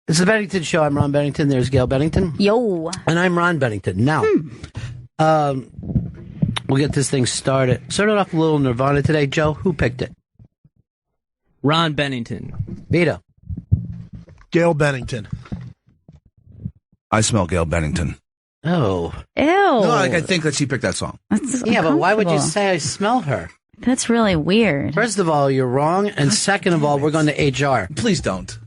It's the Bennington Show. I'm Ron Bennington. There's Gail Bennington. Yo. And I'm Ron Bennington. Now, we'll get this thing started. Started off a little Nirvana today. Joe, who picked it? Ron Bennington. Vito. Gail Bennington. I smell Gail Bennington. Oh. Ew. No, I think that she picked that song. That's Yeah, but why would you uncomfortable. say I smell her? That's really weird. First of all, you're wrong. And second of all, we're going to HR. Please don't.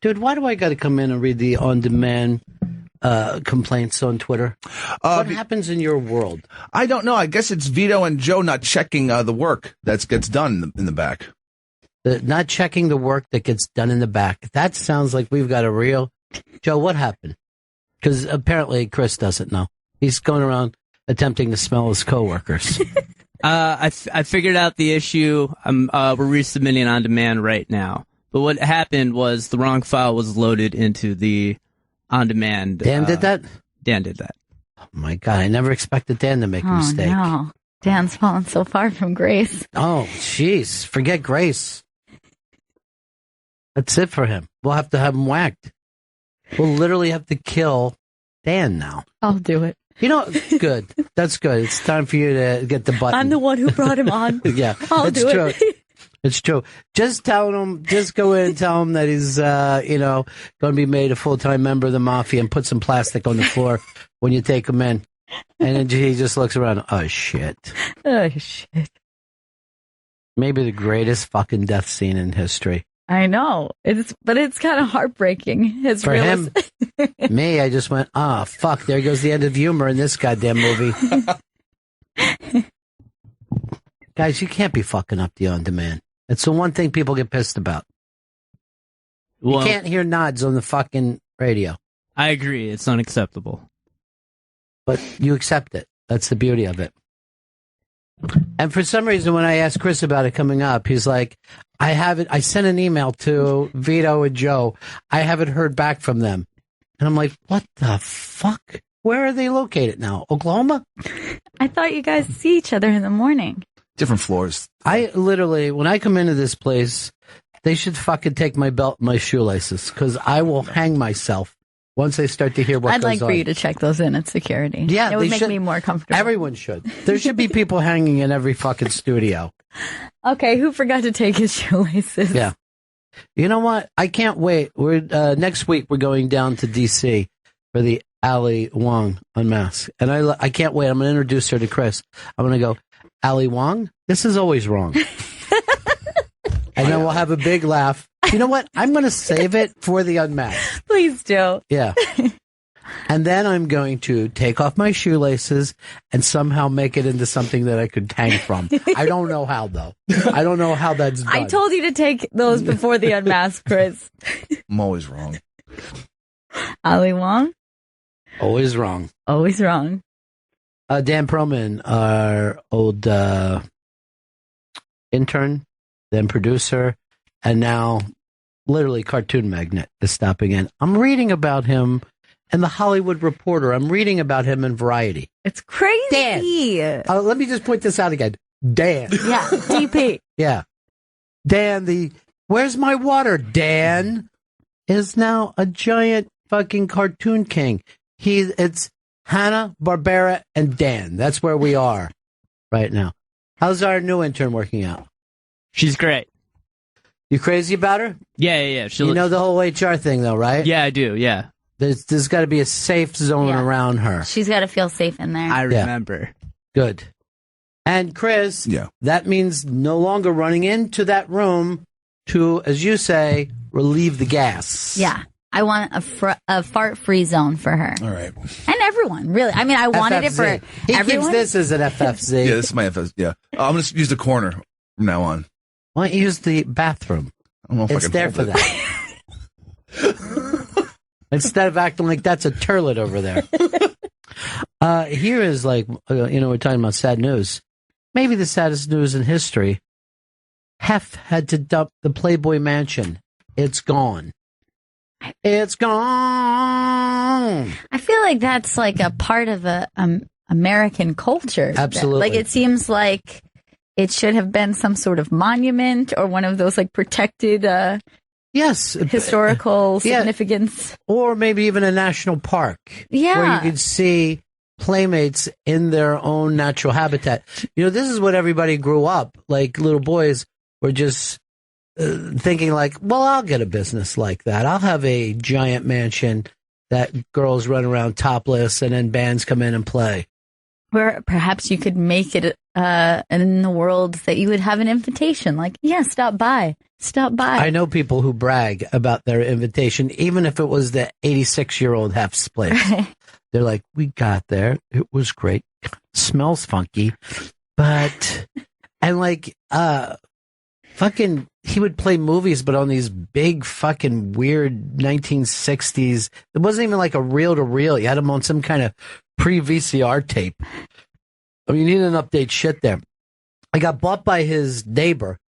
Dude, why do I got to come in and read the on-demand complaints on Twitter? What happens in your world? I don't know. I guess it's Vito and Joe not checking the work that gets done in the back. Not checking the work that gets done in the back. That sounds like we've got a real... Joe, what happened? Because apparently Chris doesn't know. He's going around attempting to smell his coworkers. I figured out the issue. We're resubmitting on demand right now. But what happened was the wrong file was loaded into the on demand. Dan did that? Dan did that. Oh my God, I never expected Dan to make a mistake. No. Dan's fallen so far from grace. Oh, jeez. Forget Grace. That's it for him. We'll have to have him whacked. We'll literally have to kill Dan now. I'll do it. You know, good. That's good. It's time for you to get the button. I'm the one who brought him on. Yeah, I'll it's do true. it. It's true. Just tell him, just go in and tell him that he's, going to be made a full-time member of the mafia and put some plastic on the floor when you take him in. And then he just looks around. Oh, shit. Oh, shit. Maybe the greatest fucking death scene in history. I know. But it's kind of heartbreaking. It's For him, me, I just went, fuck, there goes the end of humor in this goddamn movie. Guys, you can't be fucking up the on-demand. It's the one thing people get pissed about. Well, You can't hear nods on the fucking radio, I agree. It's unacceptable. but you accept it. That's the beauty of it. And for some reason, when I asked Chris about it coming up, he's like, I sent an email to Vito and Joe. I haven't heard back from them. And I'm like, what the fuck? Where are they located now? Oklahoma? I thought you guys see each other in the morning. Different floors. I literally, when I come into this place, they should fucking take my belt and my shoelaces, because I will hang myself once I start to hear what I'd goes like for on. you to check those in at security. Yeah, it would they make should. me more comfortable. Everyone should. There should be people hanging in every fucking studio. Okay, who forgot to take his shoelaces? Yeah. You know what? I can't wait. We're next week we're going down to DC for the Ali Wong Unmasked. And I can't wait. I'm going to introduce her to Chris. I'm going to go, Ali Wong, this is always wrong. And then we'll have a big laugh. You know what? I'm going to save it for the Unmasked. Please do. Yeah. And then I'm going to take off my shoelaces and somehow make it into something that I could hang from. I don't know how, though. I don't know how that's done. I told you to take those before the unmasked, Chris. I'm always wrong. Ali Wong? Always wrong. Always wrong. Dan Perlman, our old intern, then producer, and now literally cartoon magnet, is stopping in. I'm reading about him in the Hollywood Reporter. I'm reading about him in Variety. It's crazy. Dan. Let me just point this out again. Dan. Yeah, DP. Yeah. Dan, the Where's My Water? Dan is now a giant fucking cartoon king. It's Hanna-Barbera and Dan. That's where we are right now. How's our new intern working out? She's great. You crazy about her? Yeah. You know the whole HR thing, though, right? Yeah, I do. Yeah, There's got to be a safe zone Yeah. around her. She's got to feel safe in there. I remember. Good. And Chris, Yeah. that means no longer running into that room to, as you say, relieve the gas. Yeah. I want a fart-free zone for her. All right. And everyone, really. I mean, I wanted it for FFZ. He everyone. keeps this as an FFZ. Yeah, this is my FS. Yeah. I'm going to use the corner from now on. Why don't you use the bathroom? I don't know if I It's can there hold for it. that. Instead of acting like that's a turlet over there. Here is like, we're talking about sad news. Maybe the saddest news in history. Hef had to dump the Playboy Mansion. It's gone. It's gone. I feel like that's like a part of American culture. Absolutely. Like it seems like it should have been some sort of monument or one of those like protected Yes. historical Yeah. significance. Or maybe even a national park. Yeah. Where you could see playmates in their own natural habitat. You know, this is what everybody grew up. Like little boys were just thinking like, well, I'll get a business like that. I'll have a giant mansion that girls run around topless and then bands come in and play. Where perhaps you could make it in the world that you would have an invitation. Like, yeah, stop by. Stop by. I know people who brag about their invitation, even if it was the 86-year-old Hef's place. They're like, we got there. It was great. Smells funky. But, and like, fucking, he would play movies, but on these big fucking weird 1960s. It wasn't even like a reel-to-reel. You had him on some kind of pre-VCR tape. I mean, he didn't update shit there. I got bought by his neighbor,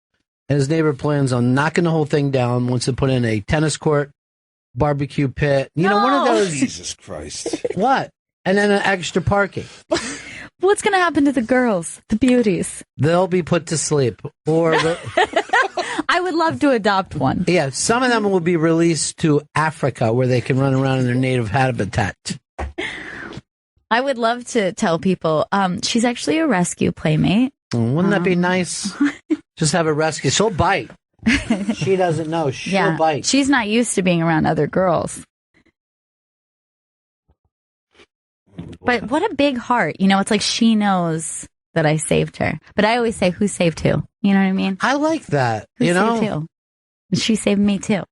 and his neighbor plans on knocking the whole thing down, wants to put in a tennis court, barbecue pit. You know, one of those. Jesus Christ. What? And then an extra parking. What's going to happen to the girls, the beauties? They'll be put to sleep. Or, I would love to adopt one. yeah, some of them will be released to Africa where they can run around in their native habitat. I would love to tell people she's actually a rescue playmate. Wouldn't that be nice? Just have a rescue. She'll bite. She doesn't know. She'll bite. She's not used to being around other girls. But what a big heart. You know, it's like she knows that I saved her. But I always say, who saved who? You know what I mean? I like that. Who you know? saved who? She saved me too.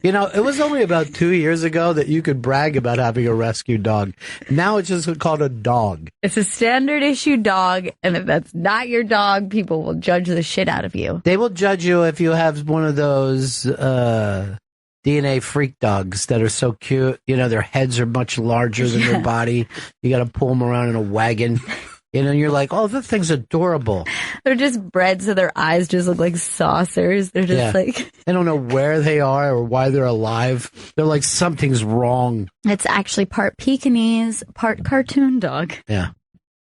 You know, it was only about 2 years ago that you could brag about having a rescue dog. Now it's just called a dog. It's a standard issue dog, and if that's not your dog, people will judge the shit out of you. They will judge you if you have one of those DNA freak dogs that are so cute. You know, their heads are much larger than their body. You got to pull them around in a wagon. You know, you're like, oh, that thing's adorable. They're just bred so their eyes just look like saucers. They're just like... They don't know where they are or why they're alive. They're like, something's wrong. It's actually part Pekingese, part cartoon dog. Yeah.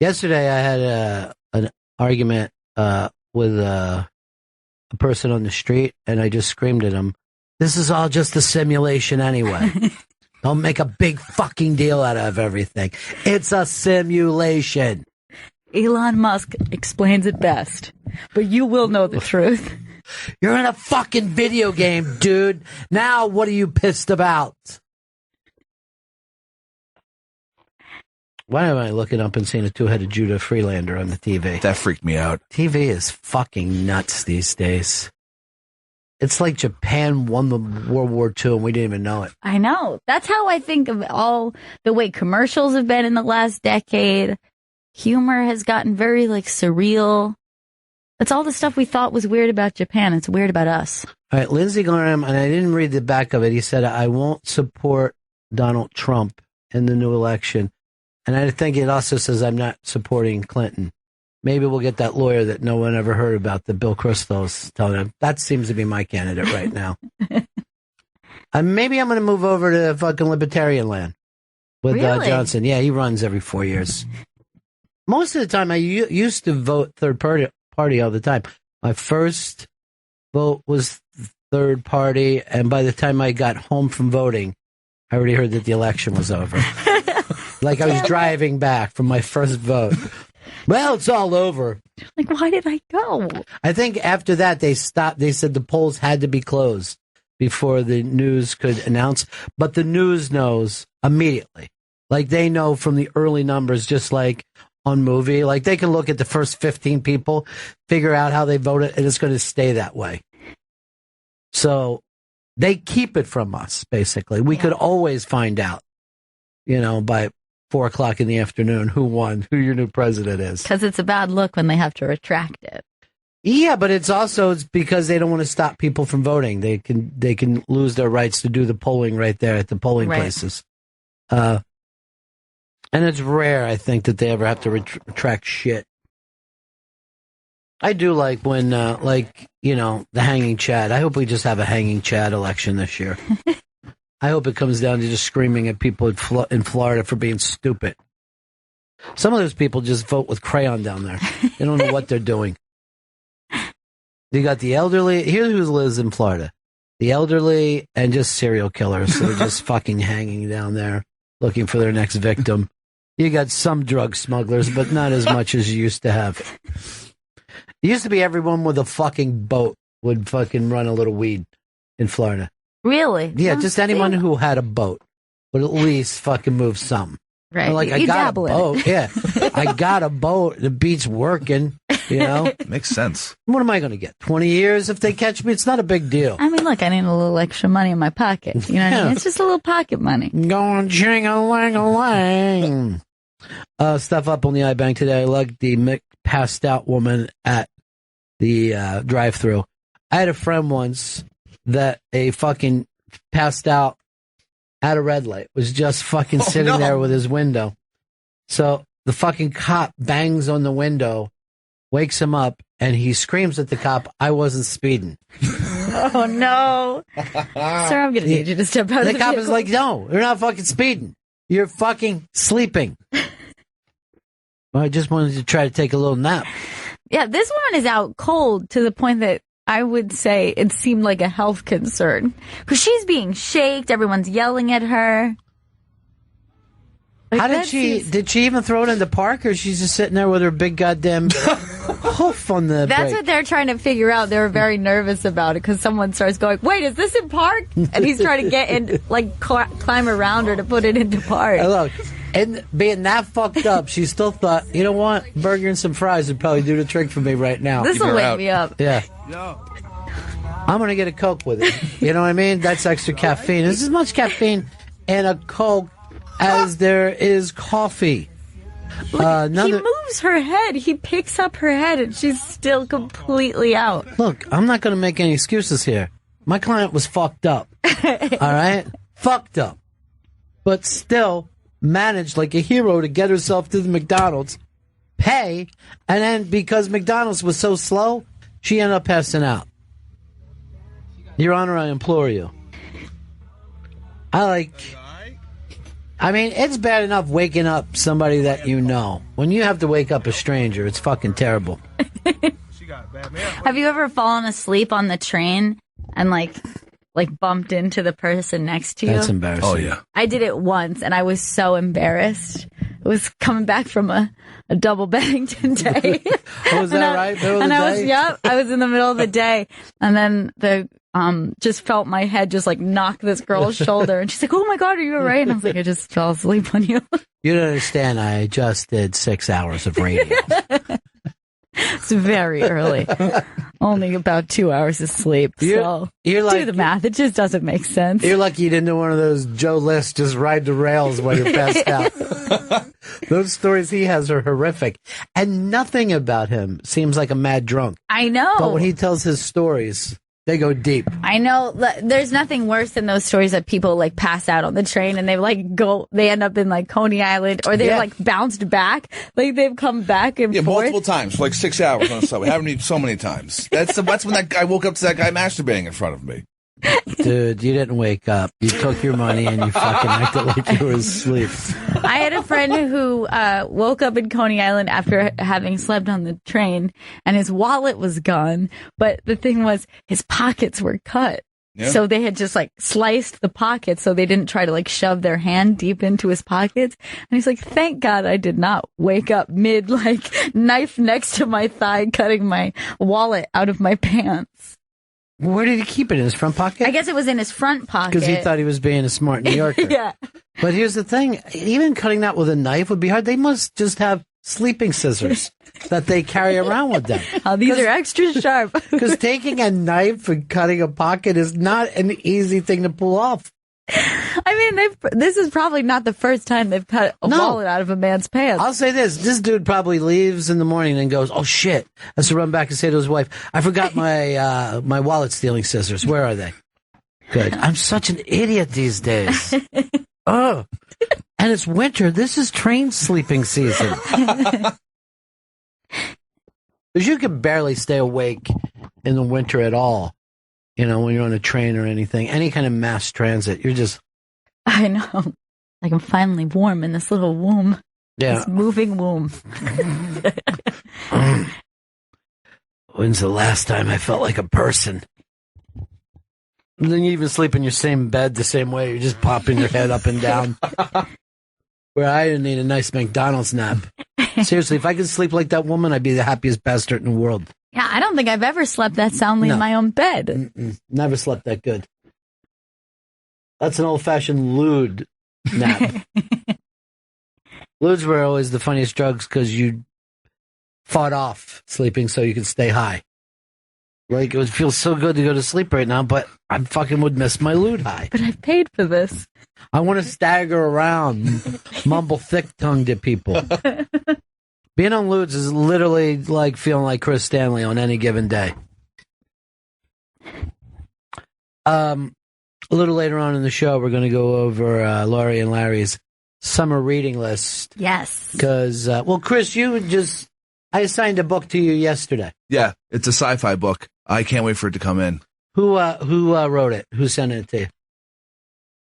Yesterday, I had an argument with a person on the street, and I just screamed at him, this is all just a simulation anyway. Don't make a big fucking deal out of everything. It's a simulation. Elon Musk explains it best, but you will know the truth. You're in a fucking video game, dude. Now what are you pissed about? Why am I looking up and seeing a two-headed Judah Freelander on the TV? That freaked me out. TV is fucking nuts these days. It's like Japan won the World War II and we didn't even know it. I know. That's how I think of all the way commercials have been in the last decade. Humor has gotten very like surreal. It's all the stuff we thought was weird about Japan. It's weird about us. All right, Lindsey Graham, and I didn't read the back of it. He said, I won't support Donald Trump in the new election. And I think it also says I'm not supporting Clinton. Maybe we'll get that lawyer that no one ever heard about, that Bill Kristol's telling him. That seems to be my candidate right now. Maybe I'm going to move over to fucking libertarian land with Really? Johnson. Yeah, he runs every 4 years. Most of the time, I used to vote third party all the time. My first vote was third party, and by the time I got home from voting, I already heard that the election was over. Like I was driving back from my first vote. Well, it's all over. Like, why did I go? I think after that, they stopped. They said the polls had to be closed before the news could announce. But the news knows immediately. Like they know from the early numbers, just like on movie. Like they can look at the first 15 people, figure out how they voted, and it's going to stay that way. So they keep it from us, basically. We could always find out, you know, by 4 o'clock in the afternoon who won, who your new president is. Because it's a bad look when they have to retract it. Yeah, but it's because they don't want to stop people from voting. They can lose their rights to do the polling right there at the polling places. And it's rare, I think, that they ever have to retract shit. I do like when, the hanging Chad. I hope we just have a hanging Chad election this year. I hope it comes down to just screaming at people in Florida for being stupid. Some of those people just vote with crayon down there. They don't know what they're doing. You got the elderly. Here's who lives in Florida. the elderly, and just serial killers. So they're just fucking hanging down there looking for their next victim. You got some drug smugglers, but not as much as you used to have. It used to be everyone with a fucking boat would fucking run a little weed in Florida. Really? Yeah, just anyone who had a boat would at least fucking move some. Right. Like, I got a boat. Yeah. I got a boat. The beat's working, you know? Makes sense. What am I going to get? 20 years if they catch me? It's not a big deal. I mean, look, I need a little extra money in my pocket. You know what I mean? It's just a little pocket money. Going ching-a-lang-a-lang. Stuff up on the iBank today. I lugged the passed out woman at the drive-thru. I had a friend once that a fucking passed out at a red light, was just fucking sitting there with his window. So the fucking cop bangs on the window, wakes him up, and he screams at the cop, "I wasn't speeding." Oh, no. Sir, I'm going to need you to step out of the cop vehicle. is like, "No, you're not fucking speeding. You're fucking sleeping." Well, I just wanted to try to take a little nap. Yeah, this woman is out cold to the point that I would say it seemed like a health concern. Because she's being shaked, everyone's yelling at her. Like, How did she even throw it in the park, or she's just sitting there with her big goddamn hoof on the That's brake? what they're trying to figure out. They were very nervous about it because someone starts going, "Wait, is this in park?" And he's trying to get in, like, climb around her to put it into park. Hey, look, and being that fucked up, she still thought, you know what, burger and some fries would probably do the trick for me right now. This will wake me up. Yeah. I'm going to get a Coke with it. You know what I mean? That's extra caffeine. There's as much caffeine in a Coke as there is coffee. He moves her head. He picks up her head, and she's still completely out. Look, I'm not going to make any excuses here. My client was fucked up. All right? Fucked up. But still managed like a hero to get herself to the McDonald's, pay, and then because McDonald's was so slow, she ended up passing out. Your Honor, I implore you. I mean, it's bad enough waking up somebody that you know. When you have to wake up a stranger, it's fucking terrible. Have you ever fallen asleep on the train and like bumped into the person next to you? That's embarrassing. Oh, yeah. I did it once, and I was so embarrassed. It was coming back from a double Bennington day. Oh, was that right? Middle of the day? I was in the middle of the day, and then the just felt my head just like knock this girl's shoulder, and she's like, "Oh my God, are you all right?" And I was like, "I just fell asleep on you." You don't understand. I just did 6 hours of radio. It's very early. Only about 2 hours of sleep. So You're like, do the math. It just doesn't make sense. You're lucky you didn't do one of those Joe List just ride the rails while you're passed out. Those stories he has are horrific. And nothing about him seems like a mad drunk. I know. But when he tells his stories, they go deep. I know. There's nothing worse than those stories that people like pass out on the train and they they end up in like Coney Island, or they've like bounced back. Like they've come back and forth. Multiple times for like 6 hours on the subway. Happened so many times. That's when that guy woke up to that guy masturbating in front of me. Dude, you didn't wake up. You took your money and you fucking acted like you were asleep. I had a friend who woke up in Coney Island after having slept on the train, and his wallet was gone. But the thing was, his pockets were cut. Yeah. So they had just like sliced the pockets so they didn't try to like shove their hand deep into his pockets. And he's like, "Thank God I did not wake up mid like knife next to my thigh, cutting my wallet out of my pants." Where did he keep it? In his front pocket? I guess it was in his front pocket. Because he thought he was being a smart New Yorker. Yeah. But here's the thing. Even cutting that with a knife would be hard. They must just have sleeping scissors that they carry around with them. Oh, these are extra sharp. Because taking a knife and cutting a pocket is not an easy thing to pull off. I mean, this is probably not the first time they've cut a wallet out of a man's pants. I'll say this dude probably leaves in the morning and goes, "Oh shit," has to run back and say to his wife, "I forgot my my wallet stealing scissors. Where are they?" Good. I'm such an idiot these days. Oh, and it's winter. This is train sleeping season. Because you can barely stay awake in the winter at all. You know, when you're on a train or anything, any kind of mass transit, you're just... I know. Like I'm finally warm in this little womb. Yeah. This moving womb. When's the last time I felt like a person? And then you even sleep in your same bed the same way. You're just popping your head up and down. Where I need a nice McDonald's nap. Seriously, if I could sleep like that woman, I'd be the happiest bastard in the world. Yeah, I don't think I've ever slept that soundly in my own bed. Never slept that good. That's an old-fashioned lewd nap. Lewds were always the funniest drugs because you fought off sleeping so you could stay high. Like, it would feel so good to go to sleep right now, but I fucking would miss my lewd high. But I paid for this. I want to stagger around, mumble thick-tongued at people. Being on lewds is literally like feeling like Chris Stanley on any given day. A little later on in the show, we're going to go over Laurie and Larry's summer reading list. Yes. Because, Chris, I assigned a book to you yesterday. Yeah, it's a sci-fi book. I can't wait for it to come in. Who wrote it? Who sent it to you?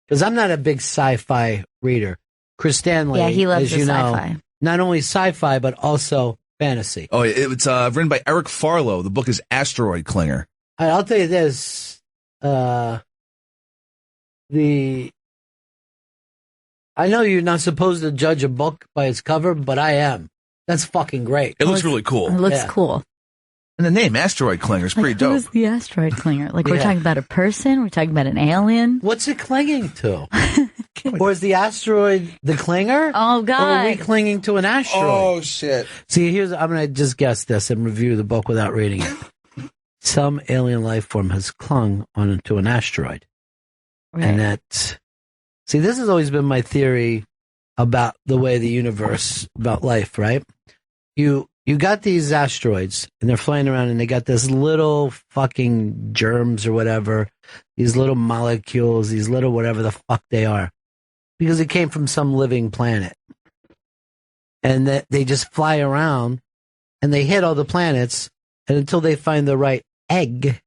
Because I'm not a big sci-fi reader. Chris Stanley, yeah, he loves as you sci-fi. know, not only sci-fi, but also fantasy. Oh, it's written by Eric Farlow. The book is Asteroid Clinger. I'll tell you this. I know you're not supposed to judge a book by its cover, but I am. That's fucking great. It looks really cool. It looks cool. And the name Asteroid Clinger is pretty dope. Who's the asteroid clinger? Like, we're talking about a person? We're talking about an alien? What's it clinging to? Or is the asteroid the clinger? Oh, God. Or are we clinging to an asteroid? Oh, shit. See, I'm going to just guess this and review the book without reading it. Some alien life form has clung onto an asteroid. Right. And see, this has always been my theory about the way the universe, about life, right? You got these asteroids, and they're flying around, and they got this little fucking germs or whatever, these little molecules, these little whatever the fuck they are, because it came from some living planet. And that they just fly around, and they hit all the planets, and until they find the right egg,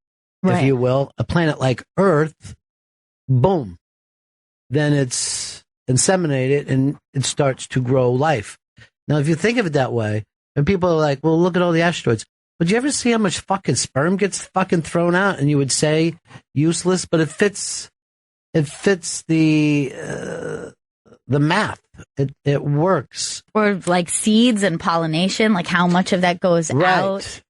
if you will, a planet like Earth, boom, then it's inseminated, and it starts to grow life. Now, if you think of it that way, and people are like, well, look at all the asteroids. Would you ever see how much fucking sperm gets fucking thrown out? And you would say useless, but it fits the math. It works. Or like seeds and pollination, like how much of that goes out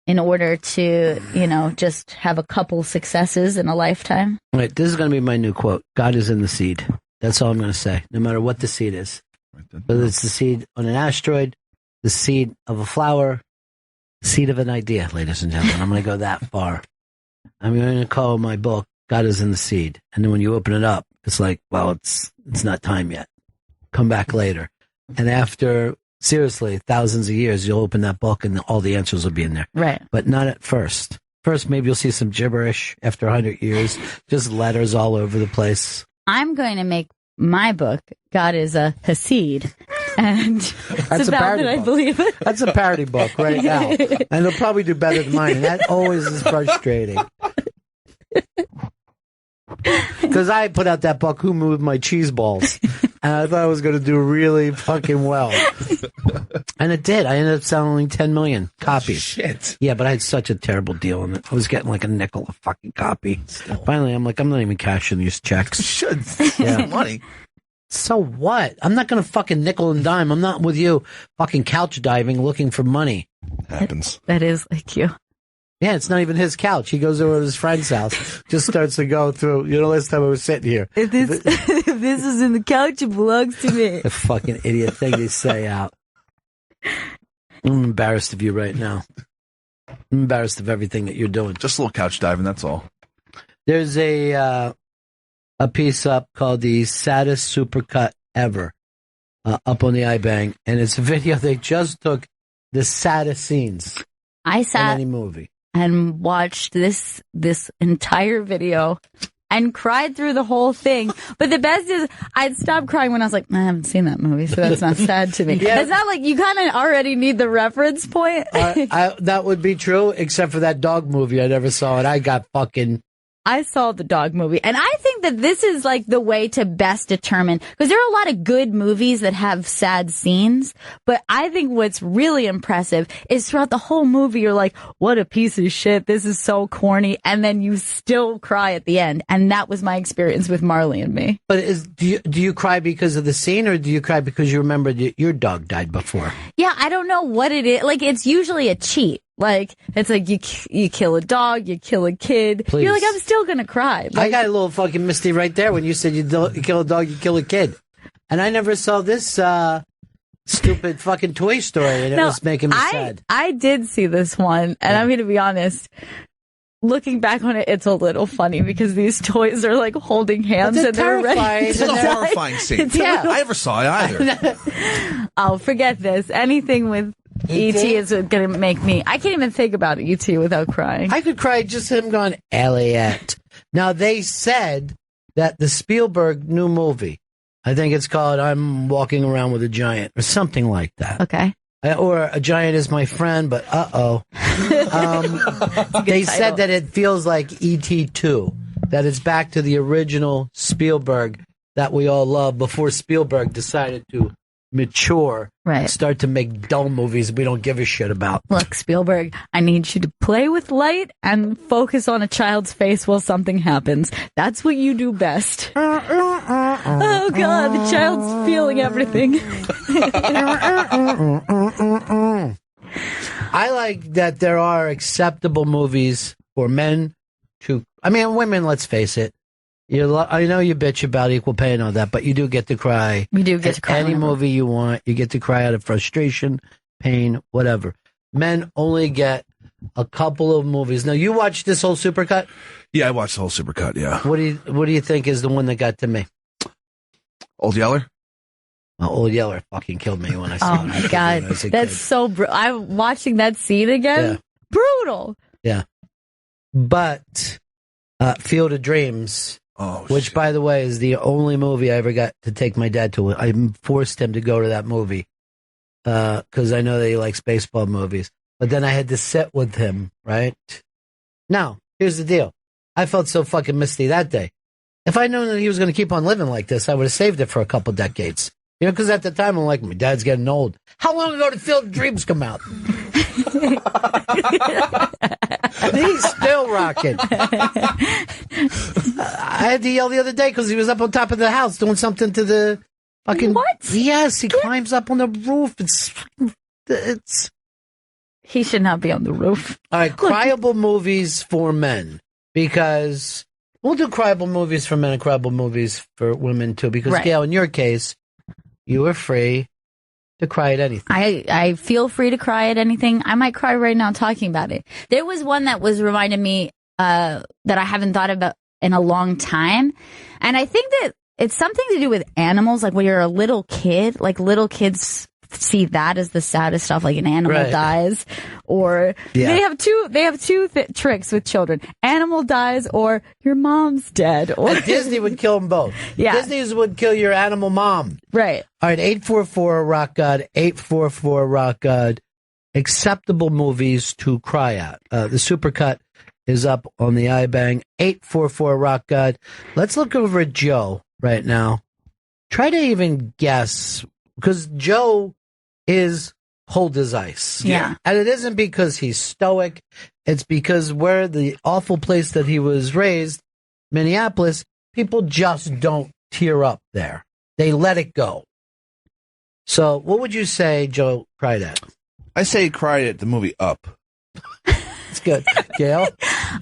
in order to, just have a couple successes in a lifetime. Right. This is going to be my new quote. God is in the seed. That's all I'm going to say, no matter what the seed is. Whether it's the seed on an asteroid, the seed of a flower, the seed of an idea, ladies and gentlemen. I'm going to go that far. I'm going to call my book, God is in the Seed. And then when you open it up, it's like, well, it's not time yet. Come back later. And after, seriously, thousands of years, you'll open that book and all the answers will be in there. Right. But not at first. First, maybe you'll see some gibberish after 100 years, just letters all over the place. I'm going to make my book, God is a Hasid. And that's about that I believe it. That's a parody book right now. And it'll probably do better than mine. And that always is frustrating. Because I put out that book, Who Moved My Cheese Balls? And I thought I was going to do really fucking well. And it did. I ended up selling 10 million copies. Shit. Yeah, but I had such a terrible deal on it. I was getting like a nickel a fucking copy. Still. Finally, I'm like, I'm not even cashing these checks. You should. Yeah. Money. So what? I'm not going to fucking nickel and dime. I'm not with you fucking couch diving looking for money. Happens. That is like you. Yeah, it's not even his couch. He goes over to his friend's house, just starts to go through. Last time I was sitting here. If this is in the couch, it belongs to me. A fucking idiot thing to say out. I'm embarrassed of you right now. I'm embarrassed of everything that you're doing. Just a little couch diving, that's all. There's a piece up called the Saddest Supercut Ever up on the iBang, and it's a video. They just took the saddest scenes in any movie. And watched this entire video and cried through the whole thing. But the best is I'd stop crying when I was like, I haven't seen that movie, so that's not sad to me. Yeah. It's not like you kind of already need the reference point. That would be true, except for that dog movie I never saw, and I got fucking I saw the dog movie, and I think that this is like the way to best determine, because there are a lot of good movies that have sad scenes, but I think what's really impressive is throughout the whole movie, you're like, what a piece of shit, this is so corny, and then you still cry at the end, and that was my experience with Marley and Me. But do you cry because of the scene, or do you cry because you remember that your dog died before? Yeah, I don't know what it is. Like, it's usually a cheat. Like, it's like you kill a dog, you kill a kid. Please. You're like, I'm still gonna cry. Like, I got a little fucking misty right there when you said you kill a dog, you kill a kid. And I never saw this stupid fucking Toy Story, and it was making me sad. I did see this one, and I'm gonna be honest. Looking back on it, it's a little funny because these toys are like holding hands and they're ready. It's a horrifying scene. Yeah. I never saw it either. Oh, forget this. Anything with E.T. is going to make me... I can't even think about E.T. without crying. I could cry just him going, Elliot. Now, they said that the Spielberg new movie, I think it's called I'm Walking Around with a Giant, or something like that. Okay. Or A Giant is My Friend, but they said that it feels like E.T. 2, that it's back to the original Spielberg that we all love before Spielberg decided to mature, right, start to make dull movies we don't give a shit about. Look, Spielberg, I need you to play with light and focus on a child's face while something happens. That's what you do best. Oh God, the child's feeling everything. I like that there are acceptable movies for men to, I mean, women, let's face it. I know you bitch about equal pay and all that, but you do get to cry. You do get to cry. Any movie you want, you get to cry out of frustration, pain, whatever. Men only get a couple of movies. Now, you watched this whole supercut? Yeah, I watched the whole supercut, yeah. What do you think is the one that got to me? Old Yeller? Well, Old Yeller fucking killed me when I saw it. Oh, my God. That's so brutal. I'm watching that scene again. Yeah. Brutal. Yeah. But Field of Dreams... which, shit. by the way, is the only movie I ever got to take my dad to. I forced him to go to that movie because I know that he likes baseball movies. But then I had to sit with him, right? Now, here's the deal. I felt so fucking misty that day. If I known that he was going to keep on living like this, I would have saved it for a couple decades. You know, because at the time, I'm like, my dad's getting old. How long ago did Field of Dreams come out? He's still rocking. I had to yell the other day because he was up on top of the house doing something to the fucking... What? Yes, he climbs up on the roof. It's... He should not be on the roof. All right, cryable movies for men, because we'll do cryable movies for men and cryable movies for women too, because right. Gail, in your case, you were free to cry at anything. I feel free to cry at anything. I might cry right now talking about it. There was one that was reminding me that I haven't thought about in a long time. And I think that it's something to do with animals. Like when you're a little kid, like little kids see that as the saddest stuff, like an animal dies, or they have two tricks with children. Animal dies or your mom's dead. Or and Disney would kill them both. Yeah. Disney would kill your animal mom. Right. All right, 844 Rock God, 844 Rock God. Acceptable movies to cry at. The supercut is up on the iBang. 844 Rock God. Let's look over at Joe right now. Try to even guess, because Joe is cold as ice. Yeah. And it isn't because he's stoic. It's because where the awful place that he was raised, Minneapolis, people just don't tear up there. They let it go. So what would you say Joe cried at? I say he cried at the movie Up. It's good. Gail?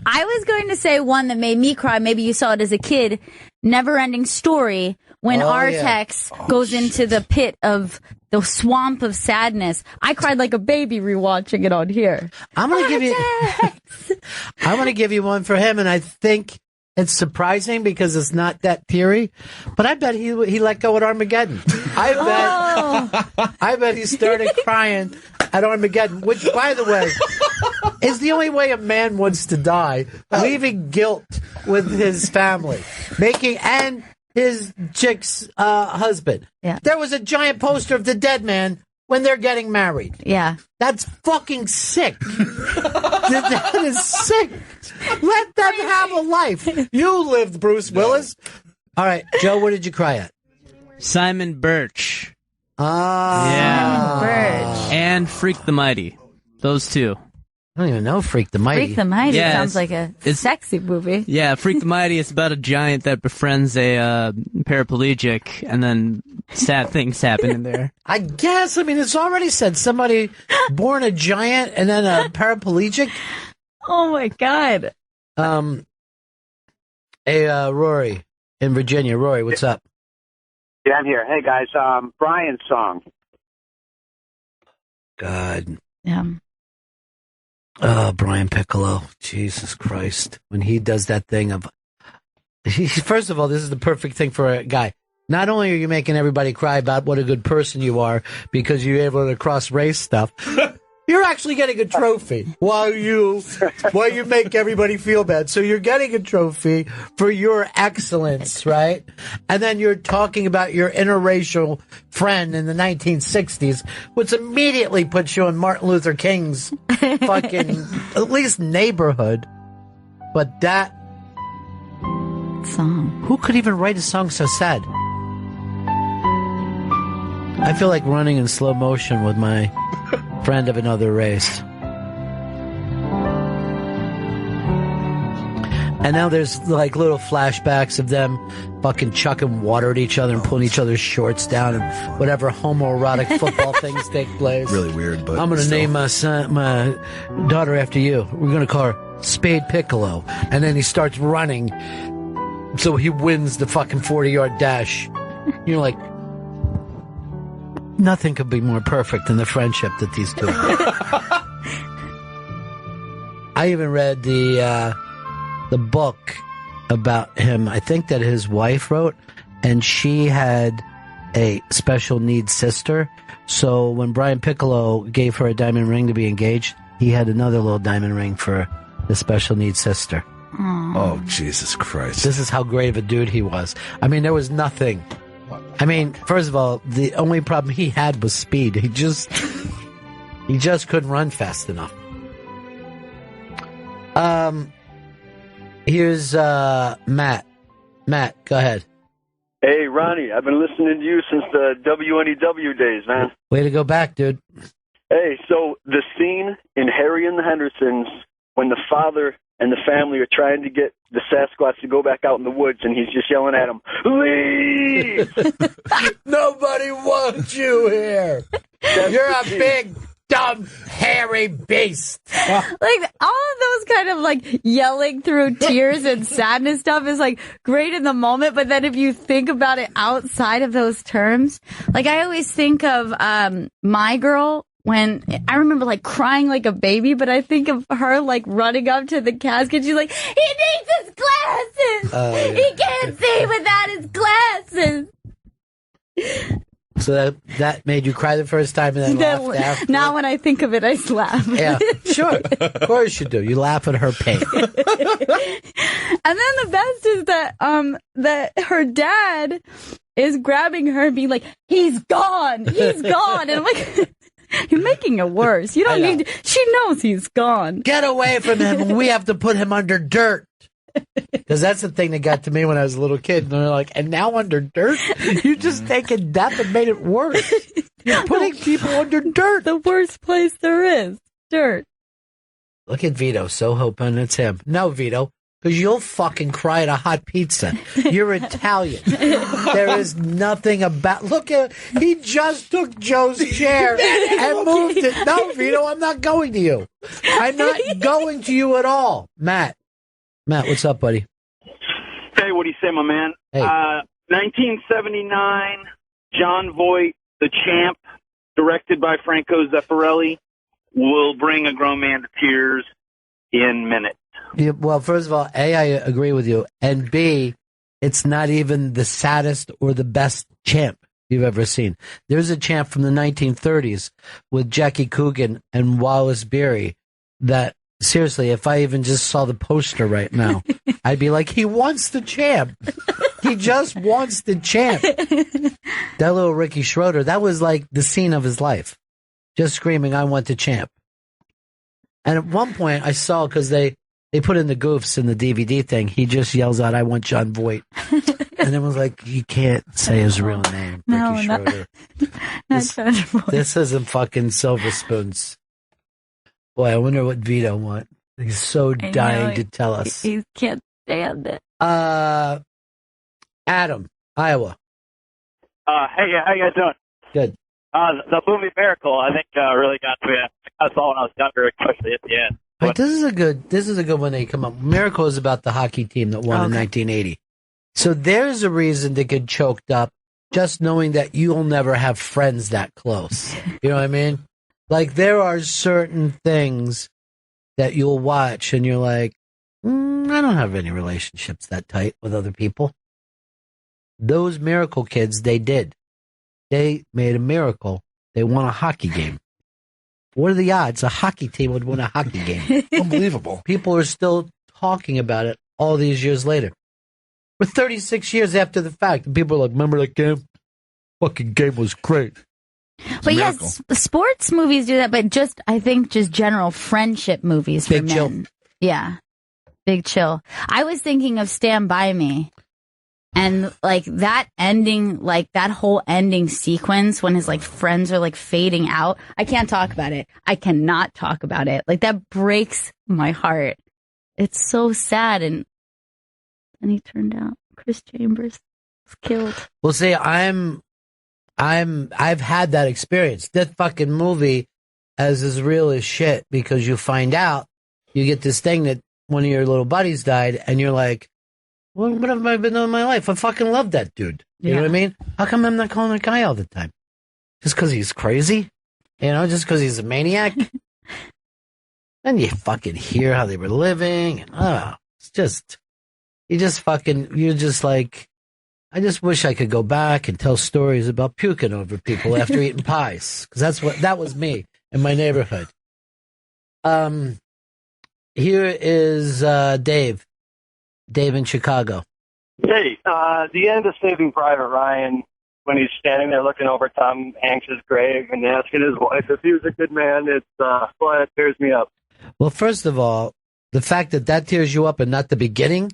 I was going to say one that made me cry. Maybe you saw it as a kid. Never Ending Story. When Artex goes into the pit of the swamp of sadness. I cried like a baby rewatching it on here. I'm going to give you one for him, and I think it's surprising because it's not that teary, but I bet he let go at Armageddon. I bet he started crying at Armageddon, which, by the way, is the only way a man wants to die, leaving guilt with his family, and his chick's husband. Yeah. There was a giant poster of the dead man when they're getting married. Yeah. That's fucking sick. That is sick. Let them have a life. You lived, Bruce Willis. All right, Joe, what did you cry at? Simon Birch. Yeah. Birch. And Freak the Mighty. Those two. I don't even know Freak the Mighty. Freak the Mighty Yeah, sounds like a sexy movie. Yeah, Freak the Mighty is about a giant that befriends a paraplegic, and then sad things happen in there. I guess. I mean, it's already said somebody born a giant and then a paraplegic. Oh my God. Hey, Rory in Virginia. Rory, what's up? Yeah, I'm here. Hey, guys. Brian's song. God. Yeah. Oh, Brian Piccolo. Jesus Christ. When he does that thing of... First of all, this is the perfect thing for a guy. Not only are you making everybody cry about what a good person you are because you're able to cross race stuff, you're actually getting a trophy while you make everybody feel bad. So you're getting a trophy for your excellence, right? And then you're talking about your interracial friend in the 1960s, which immediately puts you in Martin Luther King's fucking, at least neighborhood. But that song. Who could even write a song so sad? I feel like running in slow motion with my friend of another race. And now there's like little flashbacks of them fucking chucking water at each other and pulling each other's shorts down and whatever homoerotic football things take place. Really weird, but I'm going to name my daughter after you. We're going to call her Spade Piccolo. And then he starts running. So he wins the fucking 40-yard dash. You're like, nothing could be more perfect than the friendship that these two have. I even read the book about him. I think that his wife wrote, and she had a special needs sister. So when Brian Piccolo gave her a diamond ring to be engaged, he had another little diamond ring for the special needs sister. Oh, Jesus Christ. This is how great of a dude he was. I mean, there was nothing. I mean, first of all, the only problem he had was speed. He just couldn't run fast enough. Here's Matt. Matt, go ahead. Hey, Ronnie, I've been listening to you since the WNEW days, man. Way to go back, dude. Hey, so the scene in Harry and the Hendersons when the father and the family are trying to get the Sasquatch to go back out in the woods, and he's just yelling at him, "Leave!" Nobody wants you here. You're a big, dumb, hairy beast. Like, all of those kind of, like, yelling through tears and sadness stuff is, like, great in the moment, but then if you think about it outside of those terms, like, I always think of My Girl, when I remember like crying like a baby, but I think of her like running up to the casket. She's like, he needs his glasses. Yeah. He can't see without his glasses. So that made you cry the first time and then laughed after? Now when I think of it, I laugh. Yeah, sure. Of course you do. You laugh at her pain. And then the best is that that her dad is grabbing her and being like, he's gone. He's gone. And I'm like, you're making it worse. You don't need to, she knows he's gone. Get away from him. We have to put him under dirt. Because that's the thing that got to me when I was a little kid. And they're like, and now under dirt? You just taken death and made it worse. You're putting people under dirt. The worst place there is. Dirt. Look at Vito, so hoping it's him. No, Vito, because you'll fucking cry at a hot pizza. You're Italian. There is nothing about... Look at... He just took Joe's chair and moved it. No, Vito, I'm not going to you. I'm not going to you at all. Matt, what's up, buddy? Hey, what do you say, my man? Hey. 1979, John Voight, The Champ, directed by Franco Zeffirelli, will bring a grown man to tears in minutes. Yeah, well, first of all, A, I agree with you. And B, it's not even the saddest or the best Champ you've ever seen. There's a Champ from the 1930s with Jackie Coogan and Wallace Beery that, seriously, if I even just saw the poster right now, I'd be like, he wants the Champ. He just wants the Champ. That little Ricky Schroeder, that was like the scene of his life. Just screaming, I want the Champ. And at one point I saw, because they put in the goofs in the DVD thing, he just yells out, "I want John Voight." And it was like, you can't say his real name, Ricky Schroeder. This isn't fucking Silver Spoons. Boy, I wonder what Vito wants. He's so dying to tell us. He can't stand it. Adam, Iowa. Hey, how you guys doing? Good. The movie Miracle, I think, really got to me. I saw when I was younger, especially at the end. Wait, this is a good one that you come up. Miracle is about the hockey team that won in 1980. So there's a reason to get choked up just knowing that you'll never have friends that close. You know what I mean? Like, there are certain things that you'll watch and you're like, I don't have any relationships that tight with other people. Those Miracle kids, they did. They made a miracle. They won a hockey game. What are the odds a hockey team would win a hockey game? Unbelievable. People are still talking about it all these years later. We're 36 years after the fact, and people are like, remember that game? Fucking game was great. But yes, sports movies do that, but I think just general friendship movies for Big men. Chill. Yeah. Big Chill. I was thinking of Stand By Me. And like that ending, like that whole ending sequence when his like friends are like fading out. I can't talk about it. I cannot talk about it. Like that breaks my heart. It's so sad. And he turned out Chris Chambers was killed. Well, see, I've had that experience. That fucking movie is real as shit, because you find out, you get this thing that one of your little buddies died, and you're like, well, what have I been doing in my life? I fucking love that dude. You know what I mean? How come I'm not calling that guy all the time? Just because he's crazy? You know, just because he's a maniac? Then you fucking hear how they were living. And, it's just, you're just like, I just wish I could go back and tell stories about puking over people after eating pies. Because that was me in my neighborhood. Here is Dave. Dave in Chicago. Hey, the end of Saving Private Ryan, when he's standing there looking over Tom Hanks' grave and asking his wife if he was a good man, it tears me up. Well, first of all, the fact that tears you up and not the beginning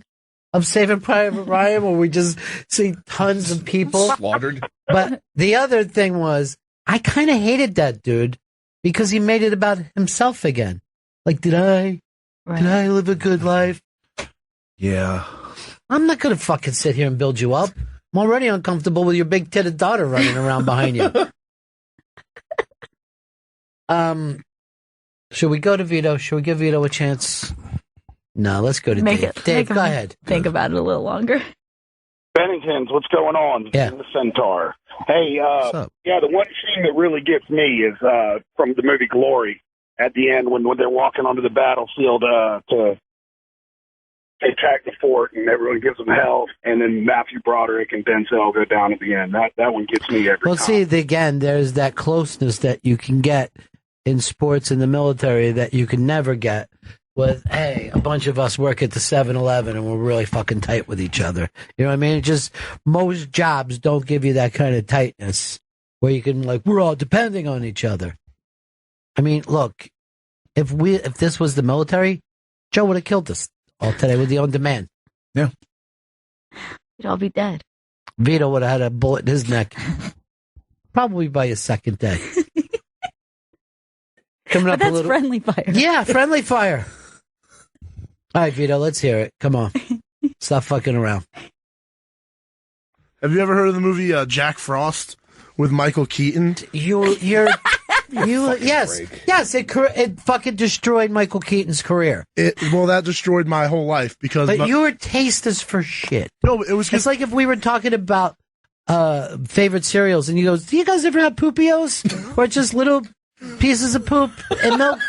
of Saving Private Ryan, where we just see tons of people slaughtered. But the other thing was, I kind of hated that dude because he made it about himself again. Like, did I live a good life? Yeah. I'm not going to fucking sit here and build you up. I'm already uncomfortable with your big-titted daughter running around behind you. Should we go to Vito? Should we give Vito a chance? No, let's go to Dave. Dave, go ahead. Think about it a little longer. Bennington's, what's going on? Yeah. The Centaur. Hey, the one scene that really gets me is from the movie Glory at the end when they're walking onto the battlefield to attack the fort and everyone gives them hell, and then Matthew Broderick and Denzel go down at the end. That one gets me every time. Well, see, again, there's that closeness that you can get in sports in the military that you can never get with, hey, a bunch of us work at the 7-Eleven and we're really fucking tight with each other. You know what I mean? Just most jobs don't give you that kind of tightness where you can, like, we're all depending on each other. I mean, look, if this was the military, Joe would have killed us all today with the on-demand. Yeah. We'd all be dead. Vito would have had a bullet in his neck. Probably by his second day. Coming up But that's a little friendly fire. Yeah, friendly fire. All right, Vito, let's hear it. Come on. Stop fucking around. Have you ever heard of the movie Jack Frost with Michael Keaton? Yes, it fucking destroyed Michael Keaton's career. That destroyed my whole life because. But your taste is for shit. No, it was. It's like if we were talking about favorite cereals, and you go, "Do you guys ever have Poopios, or just little pieces of poop and milk?"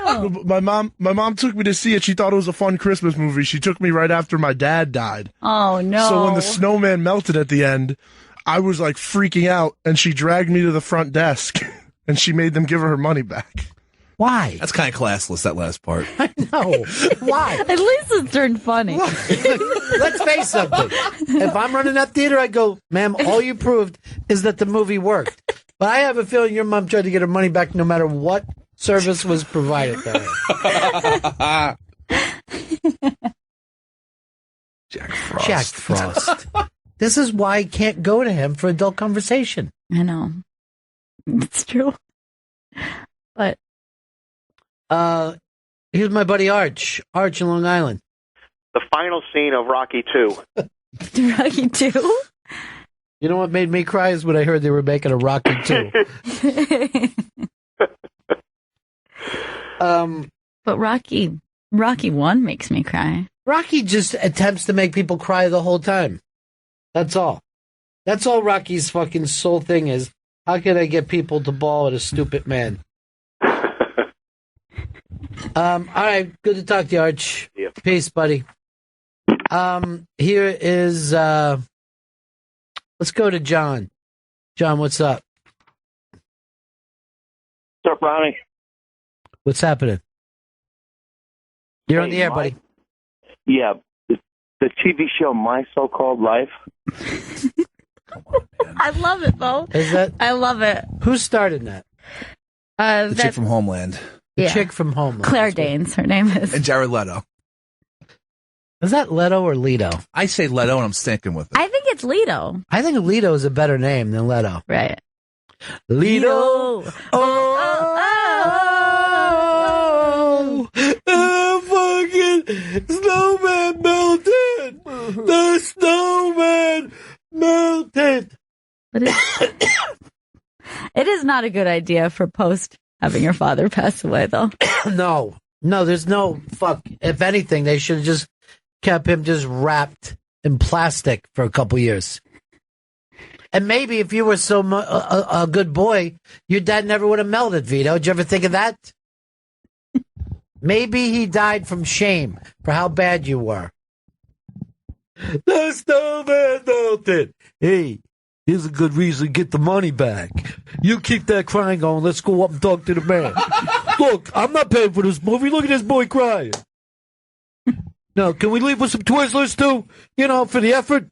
Oh. My mom took me to see it. She thought it was a fun Christmas movie. She took me right after my dad died. Oh no! So when the snowman melted at the end, I was like freaking out, and she dragged me to the front desk. And she made them give her money back. Why? That's kind of classless, that last part. I know. Why? At least it turned funny. Let's face something. If I'm running that theater, I go, ma'am, all you proved is that the movie worked. But I have a feeling your mom tried to get her money back no matter what service was provided to her. Jack Frost. Jack Frost. This is why I can't go to him for adult conversation. I know. It's true. But here's my buddy Arch. Arch in Long Island. The final scene of Rocky 2. Rocky 2? You know what made me cry is when I heard they were making a Rocky 2. But Rocky 1 makes me cry. Rocky just attempts to make people cry the whole time. That's all. That's all Rocky's fucking sole thing is. How can I get people to bawl at a stupid man? All right, good to talk to you, Arch. Yep. Peace, buddy. Here is, let's go to John. John, what's up? What's up, Ronnie? What's happening? You're on the air, buddy. Yeah, the TV show My So-Called Life. I love it, though. Is that? I love it. Who started that? The chick from Homeland. The chick from Homeland. Claire Danes, her name is. And Jared Leto. Is that Leto or Leto? I say Leto, and I'm sticking with it. I think it's Leto. I think Leto is a better name than Leto. Right. Leto. Oh, fucking snowman melted. The snowman melted. But it is not a good idea for post having your father pass away, though. No, there's no fuck. If anything, they should have just kept him just wrapped in plastic for a couple years. And maybe if you were a good boy, your dad never would have melted, Vito. Did you ever think of that? Maybe he died from shame for how bad you were. The snowman melted. Hey, here's a good reason to get the money back. You keep that crying going. Let's go up and talk to the man. Look, I'm not paying for this movie. Look at this boy crying. No, can we leave with some Twizzlers too? You know, for the effort.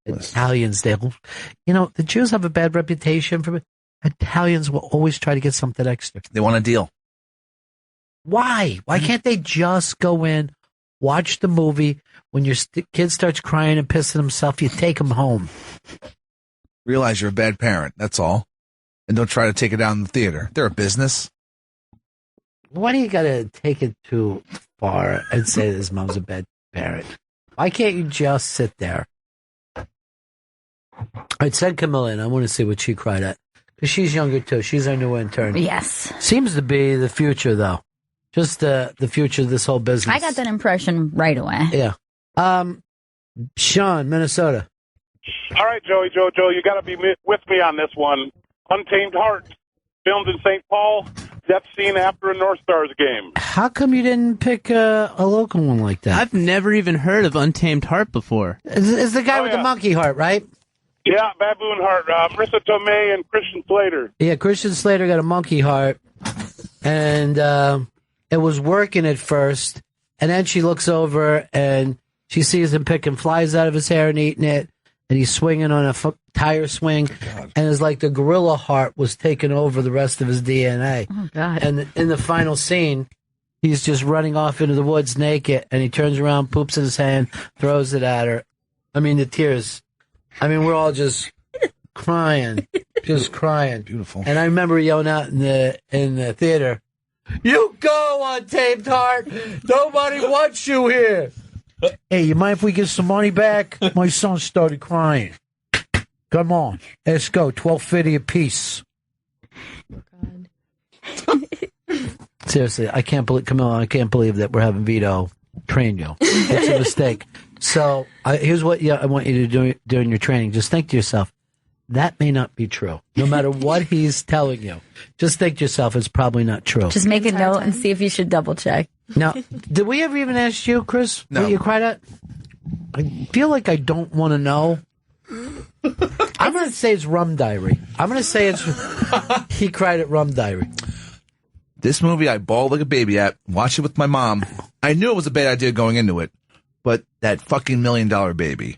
Italians, the Jews have a bad reputation for it. Italians will always try to get something extra. They want a deal. Why? Why can't they just go in, watch the movie? When your kid starts crying and pissing himself, you take him home. Realize you're a bad parent. That's all. And don't try to take it down in the theater. They're a business. Why do you got to take it too far and say his mom's a bad parent? Why can't you just sit there? I sent Camilla in. I want to see what she cried at. Because she's younger, too. She's our new intern. Yes. Seems to be the future, though. Just the future of this whole business. I got that impression right away. Yeah. Sean, Minnesota. All right, Joey, Joe, you got to be with me on this one. Untamed Heart, filmed in St. Paul, death scene after a North Stars game. How come you didn't pick a local one like that? I've never even heard of Untamed Heart before. Is the guy with the monkey heart, right? Yeah, Baboon Heart, Marissa Tomei and Christian Slater. Yeah, Christian Slater got a monkey heart, and it was working at first, and then she looks over and she sees him picking flies out of his hair and eating it, and he's swinging on a tire swing, and it's like the gorilla heart was taking over the rest of his DNA. Oh, God. And in the final scene, he's just running off into the woods naked, and he turns around, poops in his hand, throws it at her. I mean, the tears. I mean, we're all just crying, just crying. Beautiful. And I remember yelling out in the theater, "You go, Untamed Heart! Nobody wants you here." Hey, you mind if we get some money back? My son started crying. Come on, let's go. $12.50 a piece. Seriously, I can't believe, Camilla, I can't believe that we're having Vito train you. It's a mistake. So here's what I want you to do during your training. Just think to yourself, that may not be true. No matter what he's telling you, just think to yourself, it's probably not true. Just make a note and see if you should double check. Now, did we ever even ask you, Chris, what you cried at? I feel like I don't want to know. I'm going to say it's Rum Diary. I'm going to say he cried at Rum Diary. This movie I bawled like a baby at, watched it with my mom. I knew it was a bad idea going into it, but that fucking $1 million baby.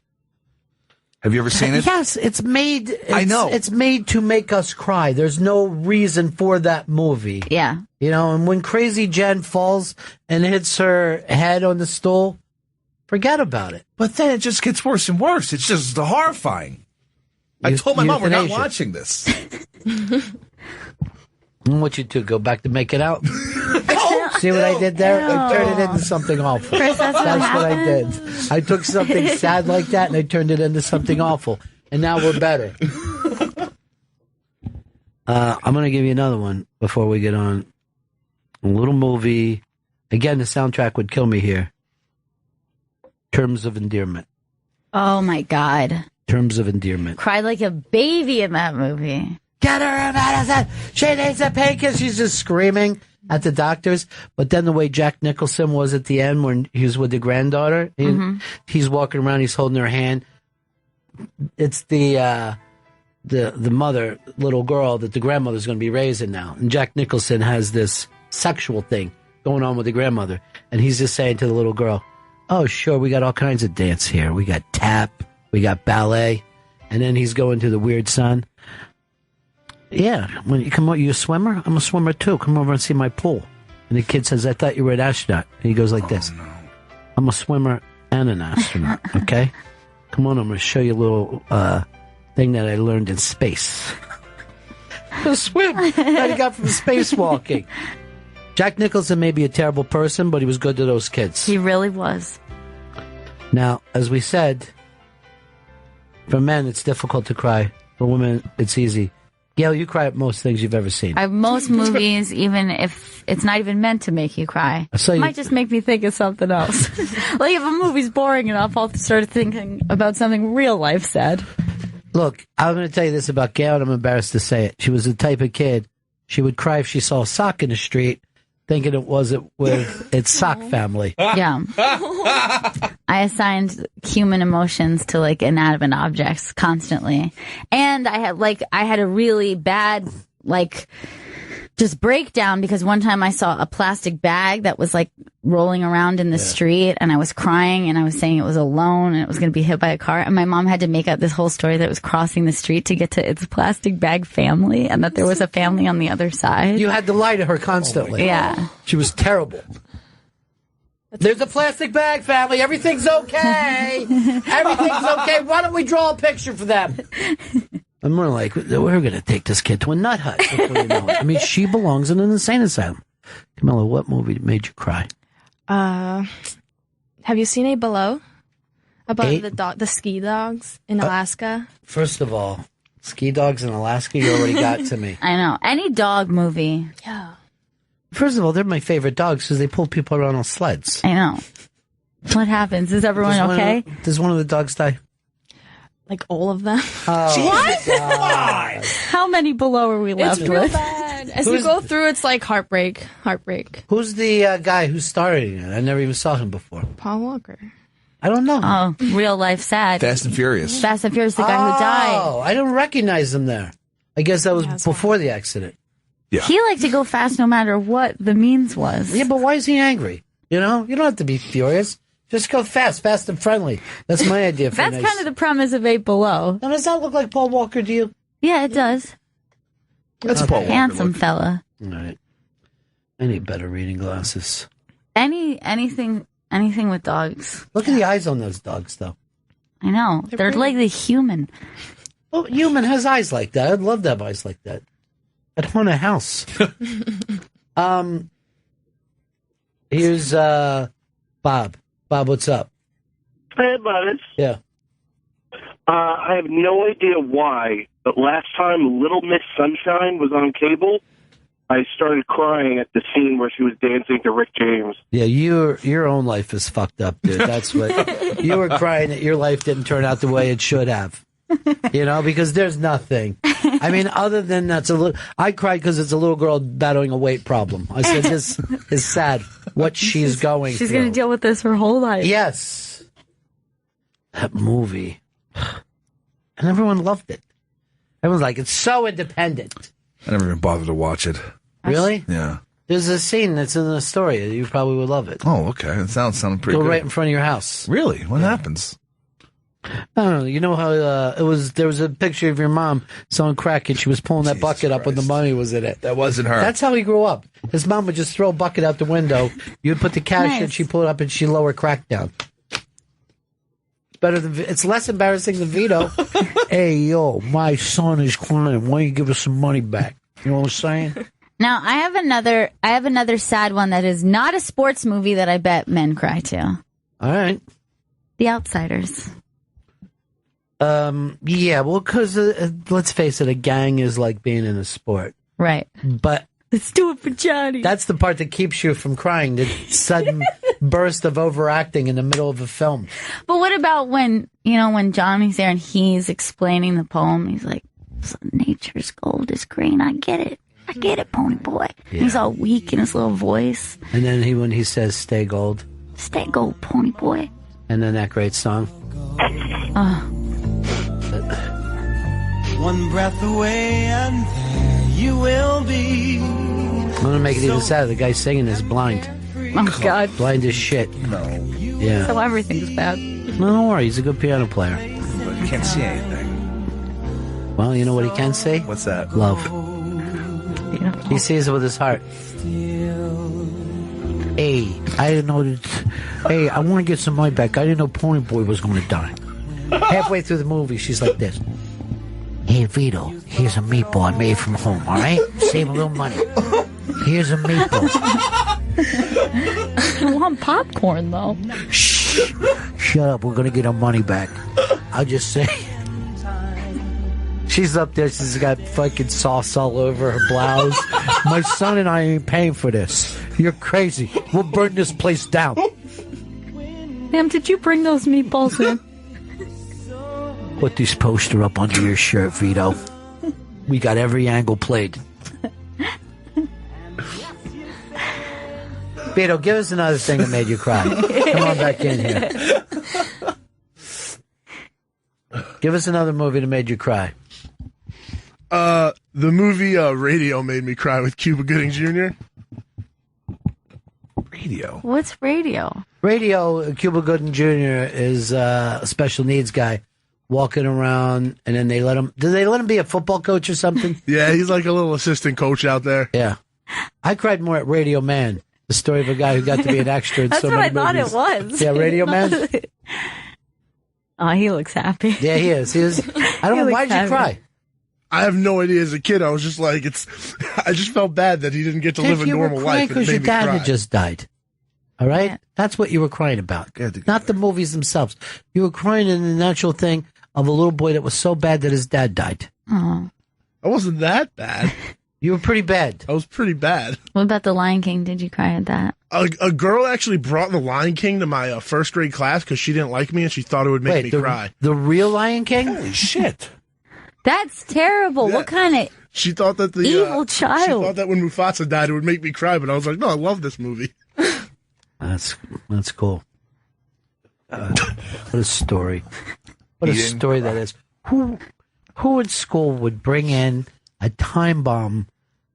Have you ever seen it? Yes, it's made. I know. It's made to make us cry. There's no reason for that movie. Yeah. You know, and when Crazy Jen falls and hits her head on the stool, forget about it. But then it just gets worse and worse. It's just horrifying. I told my mom we're not watching this. What you do? Go back to make it out? See what I did there? I turned it into something awful. Chris, that's what I did. I took something sad like that and I turned it into something awful. And now we're better. I'm going to give you another one before we get on. A little movie. Again, the soundtrack would kill me here. Terms of Endearment. Oh, my God. Terms of Endearment. Cried like a baby in that movie. Get her a medicine. She needs a painkiller. She's just screaming at the doctors. But then the way Jack Nicholson was at the end when he was with the granddaughter, he's walking around, he's holding her hand. It's the mother, little girl that the grandmother's going to be raising now. And Jack Nicholson has this sexual thing going on with the grandmother. And he's just saying to the little girl, oh, sure, we got all kinds of dance here. We got tap, we got ballet. And then he's going to the weird son. Yeah, when you come over, you a swimmer? I'm a swimmer too. Come over and see my pool. And the kid says, I thought you were an astronaut. And he goes like this. No. I'm a swimmer and an astronaut, okay? Come on, I'm going to show you a little thing that I learned in space. A swim that he got from spacewalking. Jack Nicholson may be a terrible person, but he was good to those kids. He really was. Now, as we said, for men, it's difficult to cry. For women, it's easy. Gail, you cry at most things you've ever seen. Most movies, even if it's not even meant to make you cry. It might just make me think of something else. Like if a movie's boring enough, I'll start thinking about something real life sad. Look, I'm going to tell you this about Gail, and I'm embarrassed to say it. She was the type of kid, she would cry if she saw a sock in the street, thinking it wasn't with its sock family. Yeah. I assigned human emotions to like inanimate objects constantly. And I had a really bad, just breakdown because one time I saw a plastic bag that was like rolling around in the street and I was crying and I was saying it was alone and it was going to be hit by a car. And my mom had to make up this whole story that it was crossing the street to get to its plastic bag family and that there was a family on the other side. You had to lie to her constantly. Yeah. She was terrible. There's a plastic bag family. Everything's okay. Everything's okay. Why don't we draw a picture for them? I'm more like, we're going to take this kid to a nut hut before you know it. I mean, she belongs in an insane asylum. Camilla, what movie made you cry? Have you seen A Below? About the ski dogs in Alaska? First of all, ski dogs in Alaska, you already got to me. I know. Any dog movie. Yeah. First of all, they're my favorite dogs because they pull people around on sleds. I know. What happens? Is everyone okay? Does one of the dogs die? Like all of them. Oh, what? How many below are we left It's real with? bad. As you go through, it's like heartbreak. Who's the guy who's starring it? I never even saw him before. Paul Walker. I don't know. Oh, real life sad. Fast and Furious. Fast and Furious, the guy who died. Oh, I don't recognize him there. I guess that was before the accident. Yeah. He liked to go fast no matter what the means was. Yeah, but why is he angry? You know, you don't have to be furious. Just go fast and friendly. That's my idea for That's kind of the premise of 8 Below. Now, does that look like Paul Walker to you? Yeah, it does. That's Paul Walker. Handsome fella. All right. I need better reading glasses. Anything with dogs. Look at the eyes on those dogs, though. I know. They're like the human. Well, human has eyes like that. I'd love to have eyes like that. I'd want a house. Here's Bob. Bob, what's up? Hey, buddies. Yeah. I have no idea why, but last time Little Miss Sunshine was on cable, I started crying at the scene where she was dancing to Rick James. Yeah, your own life is fucked up, dude. That's what you were crying that your life didn't turn out the way it should have. You know, because there's nothing. I mean, other than that's a little. I cried because it's a little girl battling a weight problem. I said, "This is sad. What she's going through. She's going to deal with this her whole life." Yes, that movie, and everyone loved it. Everyone's like, "It's so independent." I never even bothered to watch it. Really? Yeah. There's a scene that's in the story. You probably would love it. Oh, okay. It sounds pretty good. Go right in front of your house. Really? What happens? I don't know. You know how there was a picture of your mom selling crack and she was pulling that bucket up when the money was in it. That wasn't her. That's how he grew up. His mom would just throw a bucket out the window. You'd put the cash in, she'd pull it up, and she'd lower crack down. It's less embarrassing than Vito. Hey, yo, my son is crying. Why don't you give us some money back? You know what I'm saying? Now, I have another sad one that is not a sports movie that I bet men cry to. All right. The Outsiders. Yeah, well, because let's face it, a gang is like being in a sport. Right. But let's do it for Johnny. That's the part that keeps you from crying, the sudden burst of overacting in the middle of a film. But what about when Johnny's there and he's explaining the poem? He's like, nature's gold is green. I get it, pony boy. Yeah. He's all weak in his little voice. And then when he says, stay gold. Stay gold, pony boy. And then that great song. One breath away and there you will be. I'm going to make it even sadder. The guy singing is blind. Oh, God. Blind as shit. No. Yeah. So everything's bad. No, don't worry. He's a good piano player. But he can't see anything. Well, you know what he can say? What's that? Love. He sees it with his heart. Hey, I didn't know that. Hey, I want to get some money back. I didn't know Pony Boy was going to die. Halfway through the movie, she's like this. Hey, Vito, here's a meatball I made from home, all right? Save a little money. Here's a meatball. I want popcorn, though. Shh. Shut up. We're going to get our money back. I'll just say. She's up there. She's got fucking sauce all over her blouse. My son and I ain't paying for this. You're crazy. We'll burn this place down. Ma'am, did you bring those meatballs in? Put this poster up under your shirt, Vito. We got every angle played. Vito, give us another thing that made you cry. Come on back in here. Give us another movie that made you cry. The movie Radio made me cry with Cuba Gooding Jr. Radio? What's Radio? Radio, Cuba Gooding Jr. is a special needs guy walking around, and then do they let him be a football coach or something? Yeah, he's like a little assistant coach out there. Yeah. I cried more at Radio Man, the story of a guy who got to be an extra in so many movies. That's what I thought it was. Yeah, Radio Man. Oh, he looks happy. Yeah, he is. I don't know. Why did you cry? I have no idea. As a kid, I was just like, I just felt bad that he didn't get to live a normal life. Because your dad had just died. All right? Yeah. That's what you were crying about. Not the movies themselves. You were crying in the natural thing of a little boy that was so bad that his dad died. Oh. I wasn't that bad. You were pretty bad. I was pretty bad. What about The Lion King? Did you cry at that? A girl actually brought The Lion King to my first grade class because she didn't like me and she thought it would make me cry. The real Lion King? Holy shit. That's terrible. Yeah. What kind of she thought that the evil child? She thought that when Mufasa died, it would make me cry, but I was like, no, I love this movie. That's cool. What a story. What a story that is. Who in school would bring in a time bomb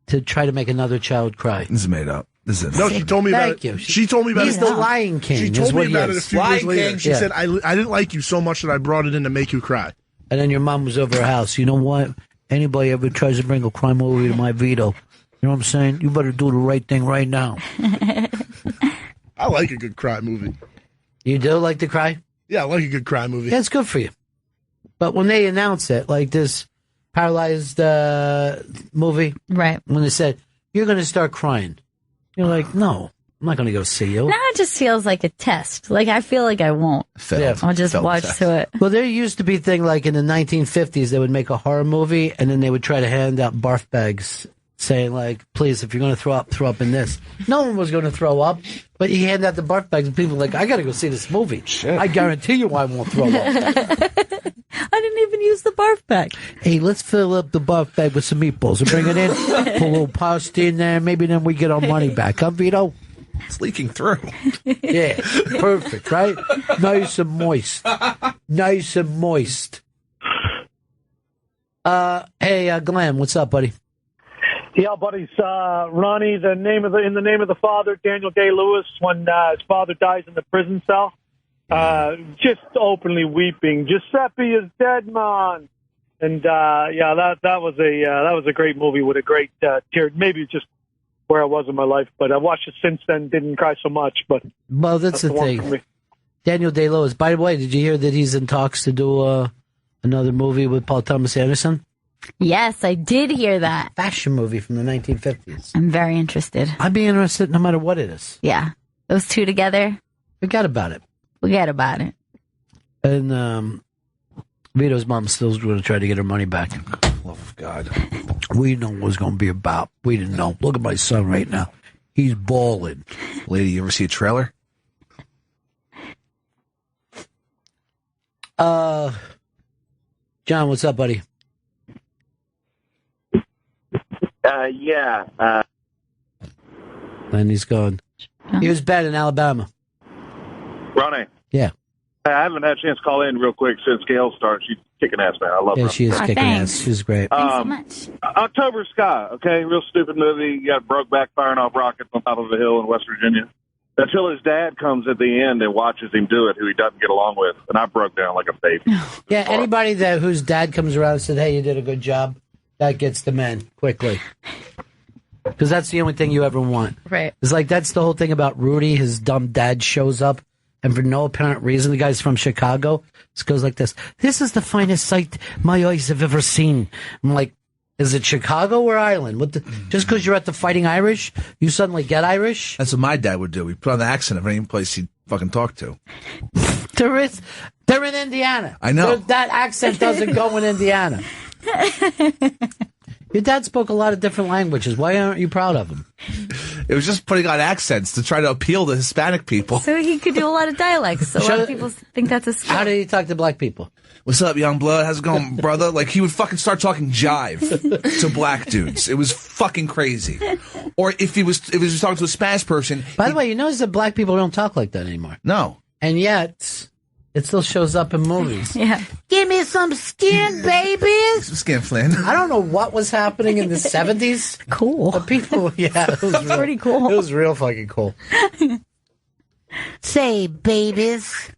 to try to make another child cry? This is made up. No, she told me about it. She told me about it. He's the Lion King. She told me about it a few years later. She said, I didn't like you so much that I brought it in to make you cry. And then your mom was over her house. You know what? Anybody ever tries to bring a crime movie to my Vito, you know what I'm saying? You better do the right thing right now. I like a good cry movie. You do like to cry? Yeah, I like a good cry movie. Yeah, it's good for you. But when they announce it, like this Paralyzed movie, right? When they said, you're going to start crying, you're like, no, I'm not going to go see you. Now it just feels like a test. Like, I feel like I won't. I'll just watch to it. Well, there used to be a thing like in the 1950s, they would make a horror movie, and then they would try to hand out barf bags saying, like, please, if you're going to throw up in this. No one was going to throw up, but he handed out the barf bags, and people were like, I got to go see this movie. Shit. I guarantee you I won't throw up. I didn't even use the barf bag. Hey, let's fill up the barf bag with some meatballs and bring it in, put a little pasta in there, maybe then we get our money back. Huh, Vito? It's leaking through. Yeah, perfect, right? Nice and moist. Nice and moist. Hey, Glenn, what's up, buddy? Yeah, buddies. Ronnie, in the name of the Father, Daniel Day-Lewis, when his father dies in the prison cell, just openly weeping. Giuseppe is dead, man. And that was a great movie with a great tear. Maybe just where I was in my life, but I watched it since then. Didn't cry so much, but well, that's the thing. Daniel Day-Lewis. By the way, did you hear that he's in talks to do another movie with Paul Thomas Anderson? Yes, I did hear that. Fashion movie from the 1950s. I'm very interested. I'd be interested no matter what it is. Yeah. Those two together. Forget about it. And Vito's mom still's going to try to get her money back. Love of God. We know what it's going to be about. We didn't know. Look at my son right now. He's balling. Lady, you ever see a trailer? John, what's up, buddy? Yeah. And he's gone. Here's Ben in Alabama. Ronnie. Yeah. I haven't had a chance to call in real quick since Gail started. She's kicking ass, man. I love her. Yeah, she is kicking ass. She's great. Thanks so much. October Sky, okay? Real stupid movie. You got Brokeback firing off rockets on top of a hill in West Virginia. Until his dad comes at the end and watches him do it, who he doesn't get along with. And I broke down like a baby. Yeah, anybody whose dad comes around and said, hey, you did a good job, that gets the men quickly. Because that's the only thing you ever want. Right. It's like, that's the whole thing about Rudy. His dumb dad shows up, and for no apparent reason, the guy's from Chicago. It goes like this. This is the finest sight my eyes have ever seen. I'm like, is it Chicago or Ireland? Just because you're at the Fighting Irish, you suddenly get Irish? That's what my dad would do. He'd put on the accent of any place he'd fucking talk to. They're in Indiana. I know. That accent doesn't go in Indiana. Your dad spoke a lot of different languages. Why aren't you proud of him? It was just putting on accents to try to appeal to Hispanic people. So he could do a lot of dialects. A lot of people think that's a skill. How did he talk to black people? What's up, young blood? How's it going, brother? Like, he would fucking start talking jive to black dudes. It was fucking crazy. Or if he was talking to a Spanish person. By the way, you notice that black people don't talk like that anymore. No. And yet, it still shows up in movies. Yeah. Give me some skin, baby. Some skin, Flynn. I don't know what was happening in the 70s. Cool. The people, yeah. It was pretty cool. It was real fucking cool. Say, babies.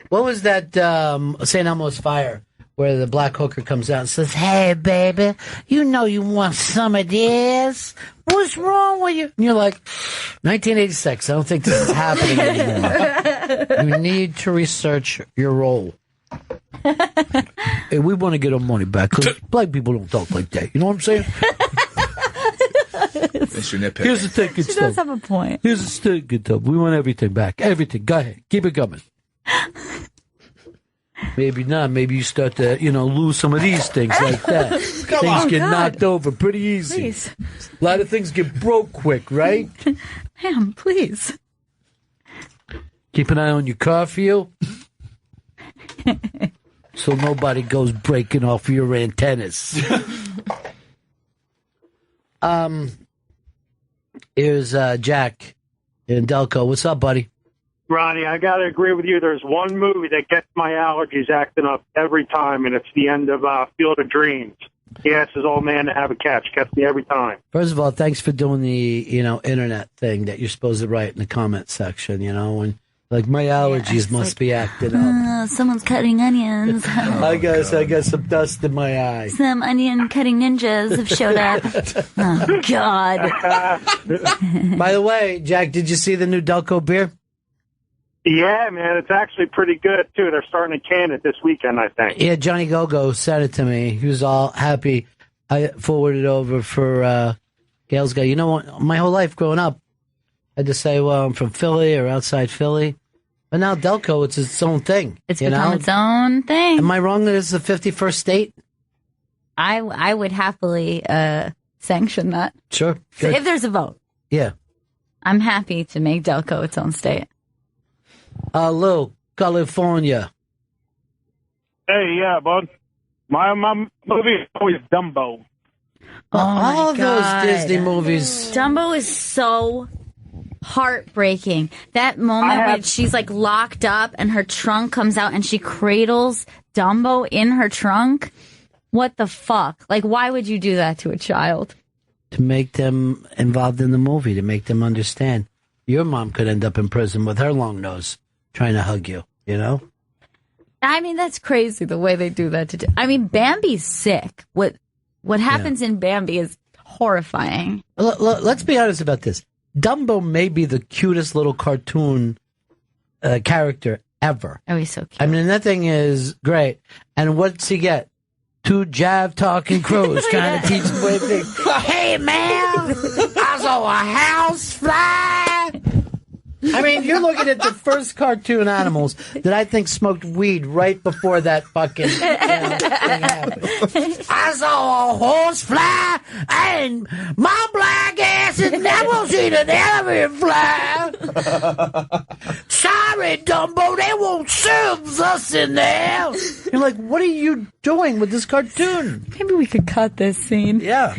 What was that St. Elmo's Fire, where the black hooker comes out and says, hey, baby, you know you want some of this. What's wrong with you? And you're like, 1986, I don't think this is happening anymore. You need to research your role. Hey, we want to get our money back, because black people don't talk like that. You know what I'm saying? That's your nitpick. Here's the thing. She does have a point. Here's the thing. Good stuff. We want everything back. Everything. Go ahead. Keep it coming. Maybe not. Maybe you start to, lose some of these things like that. Things get knocked over pretty easy. Please. A lot of things get broke quick, right? Ma'am, please. Keep an eye on your car fuel. So nobody goes breaking off your antennas. Here's Jack in Delco. What's up, buddy? Ronnie, I got to agree with you. There's one movie that gets my allergies acting up every time, and it's the end of Field of Dreams. He asks his old man to have a catch. Gets me every time. First of all, thanks for doing the, internet thing that you're supposed to write in the comment section, when, like, my allergies must be acting up. Someone's cutting onions. I got some dust in my eye. Some onion cutting ninjas have showed up. Oh, God. By the way, Jack, did you see the new Delco beer? Yeah, man, it's actually pretty good, too. They're starting to can it this weekend, I think. Yeah, Johnny Gogo sent it to me. He was all happy. I forwarded it over for Gail's guy. You know what? My whole life growing up, I had to say, well, I'm from Philly or outside Philly. But now Delco, it's its own thing. It's become its own thing. Am I wrong that it's the 51st state? I would happily sanction that. Sure. So if there's a vote. Yeah. I'm happy to make Delco its own state. Hello, California. Hey, yeah, bud. My movie is always Dumbo. All those Disney movies. Dumbo is so heartbreaking. That moment when she's like locked up and her trunk comes out and she cradles Dumbo in her trunk. What the fuck? Like, why would you do that to a child? To make them involved in the movie, to make them understand. Your mom could end up in prison with her long nose. trying to hug you, you know? I mean, that's crazy the way they do that. I mean, Bambi's sick. What happens in Bambi is horrifying. Let's be honest about this. Dumbo may be the cutest little cartoon character ever. Oh, he's so cute. I mean, that thing is great. And what's he get? 2 jive-talking crows trying to teach him what to think. Hey, man, I saw a house fly. I mean, you're looking at the first cartoon animals that I think smoked weed right before that fucking thing happened. I saw a horse fly, and my black ass has never seen an elephant fly. Sorry, Dumbo, they won't serve us in there. You're like, what are you doing with this cartoon? Maybe we could cut this scene. Yeah.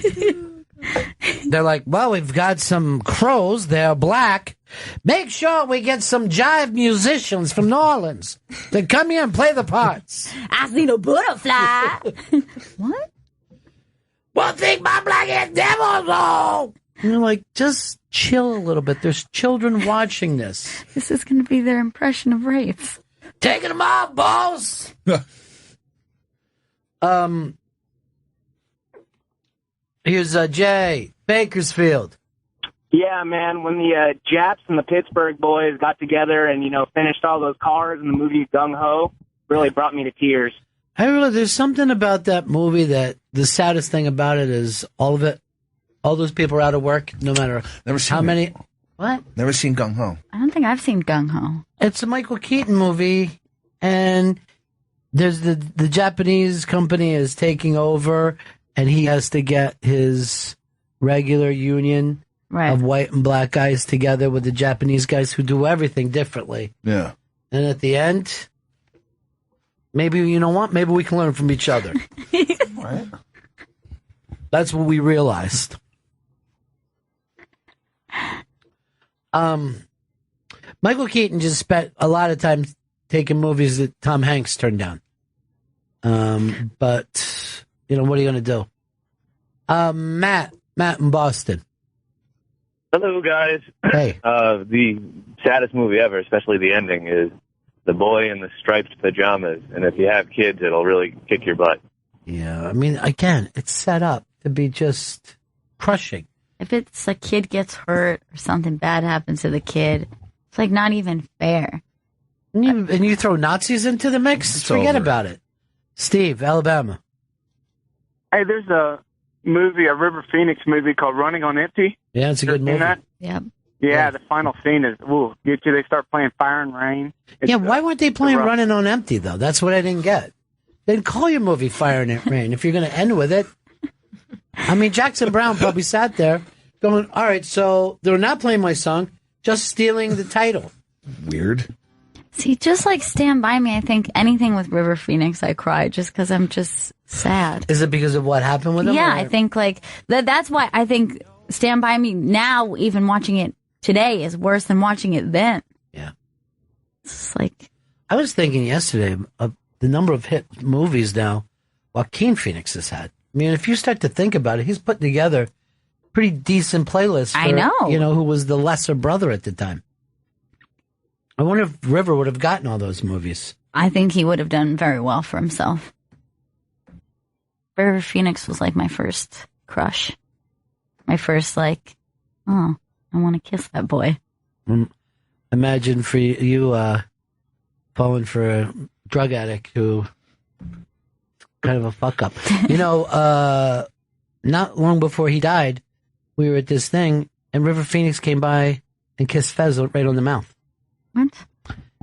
They're like, well, we've got some crows. They're black. Make sure we get some jive musicians from New Orleans to come here and play the parts. I seen a butterfly. What? One thing my black ass never saw. And you're like, just chill a little bit. There's children watching this. This is going to be their impression of race. Taking them off, boss. Here's Jay Bakersfield. Yeah, man, when the Japs and the Pittsburgh boys got together and, finished all those cars in the movie Gung Ho, really brought me to tears. I realize there's something about that movie that the saddest thing about it is all of it. All those people are out of work, no matter how many. What? Never seen Gung Ho. I don't think I've seen Gung Ho. It's a Michael Keaton movie, and there's the Japanese company is taking over, and he has to get his regular union of white and black guys together with the Japanese guys who do everything differently. Yeah. And at the end, maybe, you know what? Maybe we can learn from each other. Right. That's what we realized. Michael Keaton just spent a lot of time taking movies that Tom Hanks turned down. But, what are you going to do? Matt in Boston. Hello, guys. Hey. The saddest movie ever, especially the ending, is The Boy in the Striped Pajamas. And if you have kids, it'll really kick your butt. Yeah, I mean, again, it's set up to be just crushing. If it's a kid gets hurt or something bad happens to the kid, it's like not even fair. And you throw Nazis into the mix? Forget about it. Steve, Alabama. Hey, there's a River Phoenix movie called Running on Empty. Yeah, it's a good movie. Yep. Yeah, the final scene is, get you. They start playing Fire and Rain. Yeah, why weren't they playing Running on Empty, though? That's what I didn't get. Then call your movie Fire and Rain if you're going to end with it. I mean, Jackson Brown probably sat there going, all right, so they're not playing my song, just stealing the title. Weird. See, just like Stand By Me, I think anything with River Phoenix, I cry just because I'm just sad. Is it because of what happened with him? Yeah, I think that's why I think Stand By Me now, even watching it today, is worse than watching it then. Yeah. It's like. I was thinking yesterday of the number of hit movies now Joaquin Phoenix has had. I mean, if you start to think about it, he's put together a pretty decent playlist for, I know. Who was the lesser brother at the time. I wonder if River would have gotten all those movies. I think he would have done very well for himself. River Phoenix was like my first crush. My first I want to kiss that boy. Imagine for you falling for a drug addict who kind of a fuck up. Not long before he died, we were at this thing, and River Phoenix came by and kissed Fez right on the mouth. What?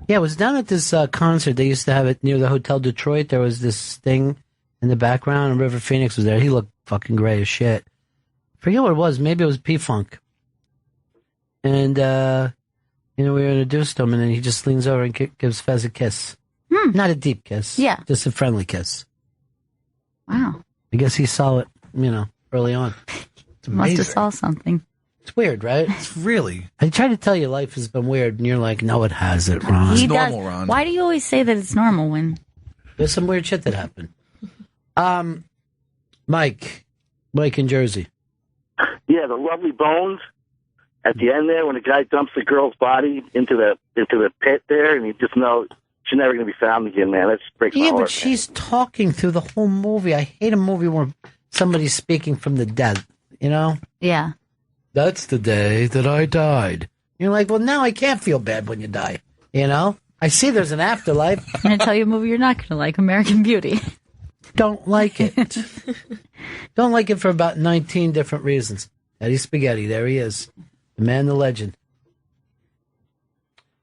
Yeah, it was down at this concert. They used to have it near the Hotel Detroit. There was this thing in the background, and River Phoenix was there. He looked fucking gray as shit. Forget what it was. Maybe it was P-Funk. And, we were introduced to him, and then he just leans over and gives Fez a kiss. Not a deep kiss. Yeah. Just a friendly kiss. Wow. I guess he saw it, early on. It's amazing. Must have saw something. It's weird, right? It's really. I try to tell you life has been weird, and you're like, no, it hasn't, Ron. It's normal, Ron. Why do you always say that it's normal when... There's some weird shit that happened. Mike in Jersey. Yeah, the Lovely Bones. At the end there, when the guy dumps the girl's body into the into the pit there, and you just know she's never going to be found again, man. That just breaks my Yeah, heart. but she's talking through the whole movie. I hate a movie where somebody's speaking from the dead, you know? Yeah. That's the day that I died. You're like, well, now I can't feel bad when you die, you know? I see there's an afterlife. I'm going to tell you a movie you're not going to like, American Beauty. Don't like it. Don't like it for about 19 different reasons. Eddie Spaghetti, there he is. The man, the legend.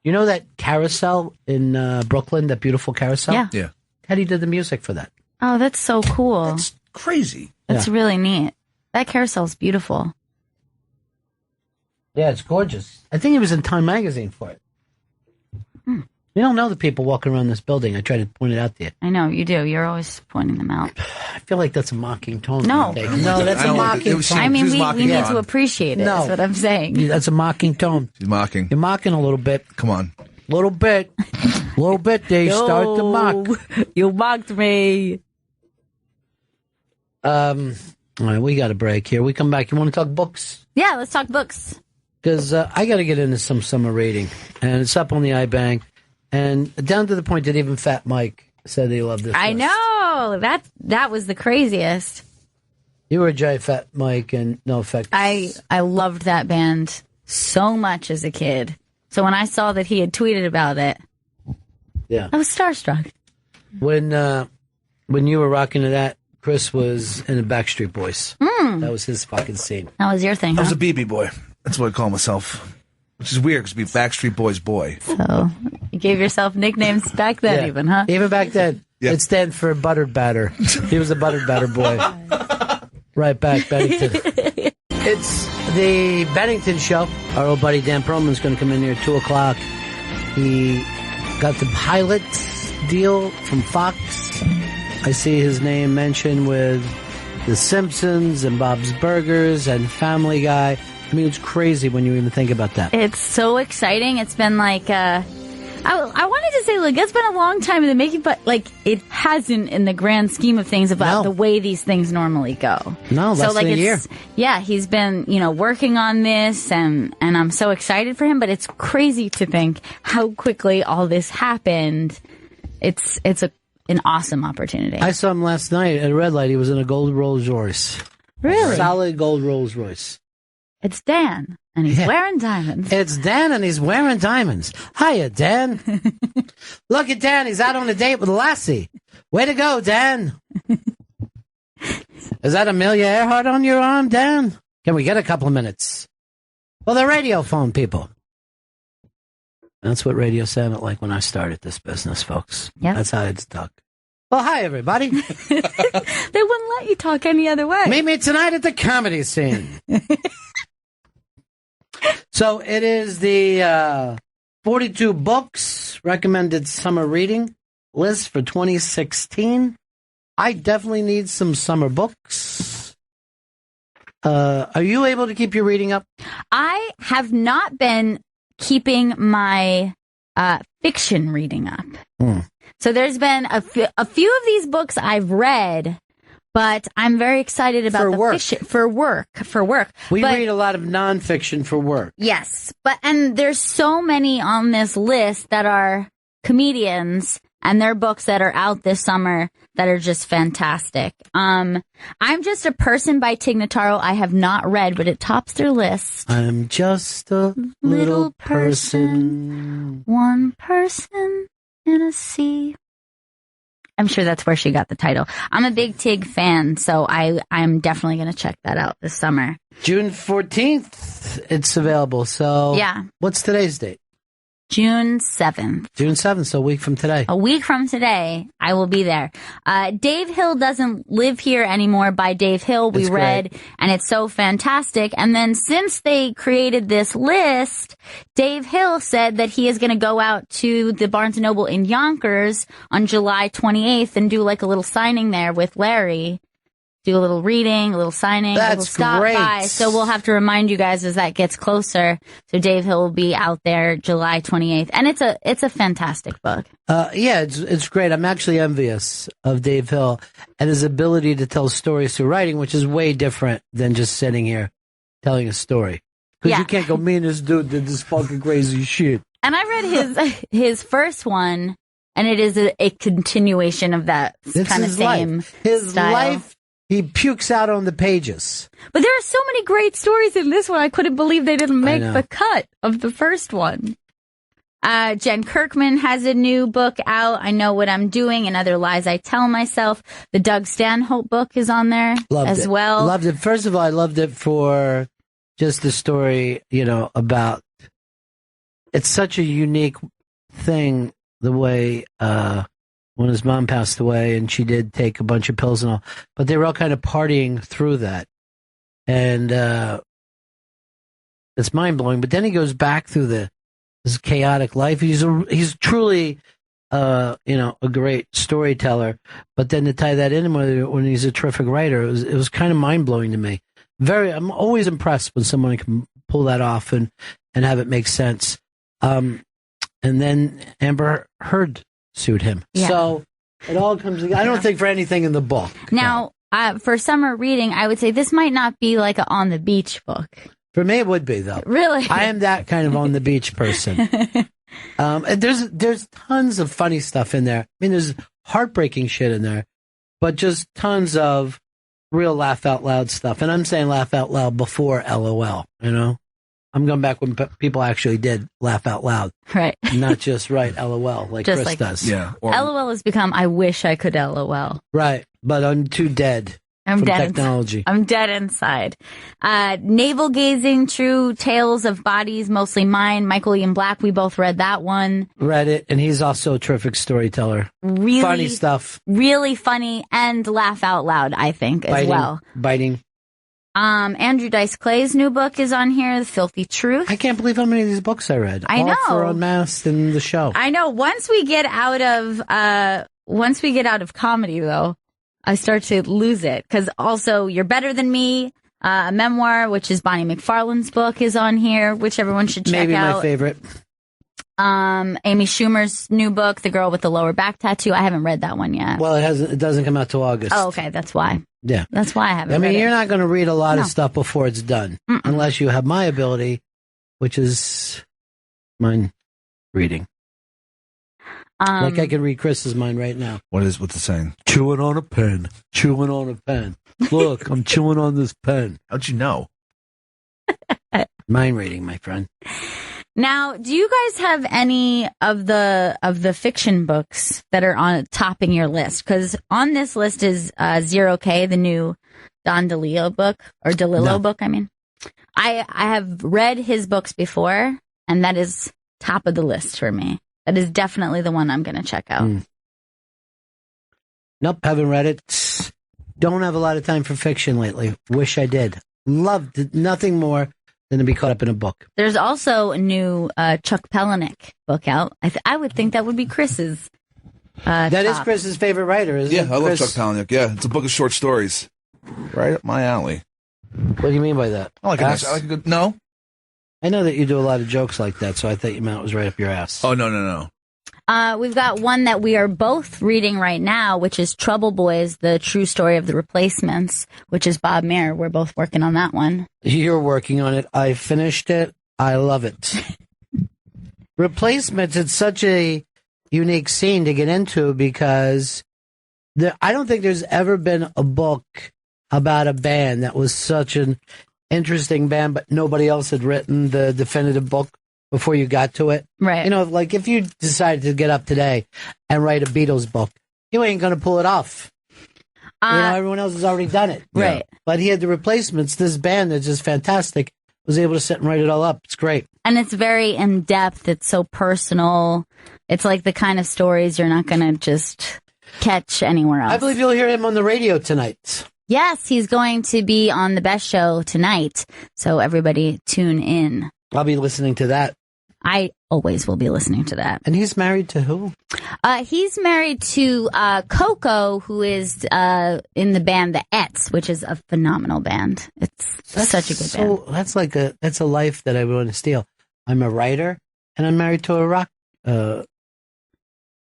You know that carousel in Brooklyn, that beautiful carousel? Yeah. Yeah. Eddie did the music for that. Oh, that's so cool. That's crazy. That's really neat. That carousel's beautiful. Yeah, it's gorgeous. I think he was in Time Magazine for it. You don't know the people walking around this building. I try to point it out to you. I know, you do. You're always pointing them out. I feel like that's a mocking tone. No. No, that's a mocking tone. I mean, we need to appreciate it. That's what I'm saying. That's a mocking tone. She's mocking. You're mocking a little bit. Come on. Little bit. Little bit, they start to mock. You mocked me. All right, we got a break here. We come back. You want to talk books? Yeah, let's talk books. Because I got to get into some summer reading. And it's up on the iBank. And down to the point that even Fat Mike said he loved this. I know. That was the craziest. You were a giant Fat Mike, and no effect. I loved that band so much as a kid. So when I saw that he had tweeted about it, yeah, I was starstruck. When you were rocking to that, Chris was in the Backstreet Boys. That was his fucking scene. That was your thing, I huh? was a BB boy. That's what I call myself. Which is weird because be Backstreet Boys boy. So you gave yourself nicknames back then, Yeah. even, huh? Even back then. Yeah. It stood for Buttered Batter. He was a Buttered Batter boy. Right back, Bennington. It's the Bennington Show. Our old buddy Dan Perlman's going to come in here at 2 o'clock. He got the pilot deal from Fox. I see his name mentioned with The Simpsons and Bob's Burgers and Family Guy. I mean, it's crazy when you even think about that. It's so exciting. It's been like, I wanted to say, like, it's been a long time in the making, but, like, it hasn't in the grand scheme of things about the way these things normally go. No, less than a year. Yeah, he's been, working on this, and I'm so excited for him, but it's crazy to think how quickly all this happened. It's an awesome opportunity. I saw him last night at a red light. He was in a gold Rolls Royce. Really? Solid gold Rolls Royce. It's Dan, and he's wearing diamonds. It's Dan, and he's wearing diamonds. Hiya, Dan. Look at Dan. He's out on a date with Lassie. Way to go, Dan. Is that Amelia Earhart on your arm, Dan? Can we get a couple of minutes? Well, the radio phone people. That's what radio sounded like when I started this business, folks. Yeah. That's how it's talk. Well, hi, everybody. They wouldn't let you talk any other way. Meet me tonight at the comedy scene. So it is the 42 books recommended summer reading list for 2016. I definitely need some summer books. Are you able to keep your reading up? I have not been keeping my fiction reading up. So there's been a few of these books I've read, but I'm very excited about fiction for work. We read a lot of nonfiction for work. Yes, and there's so many on this list that are comedians, and their books that are out this summer that are just fantastic. I'm Just a Person by Tig Notaro. I have not read, but it tops their list. I'm just a little person. One person in a sea. I'm sure that's where she got the title. I'm a big Tig fan, so I'm definitely going to check that out this summer. June 14th, it's available. So yeah. What's today's date? June 7th. June 7th, so a week from today. A week from today, I will be there. Dave Hill Doesn't Live Here Anymore by Dave Hill. We read, and it's so fantastic. And then since they created this list, Dave Hill said that he is going to go out to the Barnes & Noble in Yonkers on July 28th and do like a little signing there with Larry. Do a little reading, a little signing, a little stop by. So we'll have to remind you guys as that gets closer. So Dave Hill will be out there July 28th. And it's a fantastic book. Yeah, it's great. I'm actually envious of Dave Hill and his ability to tell stories through writing, which is way different than just sitting here telling a story. Because you can't go, me and this dude did this fucking crazy shit. And I read his first one, and it is a continuation of that kind of same His style. life, he pukes out on the pages. But there are so many great stories in this one. I couldn't believe they didn't make the cut of the first one. Jen Kirkman has a new book out, I Know What I'm Doing and Other Lies I Tell Myself. The Doug Stanhope book is on there as well. Loved it. First of all, I loved it for just the story, about it's such a unique thing, the way when his mom passed away and she did take a bunch of pills and all, but they were all kind of partying through that. And it's mind-blowing. But then he goes back through this chaotic life. He's truly, a great storyteller. But then to tie that in when he's a terrific writer, it was kind of mind-blowing to me. I'm always impressed when someone can pull that off and have it make sense. And then Amber Heard sued him. Yeah. So it all comes together. I don't think for anything in the book. Now, for summer reading, I would say this might not be like an on the beach book. For me, it would be, though. Really? I am that kind of on the beach person. And there's tons of funny stuff in there. I mean, there's heartbreaking shit in there, but just tons of real laugh out loud stuff. And I'm saying laugh out loud before LOL, I'm going back when people actually did laugh out loud. Right. Not just write LOL like just Chris does. Yeah. LOL has become, I wish I could LOL. Right. But I'm too dead. I'm from dead. Technology. I'm dead inside. Navel Gazing, True Tales of Bodies, Mostly Mine. Michael Ian Black, we both read that one. Read it, and he's also a terrific storyteller. Really funny stuff. Really funny and laugh out loud, I think, as well. Biting. Andrew Dice Clay's new book is on here, The Filthy Truth. I can't believe how many of these books I read. I all know. For Unmasked and the show. I know. Once we get out of comedy, though, I start to lose it. Because also, You're Better Than Me, a memoir, which is Bonnie McFarlane's book, is on here, which everyone should check Maybe out. my favorite. Amy Schumer's new book, The Girl with the Lower Back Tattoo. I haven't read that one yet. Well, it doesn't come out till August. Oh, okay. That's why. Yeah. That's why I haven't read it. You're not going to read a lot of stuff before it's done. Unless you have my ability, which is mind reading. Like I can read Chris's mind right now. What's it saying? Chewing on a pen. Chewing on a pen. Look, I'm chewing on this pen. How'd you know? Mind reading, my friend. Now, do you guys have any of the fiction books that are on topping your list? Because on this list is Zero K, the new Don DeLillo book, or DeLillo book, I mean. I have read his books before, and that is top of the list for me. That is definitely the one I'm going to check out. Nope, haven't read it. Don't have a lot of time for fiction lately. Wish I did. Loved nothing more than to be caught up in a book. There's also a new Chuck Palahniuk book out. I would think that would be Chris's. That is Chris's favorite writer, isn't it? Yeah, I love Chuck Palahniuk. Yeah, it's a book of short stories. Right up my alley. What do you mean by that? I like a good... No? I know that you do a lot of jokes like that, so I thought you meant it was right up your ass. Oh, no. We've got one that we are both reading right now, which is Trouble Boys, The True Story of the Replacements, which is Bob Mayer. We're both working on that one. You're working on it. I finished it. I love it. Replacements, it's such a unique scene to get into because I don't think there's ever been a book about a band that was such an interesting band, but nobody else had written the definitive book before you got to it. Right. Like if you decided to get up today and write a Beatles book, you ain't going to pull it off. Everyone else has already done it. Right. But he had the Replacements, this band that's just fantastic, was able to sit and write it all up. It's great. And it's very in-depth. It's so personal. It's like the kind of stories you're not going to just catch anywhere else. I believe you'll hear him on the radio tonight. Yes, he's going to be on the Best Show tonight. So everybody tune in. I'll be listening to that. I always will be listening to that. And he's married to who? He's married to Coco, who is in the band The Ets, which is a phenomenal band. It's such a good band. That's a life that I want to steal. I'm a writer, and I'm married to a rock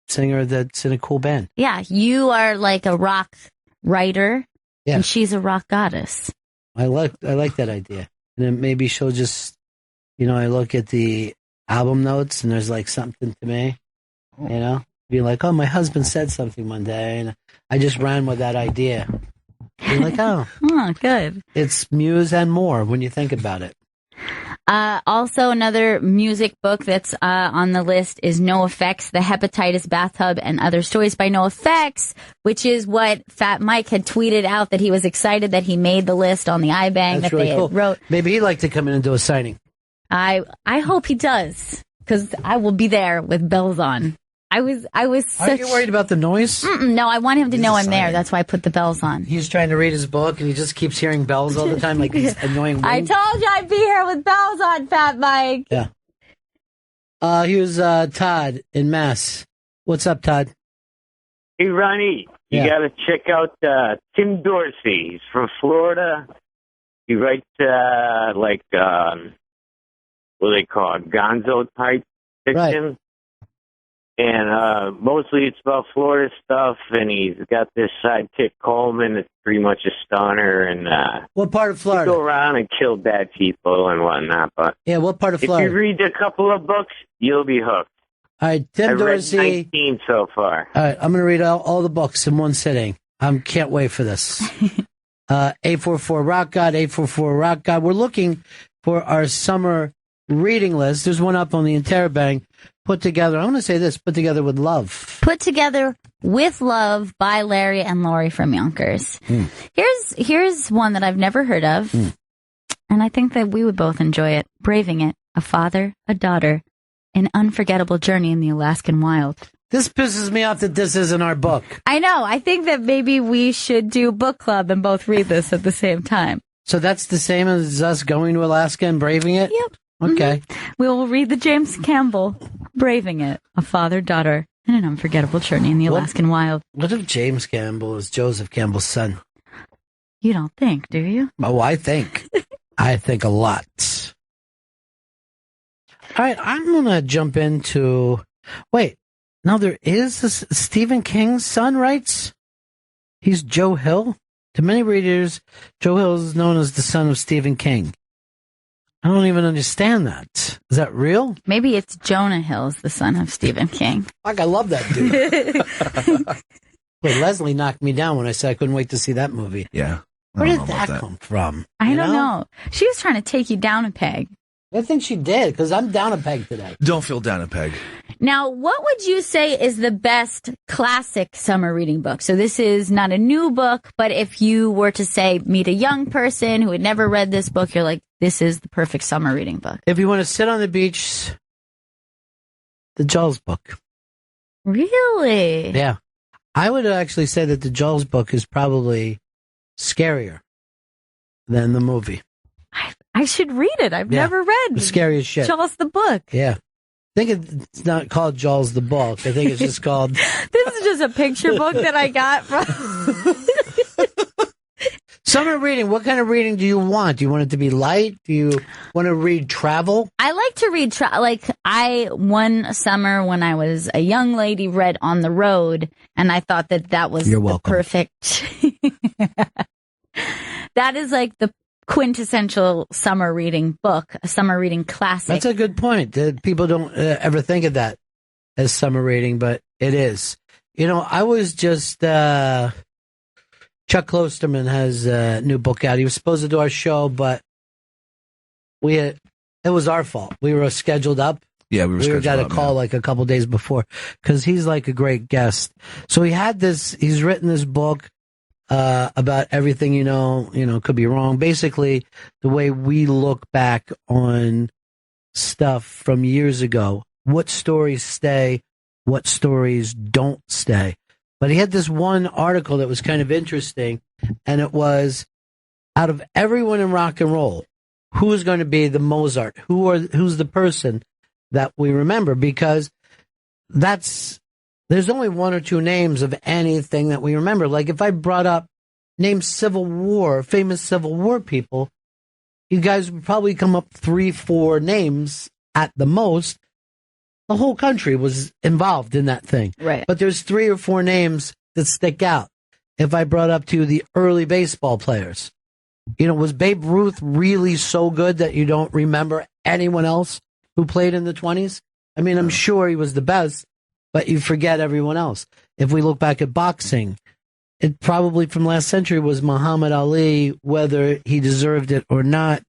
singer that's in a cool band. Yeah, you are like a rock writer, and she's a rock goddess. I like that idea. And then maybe she'll just, I look at the album notes and there's like something to me, you know, be like, oh, my husband said something one day and I just ran with that idea. Be like, oh, good. It's Muse and more when you think about it. Also, another music book that's on the list is No Effects, The Hepatitis Bathtub and Other Stories by No Effects, which is what Fat Mike had tweeted out, that he was excited that he made the list on the iBang. That's that really they cool. wrote. Maybe he'd like to come in and do a signing. I hope he does, because I will be there with bells on. I was such... Are you worried about the noise? No, I want him to know I'm there. That's why I put the bells on. He's trying to read his book and he just keeps hearing bells all the time, like these annoying wind. I told you I'd be here with bells on, Fat Mike. Yeah. Here's Todd in Mass. What's up, Todd? Hey, Ronnie, you got to check out Tim Dorsey. He's from Florida. He writes what do they call it, gonzo type fiction. Right. And mostly it's about Florida stuff, and he's got this sidekick Coleman that's pretty much a stoner, and what part of Florida? Go around and kill bad people and whatnot. But yeah, what part of Florida? If you read a couple of books, you'll be hooked. All right, Tim Dorsey. Read 19 so far. All right, I'm going to read all the books in one sitting. I can't wait for this. 844 Rock God, 844 Rock God. We're looking for our summer reading list. There's one up on the Interrobang. Put together, I'm going to say this, put together with love. Put together with love by Larry and Lori from Yonkers. Here's one that I've never heard of, and I think that we would both enjoy it. Braving It, a father, a daughter, an unforgettable journey in the Alaskan wild. This pisses me off that this isn't our book. I know. I think that maybe we should do book club and both read this at the same time. So that's the same as us going to Alaska and braving it? Yep. Okay. We will read the James Campbell, Braving It, a father, daughter, and an unforgettable journey in the Alaskan wild. What if James Campbell is Joseph Campbell's son? You don't think, do you? Oh, I think. I think a lot. All right, I'm going to jump into... Wait, now there is this Stephen King's son writes? He's Joe Hill? To many readers, Joe Hill is known as the son of Stephen King. I don't even understand that. Is that real? Maybe it's Jonah Hill's the son of Stephen King. Fuck, I love that dude. Wait, Leslie knocked me down when I said I couldn't wait to see that movie. Yeah. Where did that come from? I don't know. She was trying to take you down a peg. I think she did, because I'm down a peg today. Don't feel down a peg. Now, what would you say is the best classic summer reading book? So this is not a new book, but if you were to say, meet a young person who had never read this book, you're like, this is the perfect summer reading book. If you want to sit on the beach, the Jaws book. Really? Yeah. I would actually say that the Jaws book is probably scarier than the movie. I should read it. I've never read the scariest shit. Jaws the book. Yeah. I think it's not called Jaws the book. I think it's just called... This is just a picture book that I got from... Summer reading. What kind of reading do you want? Do you want it to be light? Do you want to read travel? I like to read one summer when I was a young lady read On the Road, and I thought that was the perfect... That is like the quintessential summer reading book, a summer reading classic. That's a good point. People don't ever think of that as summer reading, but it is. You know, I was just, Chuck Klosterman has a new book out. He was supposed to do our show, but it was our fault. We were scheduled up. Yeah, we got a call like a couple days before because he's like a great guest. So he's written this book about everything, could be wrong. Basically, the way we look back on stuff from years ago, what stories stay, what stories don't stay. But he had this one article that was kind of interesting, and it was, out of everyone in rock and roll, who is going to be the Mozart? Who's the person that we remember? Because there's only one or two names of anything that we remember. Like if I brought up name famous Civil War people, you guys would probably come up 3-4 names at the most. The whole country was involved in that thing. Right. But there's 3 or 4 names that stick out. If I brought up to you the early baseball players, was Babe Ruth really so good that you don't remember anyone else who played in the 20s? I mean, I'm sure he was the best, but you forget everyone else. If we look back at boxing, it probably from last century was Muhammad Ali, whether he deserved it or not.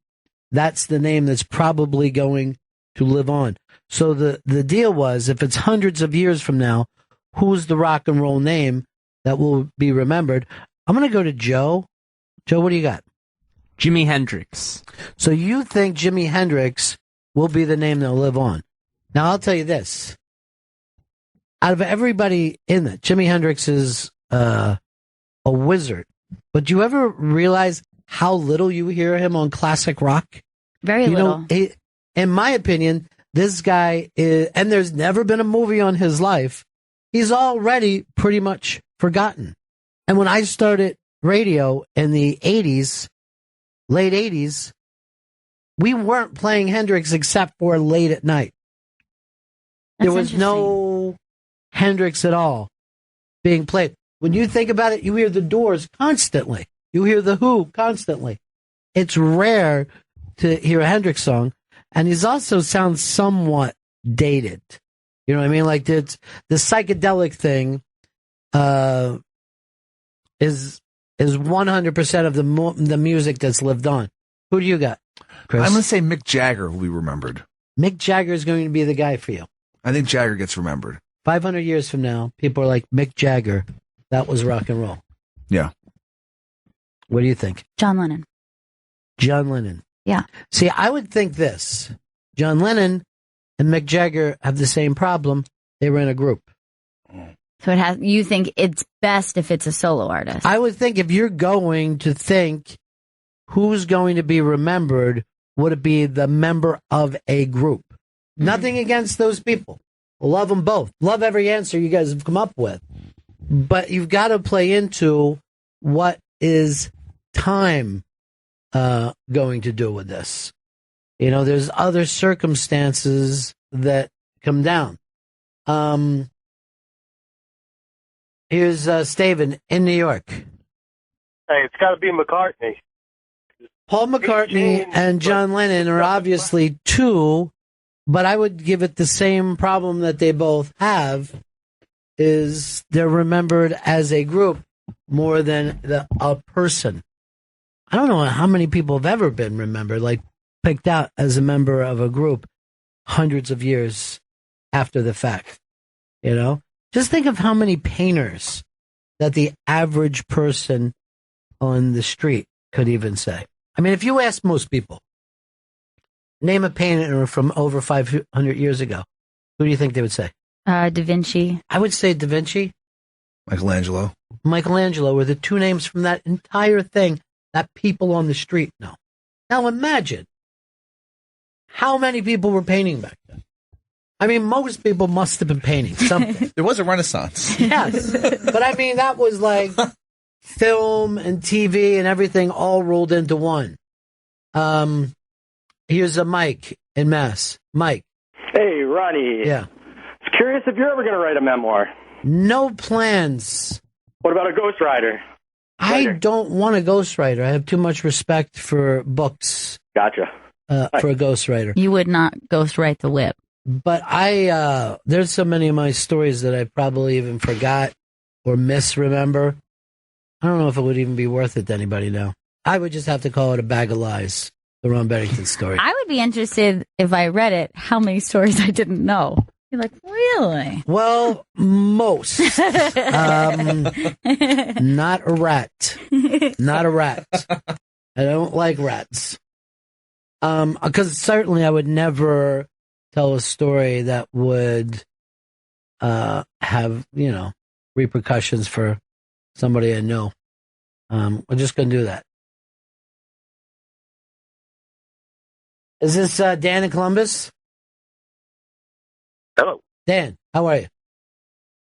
That's the name that's probably going to live on. So the deal was, if it's hundreds of years from now, who's the rock and roll name that will be remembered? I'm going to go to Joe. Joe, what do you got? Jimi Hendrix. So you think Jimi Hendrix will be the name that'll live on? Now, I'll tell you this. Out of everybody in it, Jimi Hendrix is a wizard. But do you ever realize how little you hear him on classic rock? Very little. In my opinion, this guy is, and there's never been a movie on his life, he's already pretty much forgotten. And when I started radio in the 80s, late 80s, we weren't playing Hendrix except for late at night. There was no Hendrix at all being played. When you think about it, you hear the Doors constantly. You hear the Who constantly. It's rare to hear a Hendrix song, and he also sounds somewhat dated. You know what I mean? Like the psychedelic thing is 100% of the music that's lived on. Who do you got, Chris? I'm going to say Mick Jagger will be remembered. Mick Jagger is going to be the guy for you. I think Jagger gets remembered. 500 years from now, people are like, Mick Jagger, that was rock and roll. Yeah. What do you think? John Lennon. John Lennon. Yeah. See, I would think this. John Lennon and Mick Jagger have the same problem. They were in a group. So you think it's best if it's a solo artist? I would think if you're going to think who's going to be remembered, would it be the member of a group? Nothing against those people. Love them both. Love every answer you guys have come up with. But you've got to play into what is time going to do with this. You know, there's other circumstances that come down. Here's Staven in New York. Hey, it's got to be McCartney. Paul McCartney and John Lennon are obviously two, but I would give it the same problem that they both have, is they're remembered as a group more than a person. I don't know how many people have ever been remembered, like picked out as a member of a group hundreds of years after the fact. You know, just think of how many painters that the average person on the street could even say. I mean, if you ask most people, name a painter from over 500 years ago, who do you think they would say? Da Vinci. I would say Da Vinci. Michelangelo. Michelangelo were the two names from that entire thing that people on the street know. Now imagine how many people were painting back then. I mean, most people must have been painting something. There was a renaissance. Yes. But I mean, that was like film and TV and everything all rolled into one. Here's a Mike in Mass. Mike. Hey, Ronnie. Yeah. I was curious if you're ever going to write a memoir. No plans. What about a ghostwriter? I don't want a ghostwriter. I have too much respect for books. Gotcha. For a ghostwriter. You would not ghostwrite The Whip. But there's so many of my stories that I probably even forgot or misremember. I don't know if it would even be worth it to anybody now. I would just have to call it a bag of lies, the Ron Bennington story. I would be interested, if I read it, how many stories I didn't know. You're like, really? Well, most. Not a rat. Not a rat. I don't like rats. Because certainly I would never tell a story that would have, repercussions for somebody I know. We're just going to do that. Is this Dan in Columbus? Hello. Dan, how are you?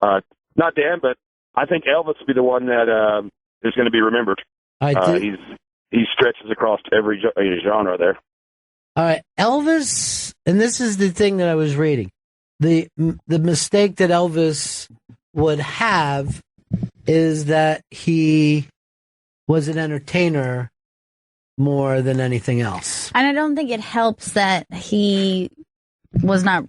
Not Dan, but I think Elvis will be the one that is going to be remembered. He stretches across every genre there. All right, Elvis, and this is the thing that I was reading. The mistake that Elvis would have is that he was an entertainer more than anything else. And I don't think it helps that he was not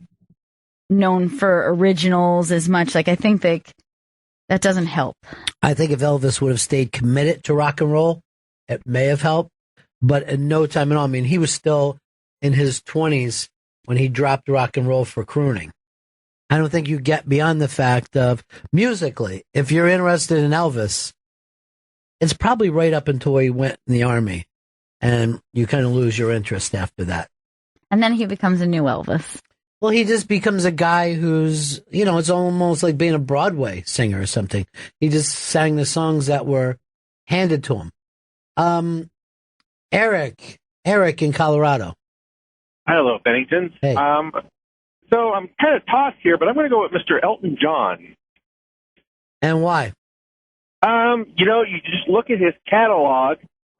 known for originals as much. Like, I think that doesn't help. I think if Elvis would have stayed committed to rock and roll, it may have helped. But in no time at all. I mean, he was still in his 20s when he dropped rock and roll for crooning. I don't think you get beyond the fact of musically, if you're interested in Elvis, it's probably right up until he went in the army, and you kind of lose your interest after that. And then he becomes a new Elvis. Well, he just becomes a guy who's, it's almost like being a Broadway singer or something. He just sang the songs that were handed to him. Eric in Colorado. Hello, Bennington. Hey. So I'm kind of tossed here, but I'm going to go with Mr. Elton John. And why? You just look at his catalog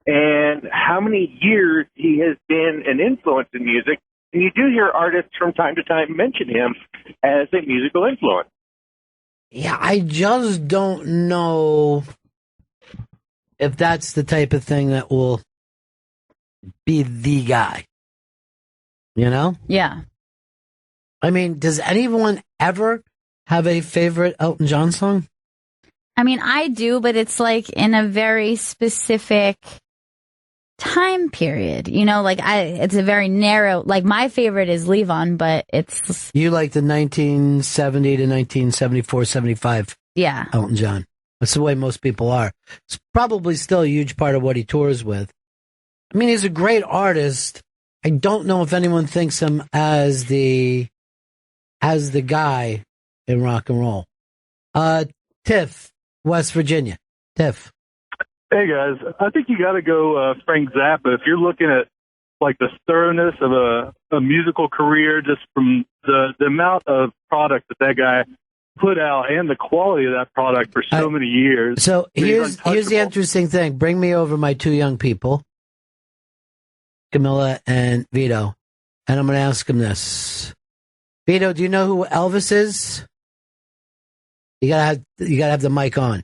and how many years he has been an influence in music, and you do hear artists from time to time mention him as a musical influence. Yeah, I just don't know if that's the type of thing that will be the guy. Yeah. I mean, does anyone ever have a favorite Elton John song? I mean, I do, but it's like in a very specific time period. It's a very narrow, like my favorite is Leave On, but it's... You like the 1970 to 1974, 75 Elton John. That's the way most people are. It's probably still a huge part of what he tours with. I mean, he's a great artist. I don't know if anyone thinks him as the guy in rock and roll. Tiff, West Virginia. Tiff. Hey guys, I think you got to go Frank Zappa if you're looking at like the thoroughness of a musical career, just from the amount of product that guy put out and the quality of that product for so many years. So here's the interesting thing. Bring me over my two young people, Camilla and Vito, and I'm going to ask them this. Vito, do you know who Elvis is? You gotta have the mic on.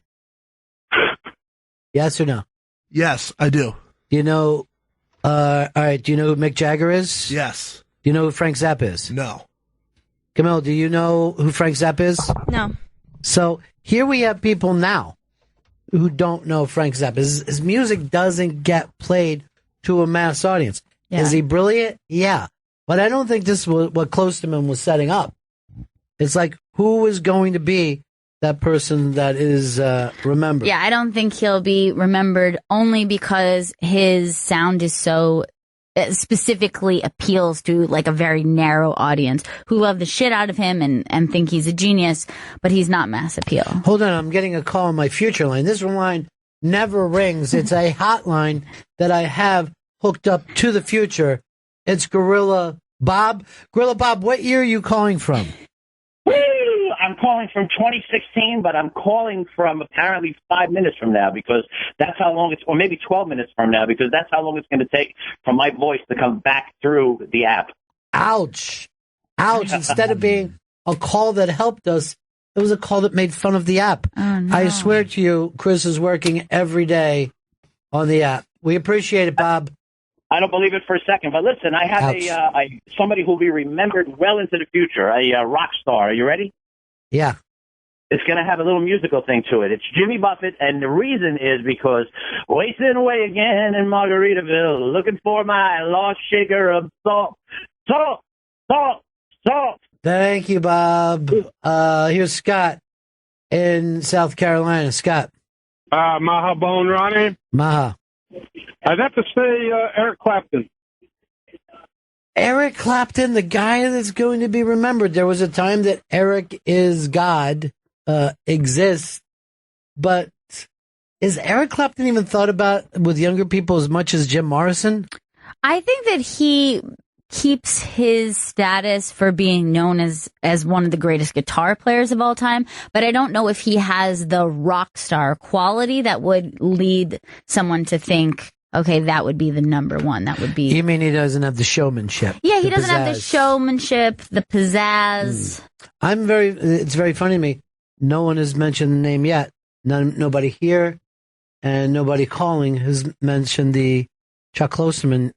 Yes or no? Yes, I do. Do you know? All right. Do you know who Mick Jagger is? Yes. Do you know who Frank Zappa is? No. Camille, do you know who Frank Zappa is? No. So here we have people now who don't know Frank Zappa. His music doesn't get played to a mass audience. Yeah. Is he brilliant? Yeah. But I don't think this was what Klosterman was setting up. It's like, who is going to be that person that is remembered? Yeah, I don't think he'll be remembered only because his sound is so specifically appeals to like a very narrow audience who love the shit out of him and think he's a genius, but he's not mass appeal. Hold on, I'm getting a call on my future line. This line never rings. It's a hotline that I have hooked up to the future. It's Gorilla Bob. Gorilla Bob, what year are you calling from? Woo! I'm calling from 2016, but I'm calling from apparently 5 minutes from now because that's how long it's, or maybe 12 minutes from now because that's how long it's going to take for my voice to come back through the app. Ouch. Ouch. Instead of being a call that helped us, it was a call that made fun of the app. Oh, no. I swear to you, Chris is working every day on the app. We appreciate it, Bob. I don't believe it for a second, but listen, I have somebody who will be remembered well into the future, a rock star. Are you ready? Yeah. It's going to have a little musical thing to it. It's Jimmy Buffett, and the reason is because wasting away again in Margaritaville, looking for my lost shaker of salt. Salt, salt, salt. Thank you, Bob. Here's Scott in South Carolina. Scott. Maha Bone Ronnie. Maha. I'd have to say Eric Clapton. Eric Clapton, the guy that's going to be remembered. There was a time that Eric is God exists, but is Eric Clapton even thought about with younger people as much as Jim Morrison? I think that he keeps his status for being known as one of the greatest guitar players of all time, but I don't know if he has the rock star quality that would lead someone to think, okay, that would be the number one. That would be. You mean he doesn't have the showmanship? Yeah, he doesn't have the showmanship, the pizzazz. It's very funny to me. No one has mentioned the name yet. Nobody here and nobody calling has mentioned the Chuck Klosterman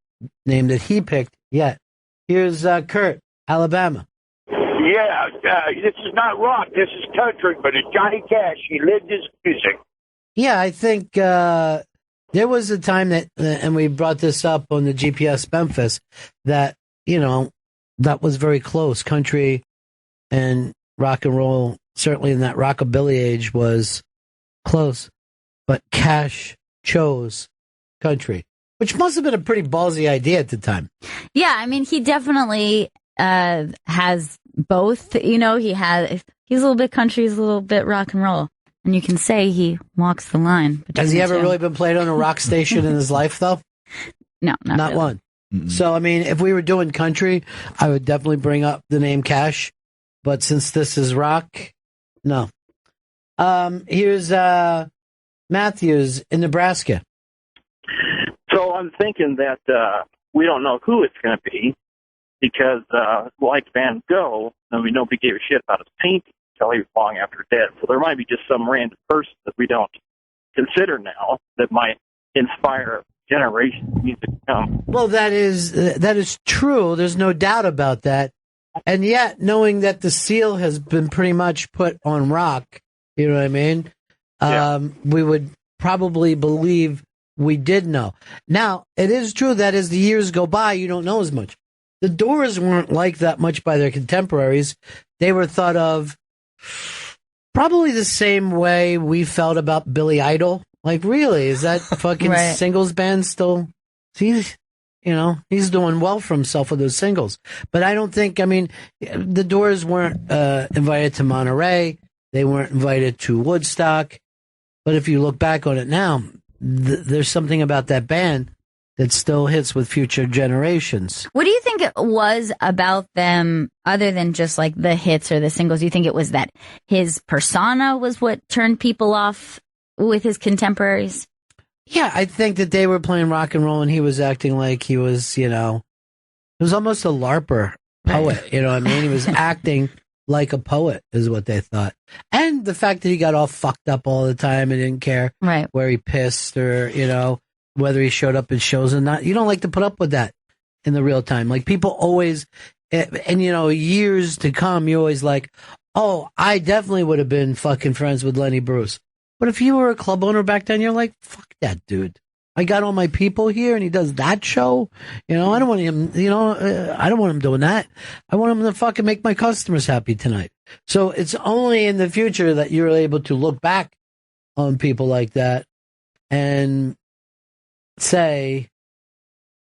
name that he picked yet. Here's Kurt Alabama. Yeah, this is not rock. This is country, but it's Johnny Cash. He lived his music. Yeah, I think there was a time that, and we brought this up on the GPS Memphis, that, that was very close. Country and rock and roll, certainly in that rockabilly age, was close. But Cash chose country, which must have been a pretty ballsy idea at the time. Yeah, I mean, he definitely has both. He's a little bit country, he's a little bit rock and roll. And you can say he walks the line. Has he ever really been played on a rock station in his life, though? No, not really. One. Mm-hmm. So, I mean, if we were doing country, I would definitely bring up the name Cash. But since this is rock, no. Here's Matthews in Nebraska. So I'm thinking that we don't know who it's going to be because, like Van Gogh, nobody gave a shit about his painting until he was long after dead. So there might be just some random person that we don't consider now that might inspire generations of music to come. Well, that is true. There's no doubt about that. And yet, knowing that the seal has been pretty much put on rock, you know what I mean? We would probably believe we did know. Now, it is true that as the years go by, you don't know as much. The Doors weren't liked that much by their contemporaries. They were thought of probably the same way we felt about Billy Idol. Like, really, is that fucking Right. singles band still? He's doing well for himself with those singles. But I don't think, the Doors weren't invited to Monterey. They weren't invited to Woodstock. But if you look back on it now, there's something about that band that still hits with future generations. What do you think it was about them, other than just like the hits or the singles? Do you think it was that his persona was what turned people off with his contemporaries? Yeah, I think that they were playing rock and roll and he was acting like he was, he was almost a LARPer poet, He was acting like a poet is what they thought. And the fact that he got all fucked up all the time and didn't care where he pissed or, whether he showed up at shows or not. You don't like to put up with that in the real time. Like people always, and years to come, you always like, oh, I definitely would have been fucking friends with Lenny Bruce. But if you were a club owner back then, you're like, fuck that dude. I got all my people here and he does that show. I don't want him, I don't want him doing that. I want him to fucking make my customers happy tonight. So it's only in the future that you're able to look back on people like that and say,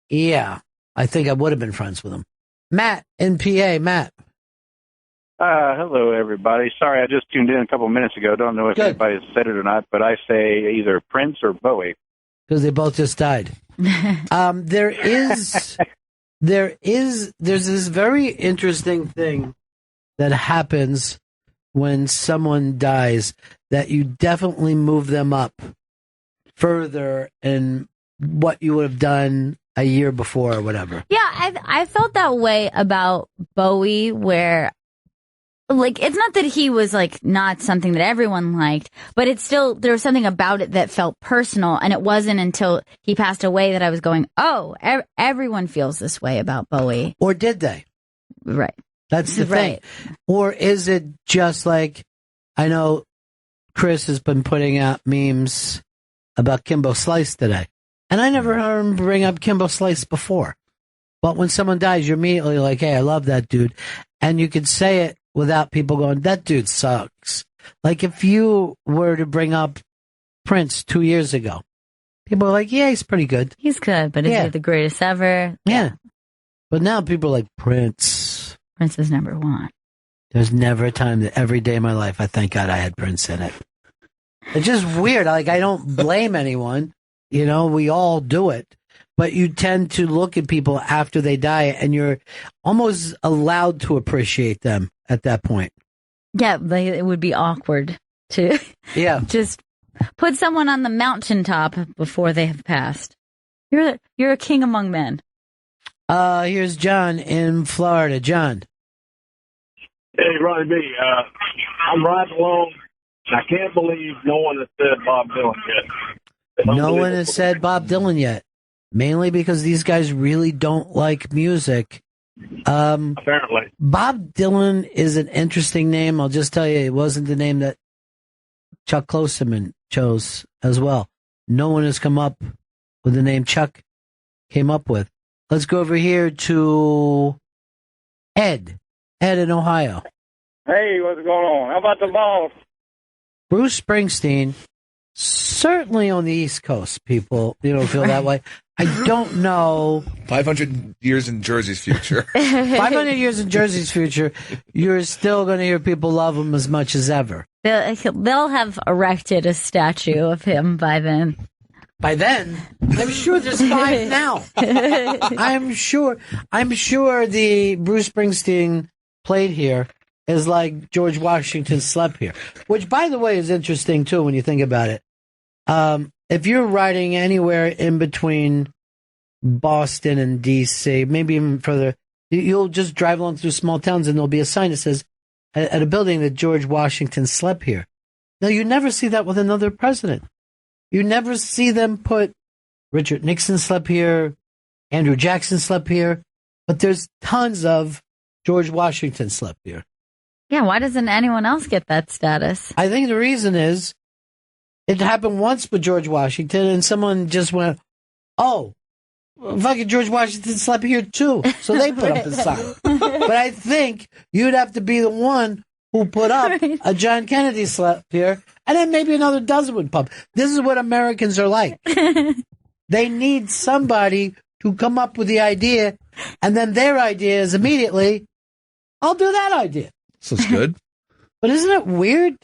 yeah, I think I would have been friends with him. Matt in PA, Matt. Hello, everybody. Sorry, I just tuned in a couple minutes ago. Don't know if anybody said it or not, but I say either Prince or Bowie. Because they both just died. There's this very interesting thing that happens when someone dies that you definitely move them up further in what you would have done a year before or whatever. Yeah, I felt that way about Bowie, where it's not that he was not something that everyone liked, but it's still, there was something about it that felt personal. And it wasn't until he passed away that I was going, oh, everyone feels this way about Bowie. Or did they? Right. That's the thing. Or is it just like, I know Chris has been putting out memes about Kimbo Slice today. And I never heard him bring up Kimbo Slice before. But when someone dies, you're immediately like, hey, I love that dude. And you could say it without people going, that dude sucks. Like if you were to bring up Prince 2 years ago, people are like, yeah, he's pretty good. He's good, but is he the greatest ever? Yeah. But now people are like, Prince. Prince is number one. There's never a time that every day of my life I thank God I had Prince in it. It's just weird. I don't blame anyone. We all do it. But you tend to look at people after they die and you're almost allowed to appreciate them at that point. Yeah, it would be awkward to just put someone on the mountaintop before they have passed. You're a king among men. Here's John in Florida. John. Hey, Ronnie B. I'm riding along. I can't believe no one has said Bob Dylan yet. No one has said Bob Dylan yet. Mainly because these guys really don't like music Apparently. Bob Dylan is an interesting name. I'll just tell you, it wasn't the name that Chuck Klosterman chose as well. No one has come up with the name Chuck came up with. Let's go over here to Ed. Ed in Ohio. Hey, what's going on? How about the boss? Bruce Springsteen, certainly on the East Coast, people, feel that way. I don't know. 500 years in Jersey's future. 500 years in Jersey's future, you're still going to hear people love him as much as ever. They'll have erected a statue of him by then. By then, I'm sure there's 5 now. I'm sure the Bruce Springsteen played here is like George Washington slept here, which, by the way, is interesting too when you think about it. If you're riding anywhere in between Boston and D.C., maybe even further, you'll just drive along through small towns and there'll be a sign that says at a building that George Washington slept here. Now, you never see that with another president. You never see them put Richard Nixon slept here, Andrew Jackson slept here, but there's tons of George Washington slept here. Yeah, why doesn't anyone else get that status? I think the reason is it happened once with George Washington, and someone just went, oh, fucking George Washington slept here too. So they put up the sign. But I think you'd have to be the one who put up a John Kennedy slept here, and then maybe another dozen would pop. This is what Americans are like. They need somebody to come up with the idea, and then their idea is immediately, I'll do that idea. So it's good. But isn't it weird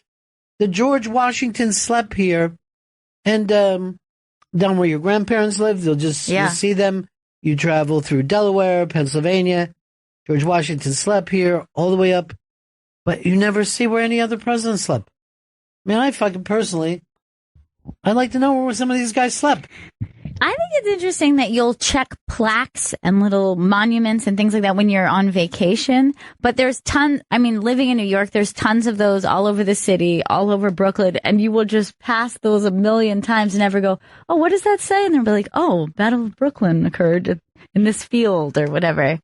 that George Washington slept here, and down where your grandparents lived, you'll see them. You travel through Delaware, Pennsylvania. George Washington slept here all the way up, but you never see where any other president slept. I mean, I fucking personally, I'd like to know where some of these guys slept. I think it's interesting that you'll check plaques and little monuments and things like that when you're on vacation. But there's living in New York, there's tons of those all over the city, all over Brooklyn, and you will just pass those a million times and never go, oh, what does that say? And they'll be like, oh, Battle of Brooklyn occurred in this field or whatever.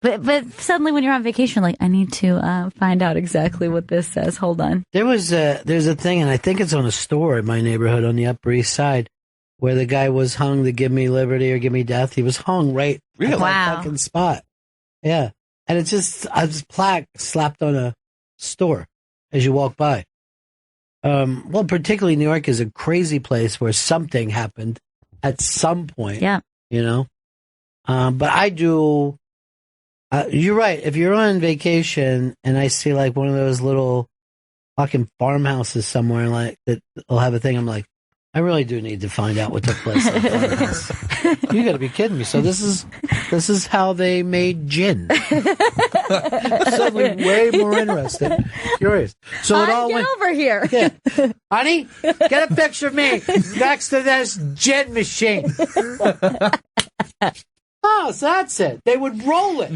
But suddenly when you're on vacation, like, I need to find out exactly what this says. Hold on. There's a thing, and I think it's on a store in my neighborhood on the Upper East Side, where the guy was hung to give me liberty or give me death. He was hung right at that fucking spot. Yeah. And it's just a plaque slapped on a store as you walk by. Well, particularly New York is a crazy place where something happened at some point. Yeah. But I do, you're right. If you're on vacation and I see like one of those little fucking farmhouses somewhere like that will have a thing, I'm like, I really do need to find out what took place in the farmhouse. You got to be kidding me. So this is how they made gin. Suddenly, way more interested, curious. So it all went over here. Yeah. Honey, get a picture of me next to this gin machine. Oh, so that's it. They would roll it.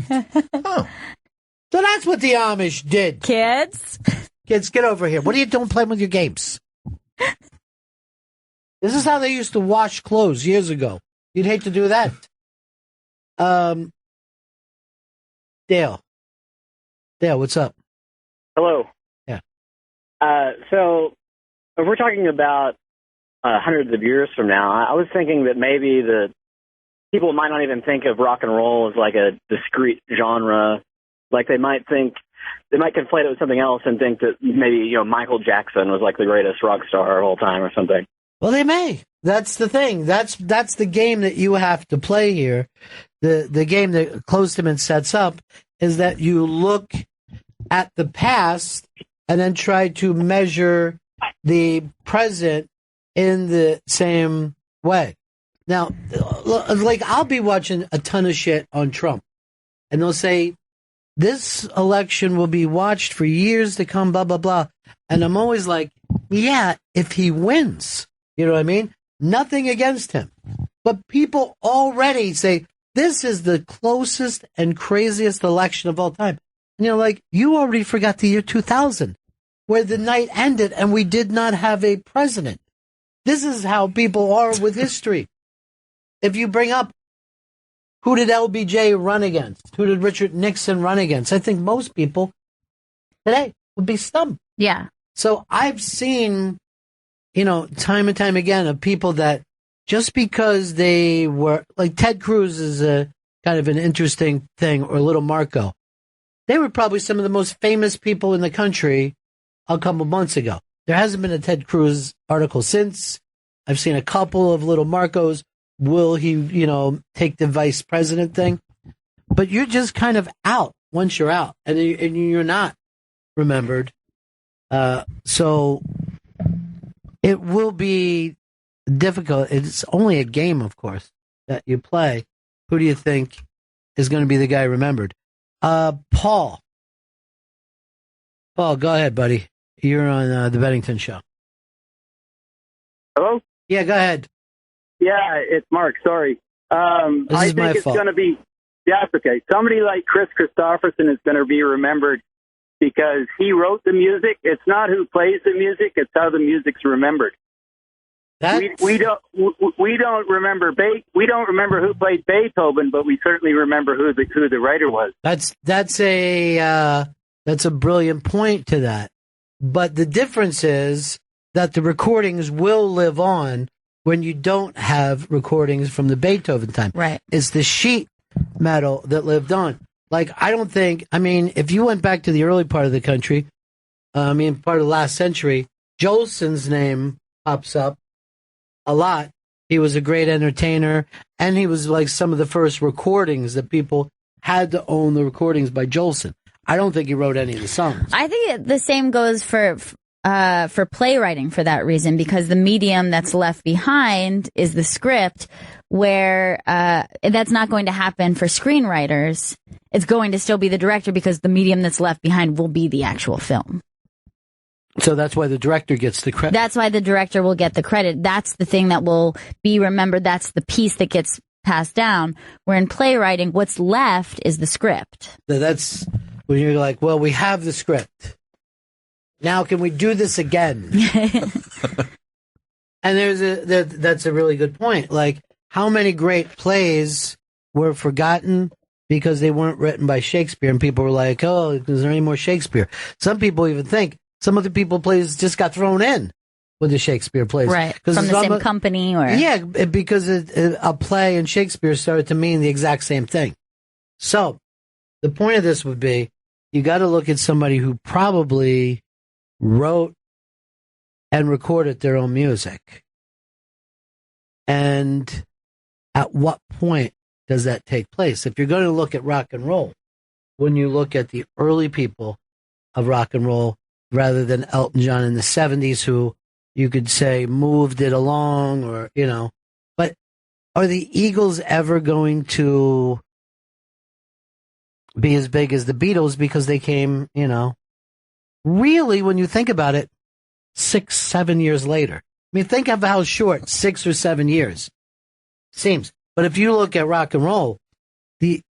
Oh. So that's what the Amish did. Kids, get over here. What are you doing playing with your games? This is how they used to wash clothes years ago. You'd hate to do that. Dale, what's up? Hello. Yeah. So if we're talking about hundreds of years from now, I was thinking that maybe the people might not even think of rock and roll as like a discrete genre. Like they might conflate it with something else and think that maybe, Michael Jackson was like the greatest rock star of all time or something. Well, they may. That's the thing. That's the game that you have to play here. The game that Klosterman sets up is that you look at the past and then try to measure the present in the same way. Now, like I'll be watching a ton of shit on Trump, and they'll say, this election will be watched for years to come, blah, blah, blah. And I'm always like, yeah, if he wins. You know what I mean? Nothing against him. But people already say, this is the closest and craziest election of all time. And you already forgot the year 2000, where the night ended and we did not have a president. This is how people are with history. If you bring up Who did LBJ run against? Who did Richard Nixon run against? I think most people today would be stumped. Yeah. So I've seen, time and time again of people that just because they were, like Ted Cruz is a kind of an interesting thing, or Little Marco. They were probably some of the most famous people in the country a couple months ago. There hasn't been a Ted Cruz article since. I've seen a couple of Little Marcos. Will he, take the vice president thing? But you're just kind of out once you're out, and you're not remembered. So it will be difficult. It's only a game, of course, that you play. Who do you think is going to be the guy remembered? Paul. Paul, go ahead, buddy. You're on the Bennington Show. Hello? Yeah, go ahead. Yeah, it's Mark. Sorry. I think it's going to be, yeah, it's okay. Somebody like Chris Christopherson is going to be remembered because he wrote the music. It's not who plays the music, it's how the music's remembered. We don't remember who played Beethoven, but we certainly remember who the writer was. That's a brilliant point to that. But the difference is that the recordings will live on when you don't have recordings from the Beethoven time. Right. It's the sheet metal that lived on. Like, if you went back to the early part of the country, part of the last century, Jolson's name pops up a lot. He was a great entertainer, and he was like some of the first recordings that people had to own the recordings by Jolson. I don't think he wrote any of the songs. I think the same goes for playwriting for that reason, because the medium that's left behind is the script, where that's not going to happen for screenwriters. It's going to still be the director, because the medium that's left behind will be the actual film. So that's why the director gets the credit. That's why the director will get the credit. That's the thing that will be remembered. That's the piece that gets passed down. Where in playwriting, what's left is the script. So that's when you're like, well, we have the script. Now, can we do this again? And that's a really good point. Like, how many great plays were forgotten because they weren't written by Shakespeare, and people were like, oh, is there any more Shakespeare? Some people even think some of the people plays just got thrown in with the Shakespeare plays. Right, from the same company or... Yeah, because a play and Shakespeare started to mean the exact same thing. So, the point of this would be, you got to look at somebody who probably wrote and recorded their own music. And at what point does that take place? If you're going to look at rock and roll, when you look at the early people of rock and roll, rather than Elton John in the 70s, who you could say moved it along, or, but are the Eagles ever going to be as big as the Beatles, because they came, really, when you think about it, 6-7 years later? Think of how short 6 or 7 years seems. But if you look at rock and roll, the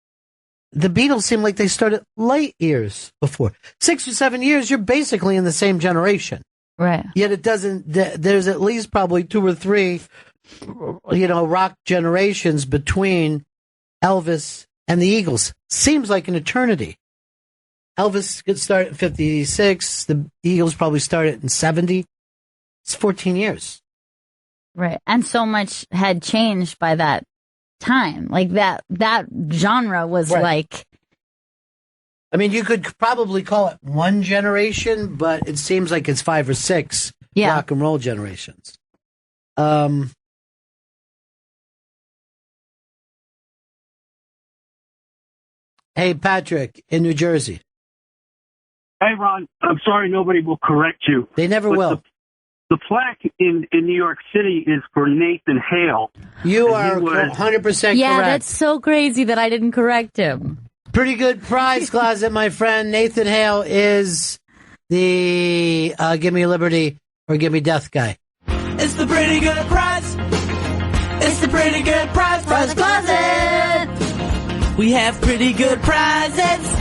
Beatles seem like they started light years before. 6 or 7 years, you're basically in the same generation. Right. Yet it doesn't, there's at least probably 2 or 3, rock generations between Elvis and the Eagles. Seems like an eternity. Elvis could start in 56. The Eagles probably started in 70. It's 14 years. Right. And so much had changed by that time. Like that genre was right. Like... you could probably call it one generation, but it seems like it's 5 or 6 rock and roll generations. Hey, Patrick, in New Jersey. Hey, Ron, I'm sorry nobody will correct you. They never will. The plaque in New York City is for Nathan Hale. You are 100% correct. Yeah, that's so crazy that I didn't correct him. Pretty good prize closet, my friend. Nathan Hale is the Give Me Liberty or Give Me Death guy. It's the pretty good prize. It's the pretty good prize closet. We have pretty good prizes.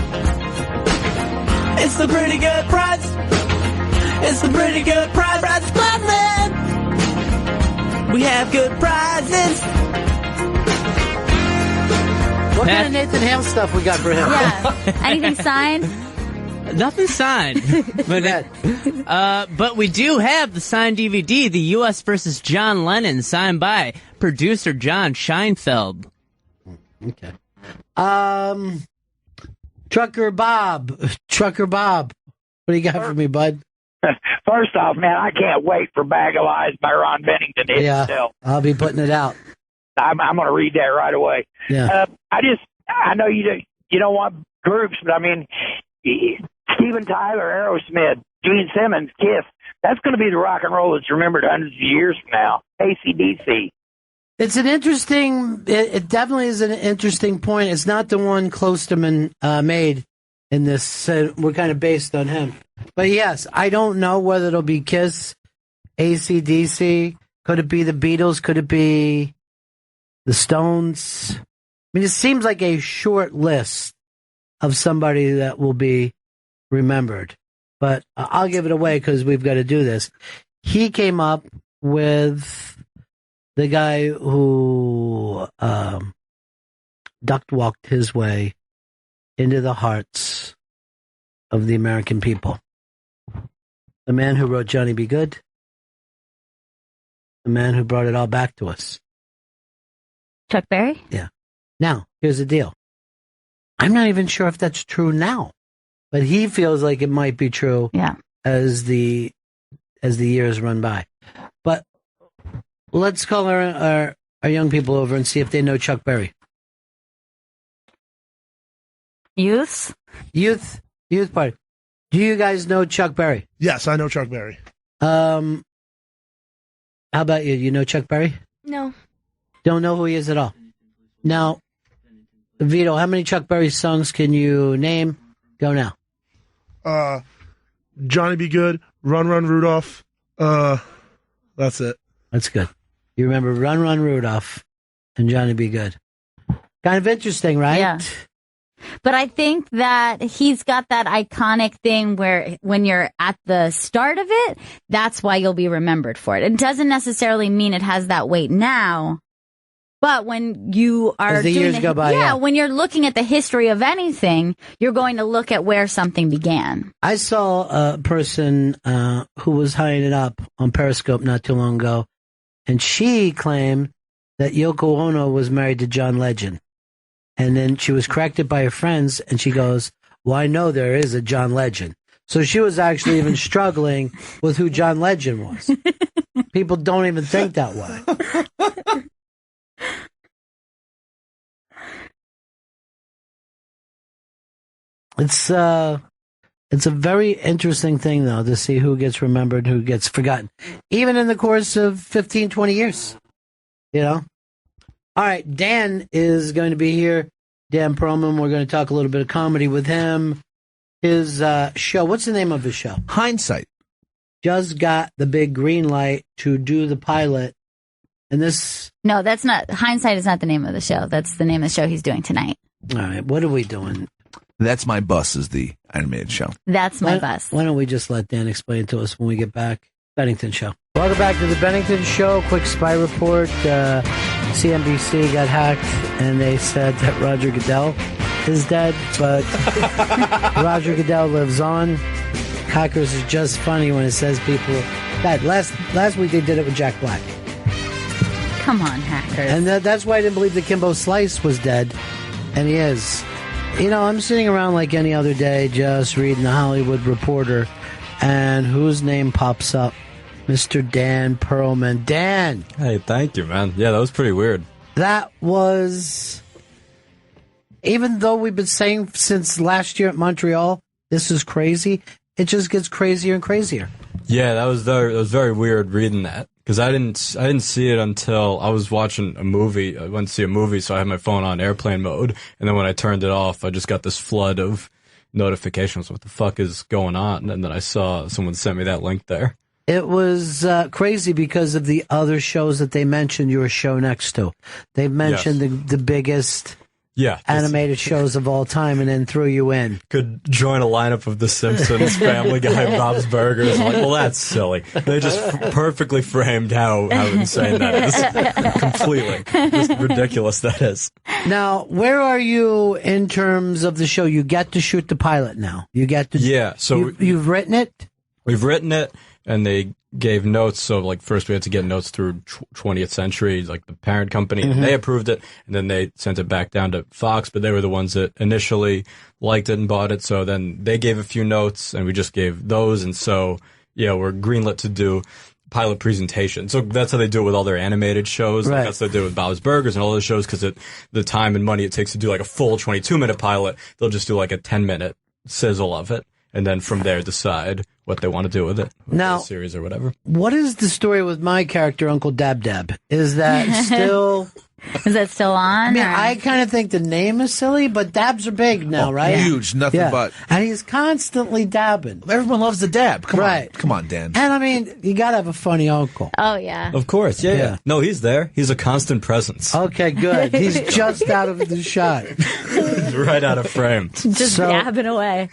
It's the pretty good prize. It's the pretty good prize closet. We have good prizes. What kind of Nathan Hale stuff we got for him? Yeah. Anything signed? Nothing signed. But we do have the signed DVD, The U.S. versus John Lennon, signed by producer John Scheinfeld. Okay. Trucker Bob. What do you got for me, bud? First off, man, I can't wait for Bag of Lies by Ron Bennington. Yeah, I'll be putting it out. I'm going to read that right away. Yeah. I know you don't want groups, but I mean, Steven Tyler, Aerosmith, Gene Simmons, Kiss. That's going to be the rock and roll that's remembered hundreds of years from now. AC/DC. It's an interesting. It definitely is an interesting point. It's not the one Klosterman made in this. We're kind of based on him, but yes, I don't know whether it'll be Kiss, AC/DC. Could it be the Beatles? Could it be the Stones? I mean, it seems like a short list of somebody that will be remembered, but I'll give it away because we've got to do this. He came up with the guy who duck-walked his way into the hearts of the American people. The man who wrote Johnny Be Good. The man who brought it all back to us. Chuck Berry? Yeah. Now, here's the deal. I'm not even sure if that's true now, but he feels like it might be true as the years run by. But let's call our young people over and see if they know Chuck Berry. Youth party. Do you guys know Chuck Berry? Yes, I know Chuck Berry. How about you? You know Chuck Berry? No. Don't know who he is at all. Now, Vito, how many Chuck Berry songs can you name? Go now. Johnny Be Good, Run Run Rudolph. That's it. That's good. You remember Run Run Rudolph and Johnny Be Good. Kind of interesting, right? Yeah. But I think that he's got that iconic thing where when you're at the start of it, that's why you'll be remembered for it. It doesn't necessarily mean it has that weight now. But when you are as the years go by, when you're looking at the history of anything, you're going to look at where something began. I saw a person who was high it up on Periscope not too long ago, and she claimed that Yoko Ono was married to John Legend. And then she was corrected by her friends, and she goes, well, I know there is a John Legend. So she was actually even struggling with who John Legend was. People don't even think that way. It's a very interesting thing, though, to see who gets remembered, who gets forgotten, even in the course of 15, 20 years. You know? All right, Dan is going to be here. Dan Perlman, we're going to talk a little bit of comedy with him. His show, what's the name of his show? Hindsight. Just got the big green light to do the pilot. And this... No, that's not... Hindsight is not the name of the show. That's the name of the show he's doing tonight. All right, what are we doing? That's My Bus is the animated show. That's My Bus. Why don't we just let Dan explain it to us when we get back? Bennington Show. Welcome back to the Bennington Show. Quick spy report. CNBC got hacked, and they said that Roger Goodell is dead, but Roger Goodell lives on. Hackers is just funny when it says people died. Last week they did it with Jack Black. Come on, hackers. And that's why I didn't believe that Kimbo Slice was dead, and he is. You know, I'm sitting around like any other day just reading the Hollywood Reporter, and whose name pops up? Mr. Dan Perlman. Dan! Hey, thank you, man. Yeah, that was pretty weird. That was... Even though we've been saying since last year at Montreal, this is crazy, it just gets crazier and crazier. Yeah, that was very weird reading that. Because I didn't see it until I was watching a movie. I went to see a movie, so I had my phone on airplane mode. And then when I turned it off, I just got this flood of notifications. What the fuck is going on? And then I saw someone sent me that link there. It was crazy because of the other shows that they mentioned your show next to. They mentioned the biggest animated shows of all time and then threw you in. Could join a lineup of The Simpsons, Family Guy, Bob's Burgers. Like, well, that's silly. They just perfectly framed how insane that is. Completely. Just ridiculous that is. Now, where are you in terms of the show? You get to shoot the pilot now. You get to. Yeah. So you've written it? We've written it, and they gave notes. So, like, first we had to get notes through 20th Century, like the parent company, and they approved it, and then they sent it back down to Fox, but they were the ones that initially liked it and bought it. So then they gave a few notes, and we just gave those. And so, yeah, we're greenlit to do pilot presentation. So that's how they do it with all their animated shows. Right. Like that's what they do with Bob's Burgers and all those shows, because the time and money it takes to do like a full 22-minute pilot, they'll just do like a 10-minute sizzle of it. And then from there, decide what they want to do with it, now, the series or whatever. What is the story with my character, Uncle Dab Dab? Is that still... Is that still on? I mean, I kind of think the name is silly, but dabs are big now, right? Huge, nothing but. And he's constantly dabbing. Everyone loves the dab. Come on, Dan. And I mean, you got to have a funny uncle. Oh, yeah. Of course, yeah. No, he's there. He's a constant presence. Okay, good. He's just out of the shot. Right out of frame. Just dabbing away.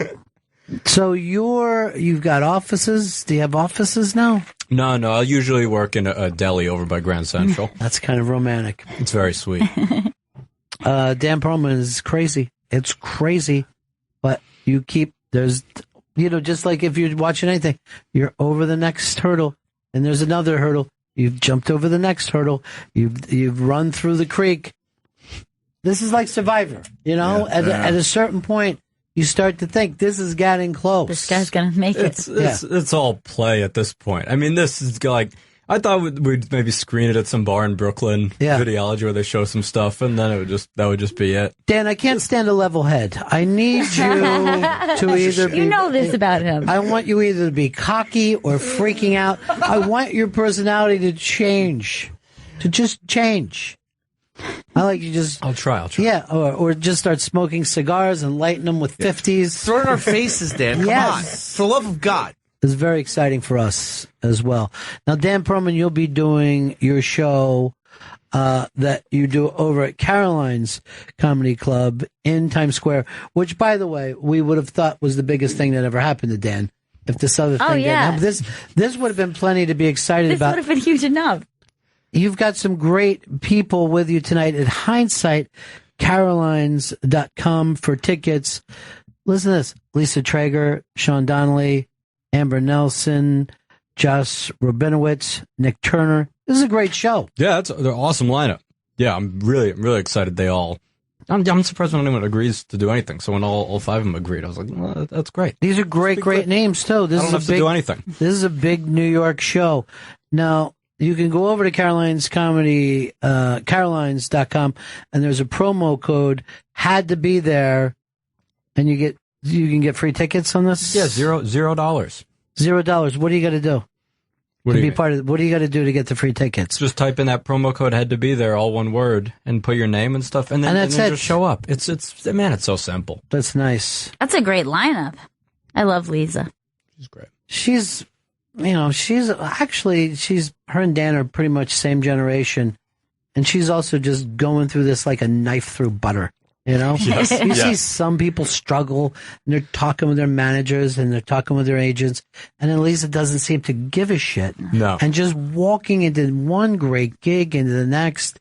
So you've got offices. Do you have offices now? No. I usually work in a deli over by Grand Central. That's kind of romantic. It's very sweet. Dan Perlman is crazy. It's crazy, but there's just like if you're watching anything, you're over the next hurdle, and there's another hurdle. You've jumped over the next hurdle. You've run through the creek. This is like Survivor, At a certain point, you start to think this is getting close. This guy's going to make it. It's all play at this point. I mean, this is like, I thought we'd maybe screen it at some bar in Brooklyn, Videology, where they show some stuff, and then that would just be it. Dan, I can't stand a level head. I need you to either be... You know this about him. I want you either to be cocky or freaking out. I want your personality to change. To just change. I like you just... I'll try. Yeah, or just start smoking cigars and lighting them with 50s. Throw it in our faces, Dan. Come on. For the love of God. It's very exciting for us as well. Now, Dan Perlman, you'll be doing your show that you do over at Caroline's Comedy Club in Times Square, which, by the way, we would have thought was the biggest thing that ever happened to Dan. If this other thing didn't happen. This would have been plenty to be excited about. This would have been huge enough. You've got some great people with you tonight at Hindsight, Carolines.com for tickets. Listen to this. Lisa Traeger, Sean Donnelly, Amber Nelson, Josh Rabinowitz, Nick Turner. This is a great show. Yeah, they're an awesome lineup. Yeah, I'm really excited they all... I'm surprised when anyone agrees to do anything. So when all five of them agreed, I was like, well, that's great. These are great names, too. I don't have to do anything. This is a big New York show. Now... You can go over to Caroline's Comedy, Carolines.com, and there's a promo code, had to be there, and you can get free tickets on this? Yeah, $0. $0. What do you got to do? What do you got to do to get the free tickets? Just type in that promo code, had to be there, all one word, and put your name and stuff, and then just show up. It's so simple. That's nice. That's a great lineup. I love Lisa. She's great. She's her and Dan are pretty much same generation, and she's also just going through this like a knife through butter, Yes. You see some people struggle, and they're talking with their managers, and they're talking with their agents, and then Lisa doesn't seem to give a shit. No. And just walking into one great gig, into the next,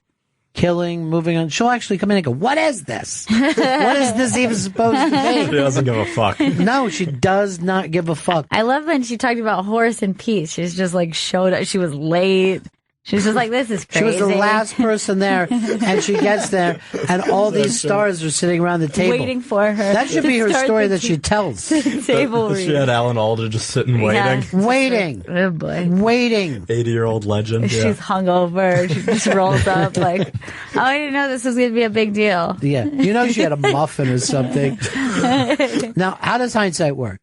killing, moving on. She'll actually come in and go, what is this? What is this even supposed to be? She doesn't give a fuck. No, she does not give a fuck. I love when she talked about Horace and Peace. She's just like showed up. She was late. She was just like, this is crazy. She was the last person there, and she gets there, and all these stars are sitting around the table. Waiting for her. That should be her story that she tells. Table she had Alan Alda just sitting waiting. Yeah. Waiting. Oh, boy. Waiting. 80-year-old legend. She's hungover. She just rolls up like, oh, I didn't know this was going to be a big deal. Yeah. She had a muffin or something. Now, how does Hindsight work?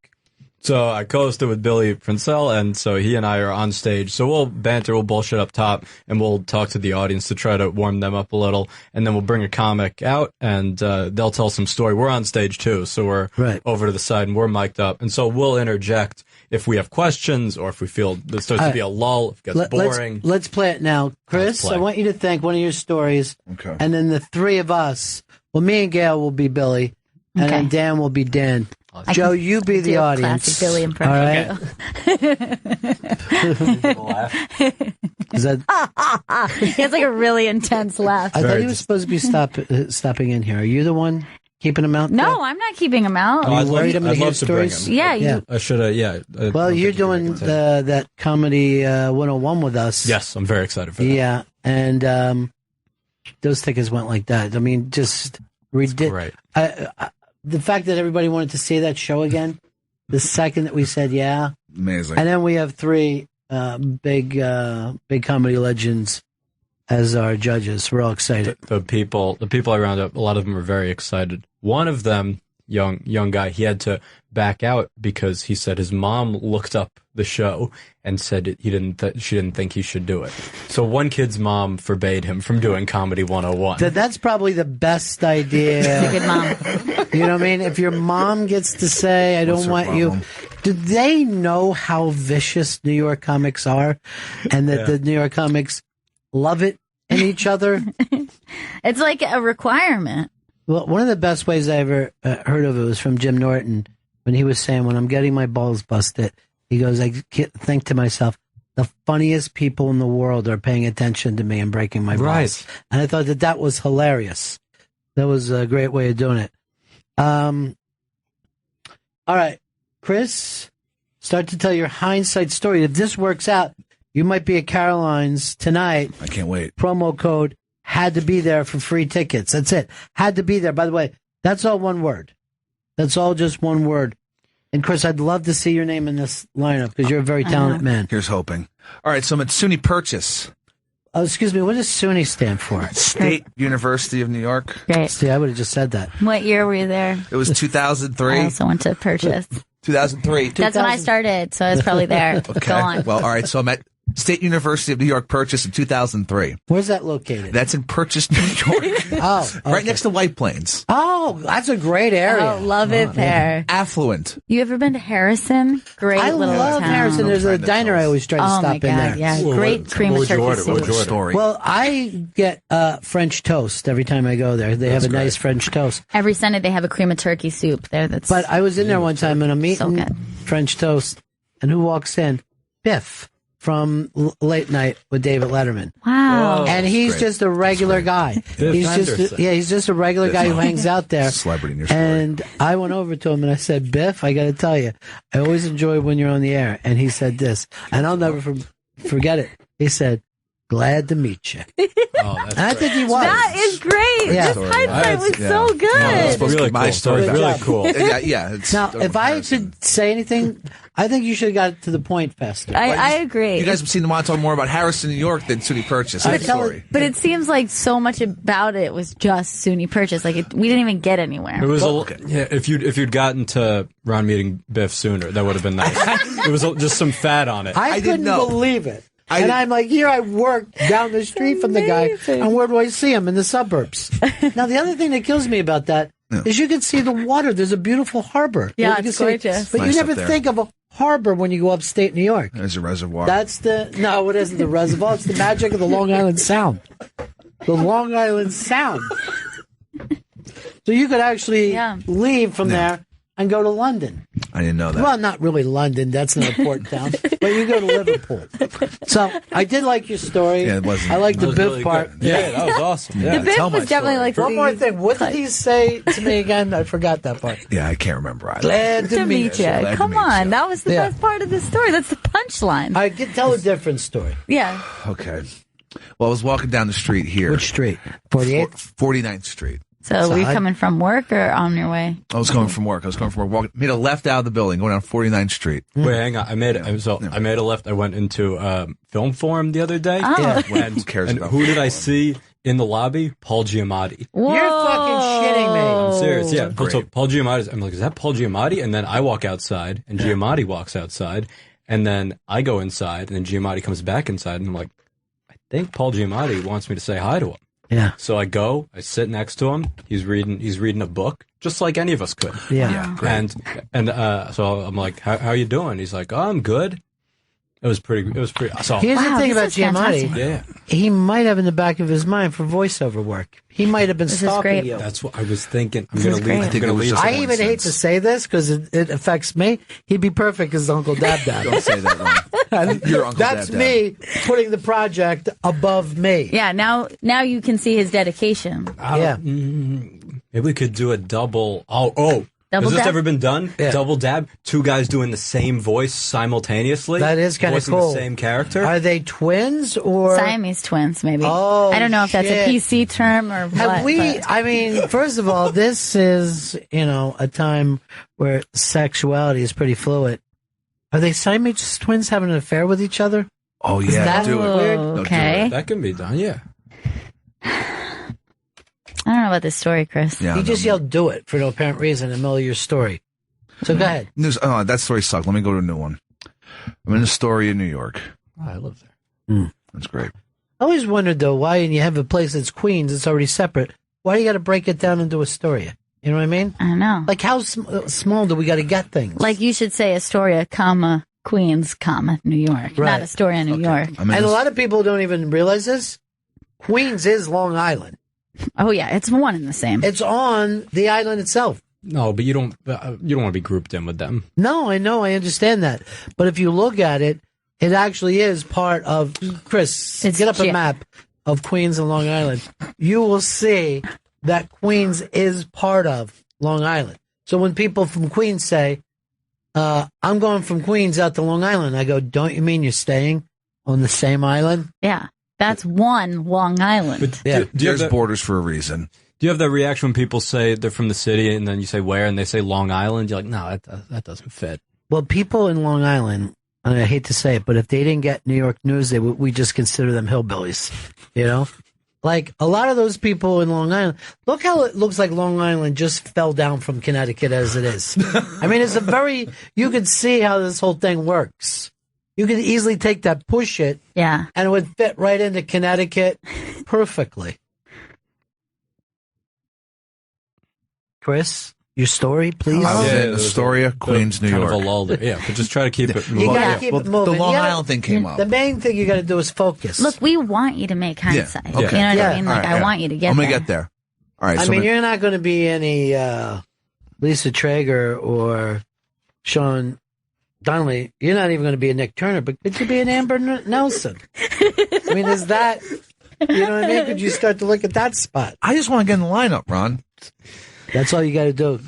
So I co-hosted with Billy Princell, and so he and I are on stage. So we'll banter, we'll bullshit up top, and we'll talk to the audience to try to warm them up a little. And then we'll bring a comic out, and they'll tell some story. We're on stage, too, so we're over to the side, and we're mic'd up. And so we'll interject if we have questions or if we feel there starts to be a lull, if it gets boring. Let's play it now. Chris, I want you to think one of your stories, and then the three of us Well, me and Gail will be Billy, and then Dan will be Dan. Joe, you be the audience. Classic Billy impression. All right. Is that? He has like a really intense laugh. I thought he was supposed to be stopping in here. Are you the one keeping him out? No, I'm not keeping him out. Are you worried I'm going to hear stories? Yeah, I should have. Yeah. Well, you're doing that comedy 101 with us. Yes, I'm very excited for that. Yeah, and those tickets went like that. I mean, just ridiculous. The fact that everybody wanted to see that show again, the second that we said amazing, and then we have 3 big comedy legends as our judges. We're all excited. The people I rounded up, a lot of them were very excited. One of them, young guy, he had to back out because he said his mom looked up the show and said she didn't think he should do it. So one kid's mom forbade him from doing Comedy 101. That's probably the best idea. Good mom. You know what I mean? If your mom gets to say, I don't want you. Do they know how vicious New York comics are? And that the New York comics love it in each other? It's like a requirement. Well, one of the best ways I ever heard of it was from Jim Norton when he was saying, when I'm getting my balls busted, he goes, I think to myself, the funniest people in the world are paying attention to me and breaking my balls. Right. And I thought that was hilarious. That was a great way of doing it. All right, Chris, start to tell your hindsight story. If this works out, you might be at Caroline's tonight. I can't wait. Promo code had to be there for free tickets. That's it. Had to be there. By the way, that's all one word. That's all just one word. And Chris, I'd love to see your name in this lineup because you're a very talented man. Here's hoping. All right, so I'm at SUNY Purchase. Oh, excuse me. What does SUNY stand for? State University of New York. Great. See, I would have just said that. What year were you there? It was 2003. I also went to Purchase. 2003. That's when I started, so I was probably there. Okay. Go on. Well, all right, so I'm at State University of New York Purchase in 2003. Where's that located? That's in Purchase, New York. Oh, okay. Right next to White Plains. Oh, that's a great area. Oh, love it there. Affluent. You ever been to Harrison? Great I little love town. Harrison. There's a diner I always try to stop my in God, there. yeah. Great cream of turkey soup. Story. Well, I get French toast every time I go there. They have a nice French toast. Every Sunday they have a cream of turkey soup there. But I was in there one time and I'm eating French toast, and who walks in? Biff from Late Night with David Letterman. Wow. And he's just a regular guy. He's just a regular guy who hangs out there. Celebrity in your story. And I went over to him and I said, Biff, I got to tell you, I always enjoy when you're on the air. And he said this, and I'll never forget it. He said, glad to meet you. And I think he was. That is great. Yeah. This hindsight was so good. That's supposed to be my story. Really cool. Yeah. Now, if I should say anything, I think you should have got it to the point faster. I agree. You guys have seen the want to talk more about Harrison, New York than SUNY Purchase. That's the story. But it seems like so much about it was just SUNY Purchase. Like we didn't even get anywhere. It was if you'd gotten to Ron meeting Biff sooner, that would have been nice. It was just some fat on it. I couldn't believe it. I'm like, here I work down the street from the guy, and where do I see him? In the suburbs. Now, the other thing that kills me about that is you can see the water. There's a beautiful harbor. Yeah, it's gorgeous. But you never think of a harbor when you go upstate New York. There's a reservoir. No, it isn't the reservoir. It's the magic of the Long Island Sound. The Long Island Sound. So you could actually leave from there and go to London. I didn't know that. Well, not really London. That's an important town. But you go to Liverpool. So I did like your story. Yeah, it wasn't. I liked the Biff really part. good. Yeah, that was awesome. The Biff was definitely like one more thing. What did he say to me again? I forgot that part. Yeah, I can't remember. Glad to meet you. Come on, that was the best part of the story. That's the punchline. I could tell a different story. Yeah. Okay. Well, I was walking down the street here. Which street? 48th? 49th Street. So were you coming from work or on your way? I was coming from work. Made a left out of the building, going down 49th Street. Wait, hang on. I made a left. I went into Film Forum the other day. Oh. And who cares about who did I see in the lobby? Paul Giamatti. Whoa. You're fucking shitting me. I'm serious. Yeah. Great. So Paul Giamatti. I'm like, is that Paul Giamatti? And then I walk outside, and Giamatti walks outside, and then I go inside, and then Giamatti comes back inside, and I'm like, I think Paul Giamatti wants me to say hi to him. Yeah. So I go, I sit next to him. He's reading a book, just like any of us could. Yeah. Great. And so I'm like, how you doing? He's like, oh, I'm good. It was pretty. So Here's the thing about this is Giamatti. fantastic. yeah, He might have in the back of his mind for voiceover work. He might have been This is stalking great. you. that's what I was thinking. I'm This gonna is leave. great. I'm I think gonna it was leave. just I even hate to say this because it affects me. He'd be perfect as Uncle Dab Dab. Don't say that, Ron. You're Uncle That's Dab Dab. me putting the project above me. Yeah, now you can see his dedication. Yeah. Maybe we could do a double. Oh. Double Has this dab? ever been done? Yeah. Double dab. Two guys doing the same voice simultaneously. That is kind of voicing cool. the same character. Are they twins or Siamese twins, maybe. Oh, I don't know if that's a shit. PC term or Have what. we? but- I mean, first of all, this is a time where sexuality is pretty fluid. Are they Siamese twins having an affair with each other? Oh Is yeah, that do it. weird? No, do Okay. it. That can be done. Yeah. I don't know about this story, Chris. Yeah, You just yelled "do it" for no apparent reason in the middle of your story. So go ahead. News. Oh, that story sucked. Let me go to a new one. I'm in Astoria, New York. Oh, I live there. That's great. I always wondered though why, and you have a place that's Queens, it's already separate. Why do you got to break it down into Astoria? You know what I mean? I know. Like how small do we got to get things? Like you should say Astoria, comma, Queens, comma, New York. Right. Not Astoria, New York. And a lot of people don't even realize this. Queens is Long Island. Oh yeah, it's one and the same. It's on the island itself. No, but you don't want to be grouped in with them. No, I know, I understand that. But if you look at it, it actually is part of, Chris, get up a map of Queens and Long Island. You will see that Queens is part of Long Island. So when people from Queens say, I'm going from Queens out to Long Island, I go, don't you mean you're staying on the same island? Yeah, that's one Long Island. Yeah. There's borders for a reason. Do you have that reaction when people say they're from the city and then you say where and they say Long Island? You're like, no, that doesn't fit. Well, people in Long Island, and I hate to say it, but if they didn't get New York news, we just consider them hillbillies, you know? Like, a lot of those people in Long Island, look how it looks like Long Island just fell down from Connecticut as it is. I mean, it's you could see how this whole thing works. You could easily take that, push it, yeah, and it would fit right into Connecticut perfectly. Chris, your story, please. I was in Astoria, Queens, New kind York. of a lull there. Yeah, but just try to keep it moving. You gotta keep it moving. The Long You gotta- Island thing came up. The main thing you got to do is focus. Look, we want you to make hindsight. Okay. You know what I mean? All Like, right, I want you to get I'm there. gonna get there. All right. I so mean, I'm gonna- you're not going to be any Lisa Traeger or Sean Donnelly. You're not even going to be a Nick Turner, but could you be an Amber Nelson? I mean, is that, you know what I mean? Could you start to look at that spot? I just want to get in the lineup, Ron. That's all you got to do.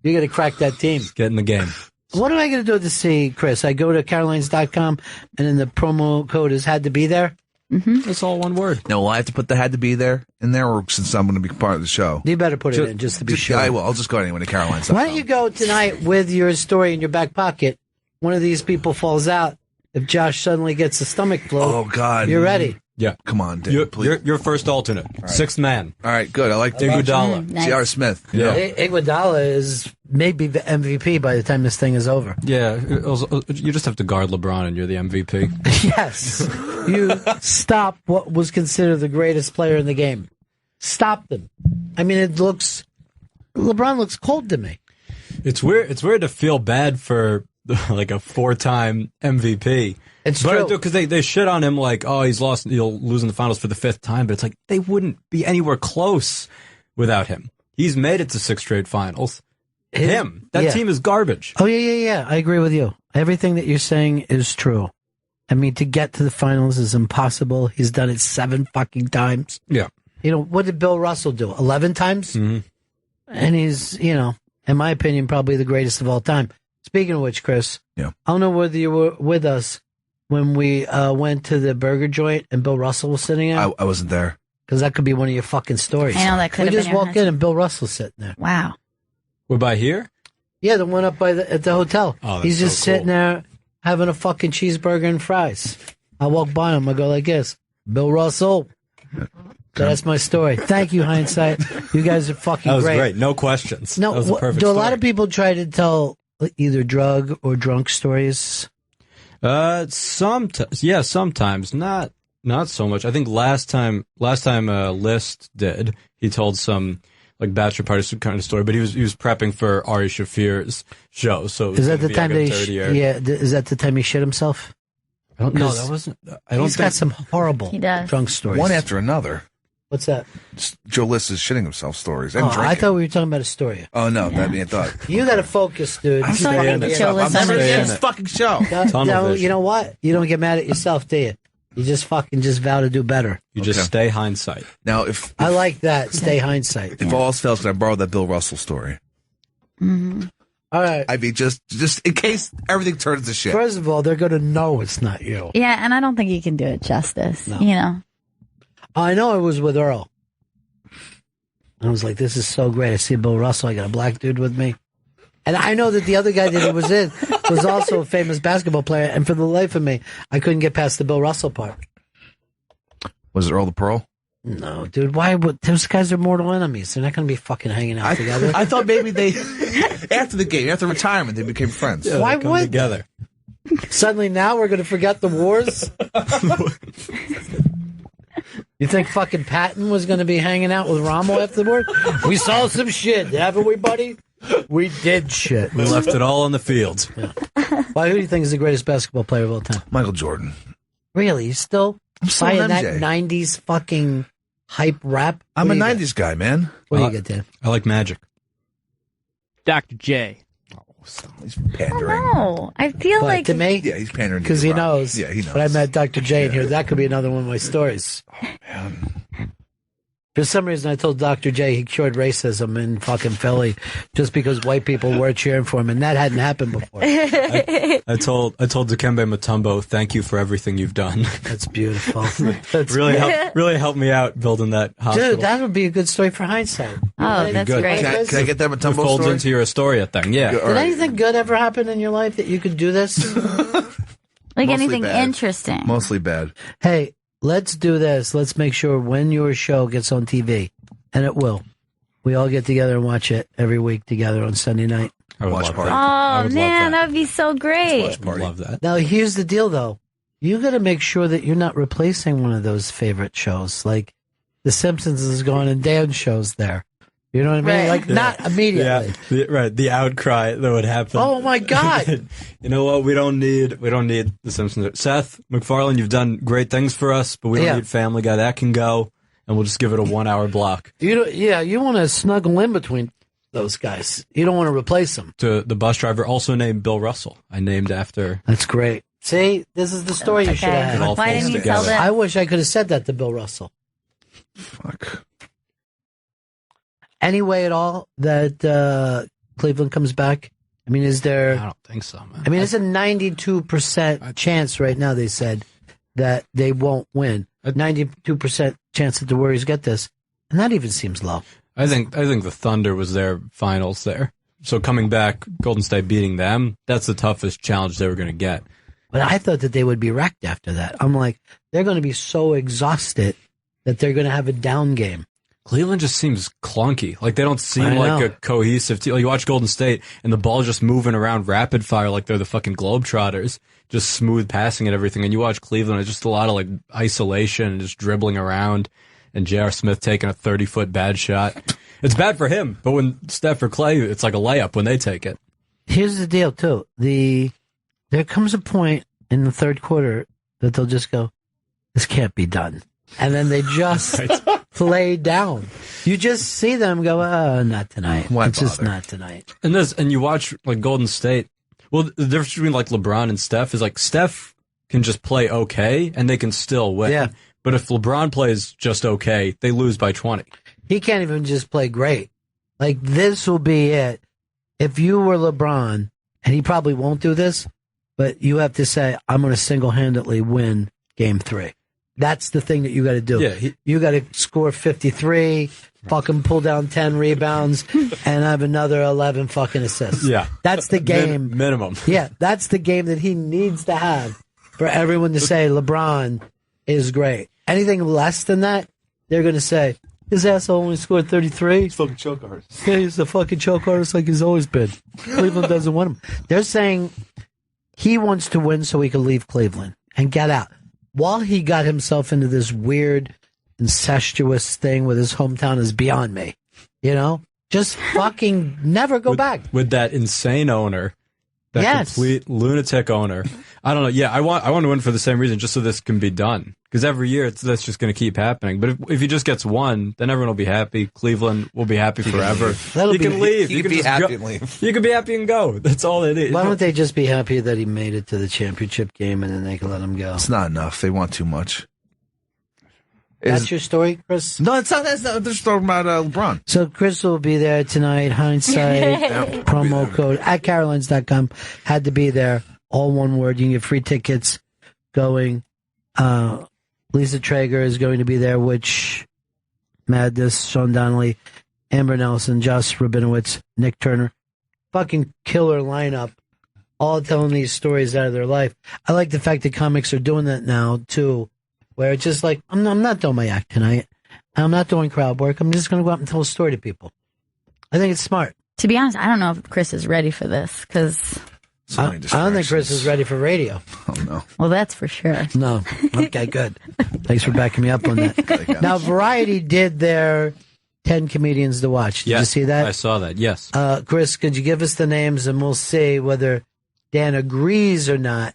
You got to crack that team. Get in the game. What am I going to do to see Chris? I go to carolines.com and then the promo code is had to be there. Mm-hmm. It's all one word. No, will I have to put the had to be there in there, or since I'm going to be part of the show? You better put it in just to be sure. I will. I'll just go anyway to Caroline's. Why don't you go tonight with your story in your back pocket? One of these people falls out. If Josh suddenly gets a stomach flu, Oh God, you're ready. Yeah. Come on, Dave, please. Your first alternate. Sixth man. All right, good. I like Iguodala. Nice. J.R. Smith. Yeah. Iguodala is maybe the MVP by the time this thing is over. Yeah. You just have to guard LeBron and you're the MVP. Yes. You stop what was considered the greatest player in the game. Stop them. I mean, LeBron looks cold to me. It's weird to feel bad for like a 4-time MVP. It's true. Because they shit on him like, oh, he'll lose in the finals for the 5th time, but it's like they wouldn't be anywhere close without him. He's made it to 6 straight finals. That team is garbage. Oh, yeah. I agree with you. Everything that you're saying is true. I mean, to get to the finals is impossible. He's done it 7 fucking times. Yeah. You know, what did Bill Russell do? 11 times? Mm-hmm. And he's, in my opinion, probably the greatest of all time. Speaking of which, Chris, yeah. I don't know whether you were with us when we went to the burger joint and Bill Russell was sitting there. I wasn't there. Because that could be one of your fucking stories. I know, that could We have just been your walk in and Bill Russell's sitting there. Wow. We're by here? Yeah, the one up at the hotel. Oh, that's He's just so cool. sitting there having a fucking cheeseburger and fries. I walk by him. I go like this, Bill Russell. So that's my story. Thank you, hindsight. You guys are fucking That was great. great. No questions. No, that was a perfect do a story. lot of people try to tell either drug or drunk stories? Sometimes. Not so much. I think last time List did. He told some like bachelor party kind of story, but he was prepping for Ari Shafir's show. So it was Is that gonna the be time like a that dirtier- is that the time he shit himself? No, Because that wasn't. I don't he's think got some horrible He does. drunk stories. One after another. What's that? Joe List is shitting himself stories and Oh, drinking. I thought we were talking about Astoria. Oh no, that I thought. You got to focus, dude. I'm sorry, Stay in it. I'm never in this fucking show. No, you know what? You don't get mad at yourself, do you? You just fucking just vow to do better. You just stay hindsight. Now, if I like that. Stay hindsight. If all else fails, can I borrow that Bill Russell story? Mm-hmm. All right. I mean, just in case everything turns to shit. First of all, they're going to know it's not you. Yeah, and I don't think you can do it justice. You know. I know it was with Earl. I was like, this is so great. I see Bill Russell. I got a black dude with me. And I know that the other guy that he was in was also a famous basketball player. And for the life of me, I couldn't get past the Bill Russell part. Was it Earl the Pearl? No, dude. Why would those guys are mortal enemies? They're not going to be fucking hanging out together. I thought maybe they, after the game, after retirement, they became friends. Yeah, why would together? Suddenly now we're going to forget the wars? You think fucking Patton was going to be hanging out with Rommel afterward? We saw some shit, haven't we, buddy? We did shit. We left it all on the field. Yeah. Why? Who do you think is the greatest basketball player of all time? Michael Jordan. Really? You still still buying an that MJ. 90s fucking hype rap? I'm What a do you got? 90s guy, man. What do you get, Dan? I like Magic. Dr. J. He's pandering. No, I feel But like to me, Yeah, he's pandering. because he knows. Yeah, he knows. But I met Dr. J in here. That could be another one of my stories. For some reason, I told Dr. J he cured racism in fucking Philly just because white people were cheering for him, and that hadn't happened before. I told Dikembe Mutombo, thank you for everything you've done. That's beautiful. really helped me out building that hospital. Dude, that would be a good story for hindsight. Oh, that's Good. great. Can I get that It Mutombo folds story? into your Astoria thing, yeah. All Did right. anything good ever happen in your life that you could do this? Like Mostly anything bad. interesting. Mostly bad. Hey, let's do this. Let's make sure when your show gets on TV, and it will, we all get together and watch it every week together on Sunday night. I would Watch love party. that. I Oh would man, love that. that'd be so great. I would love that. Now, here's the deal, though. You got to make sure that you're not replacing one of those favorite shows. Like, The Simpsons is going and Dan's show's there. You know what I mean? Right. Like, not immediately. Right, the outcry that would happen. Oh, my God. You know what? We don't need the Simpsons. Seth MacFarlane, you've done great things for us, but we don't Yeah. need Family Guy. That can go, and we'll just give it a 1 hour block. You want to snuggle in between those guys. You don't want to replace them. To the bus driver, also named Bill Russell. I named after. That's great. See, this is the story you should have It all had. Why falls didn't you tell together. them? I wish I could have said that to Bill Russell. Fuck. Any way at all that Cleveland comes back? I mean, is I there... don't think so, man. I mean, it's a 92% chance right now, they said, that they won't win. 92% chance that the Warriors get this. And that even seems low. I think the Thunder was their finals there. So coming back, Golden State beating them, that's the toughest challenge they were going to get. But I thought that they would be wrecked after that. I'm like, they're going to be so exhausted that they're going to have a down game. Cleveland just seems clunky. Like they don't seem I like know. a cohesive team. Like you watch Golden State and the ball's just moving around rapid fire like they're the fucking Globetrotters, just smooth passing and everything. And you watch Cleveland, it's just a lot of like isolation and just dribbling around and J.R. Smith taking a 30-foot bad shot. It's bad for him, but when Steph or Clay, it's like a layup when they take it. Here's the deal, too. There comes a point in the third quarter that they'll just go, this can't be done. And then they just play down. You just see them go, not tonight. Why It's just bother? not tonight. And you watch like Golden State. Well, the difference between like LeBron and Steph is like Steph can just play okay and they can still win. Yeah. But if LeBron plays just okay, they lose by 20. He can't even just play great. Like, this will be it. If you were LeBron, and he probably won't do this, but you have to say, I'm going to single-handedly win Game 3. That's the thing that you got to do. Yeah, you got to score 53, fucking pull down 10 rebounds, and have another 11 fucking assists. Yeah. That's the game. Minimum. Yeah, that's the game that he needs to have for everyone to say LeBron is great. Anything less than that, they're going to say, his asshole only scored 33. He's fucking choke artist. Yeah, he's a fucking choke artist like he's always been. Cleveland doesn't want him. They're saying he wants to win so he can leave Cleveland and get out. While he got himself into this weird, incestuous thing with his hometown is beyond me. You know? Just fucking never go back. With that insane owner That complete lunatic owner. I don't know. Yeah, I want to win for the same reason, just so this can be done. Because every year that's just going to keep happening. But if he just gets one, then everyone will be happy. Cleveland will be happy forever. You can leave. You can be happy and leave. You can be happy and go. That's all they need. Why don't they just be happy that he made it to the championship game and then they can let him go? It's not enough. They want too much. That's your story, Chris? No, it's not. That's not. They're just talking about LeBron. So Chris will be there tonight. Hindsight promo code at carolines.com. Had to be there. All one word. You can get free tickets going. Lisa Traeger is going to be there, which Madness, Sean Donnelly, Amber Nelson, Josh Rabinowitz, Nick Turner. Fucking killer lineup. All telling these stories out of their life. I like the fact that comics are doing that now, too, where it's just like, I'm not doing my act tonight. I'm not doing crowd work. I'm just going to go out and tell a story to people. I think it's smart. To be honest, I don't know if Chris is ready for this, because... I don't think Chris is ready for radio. Oh, no. Well, that's for sure. No. Okay, good. Thanks for backing me up on that. Now, Variety did their 10 comedians to watch. Did you see that? I saw that, yes. Chris, could you give us the names and we'll see whether Dan agrees or not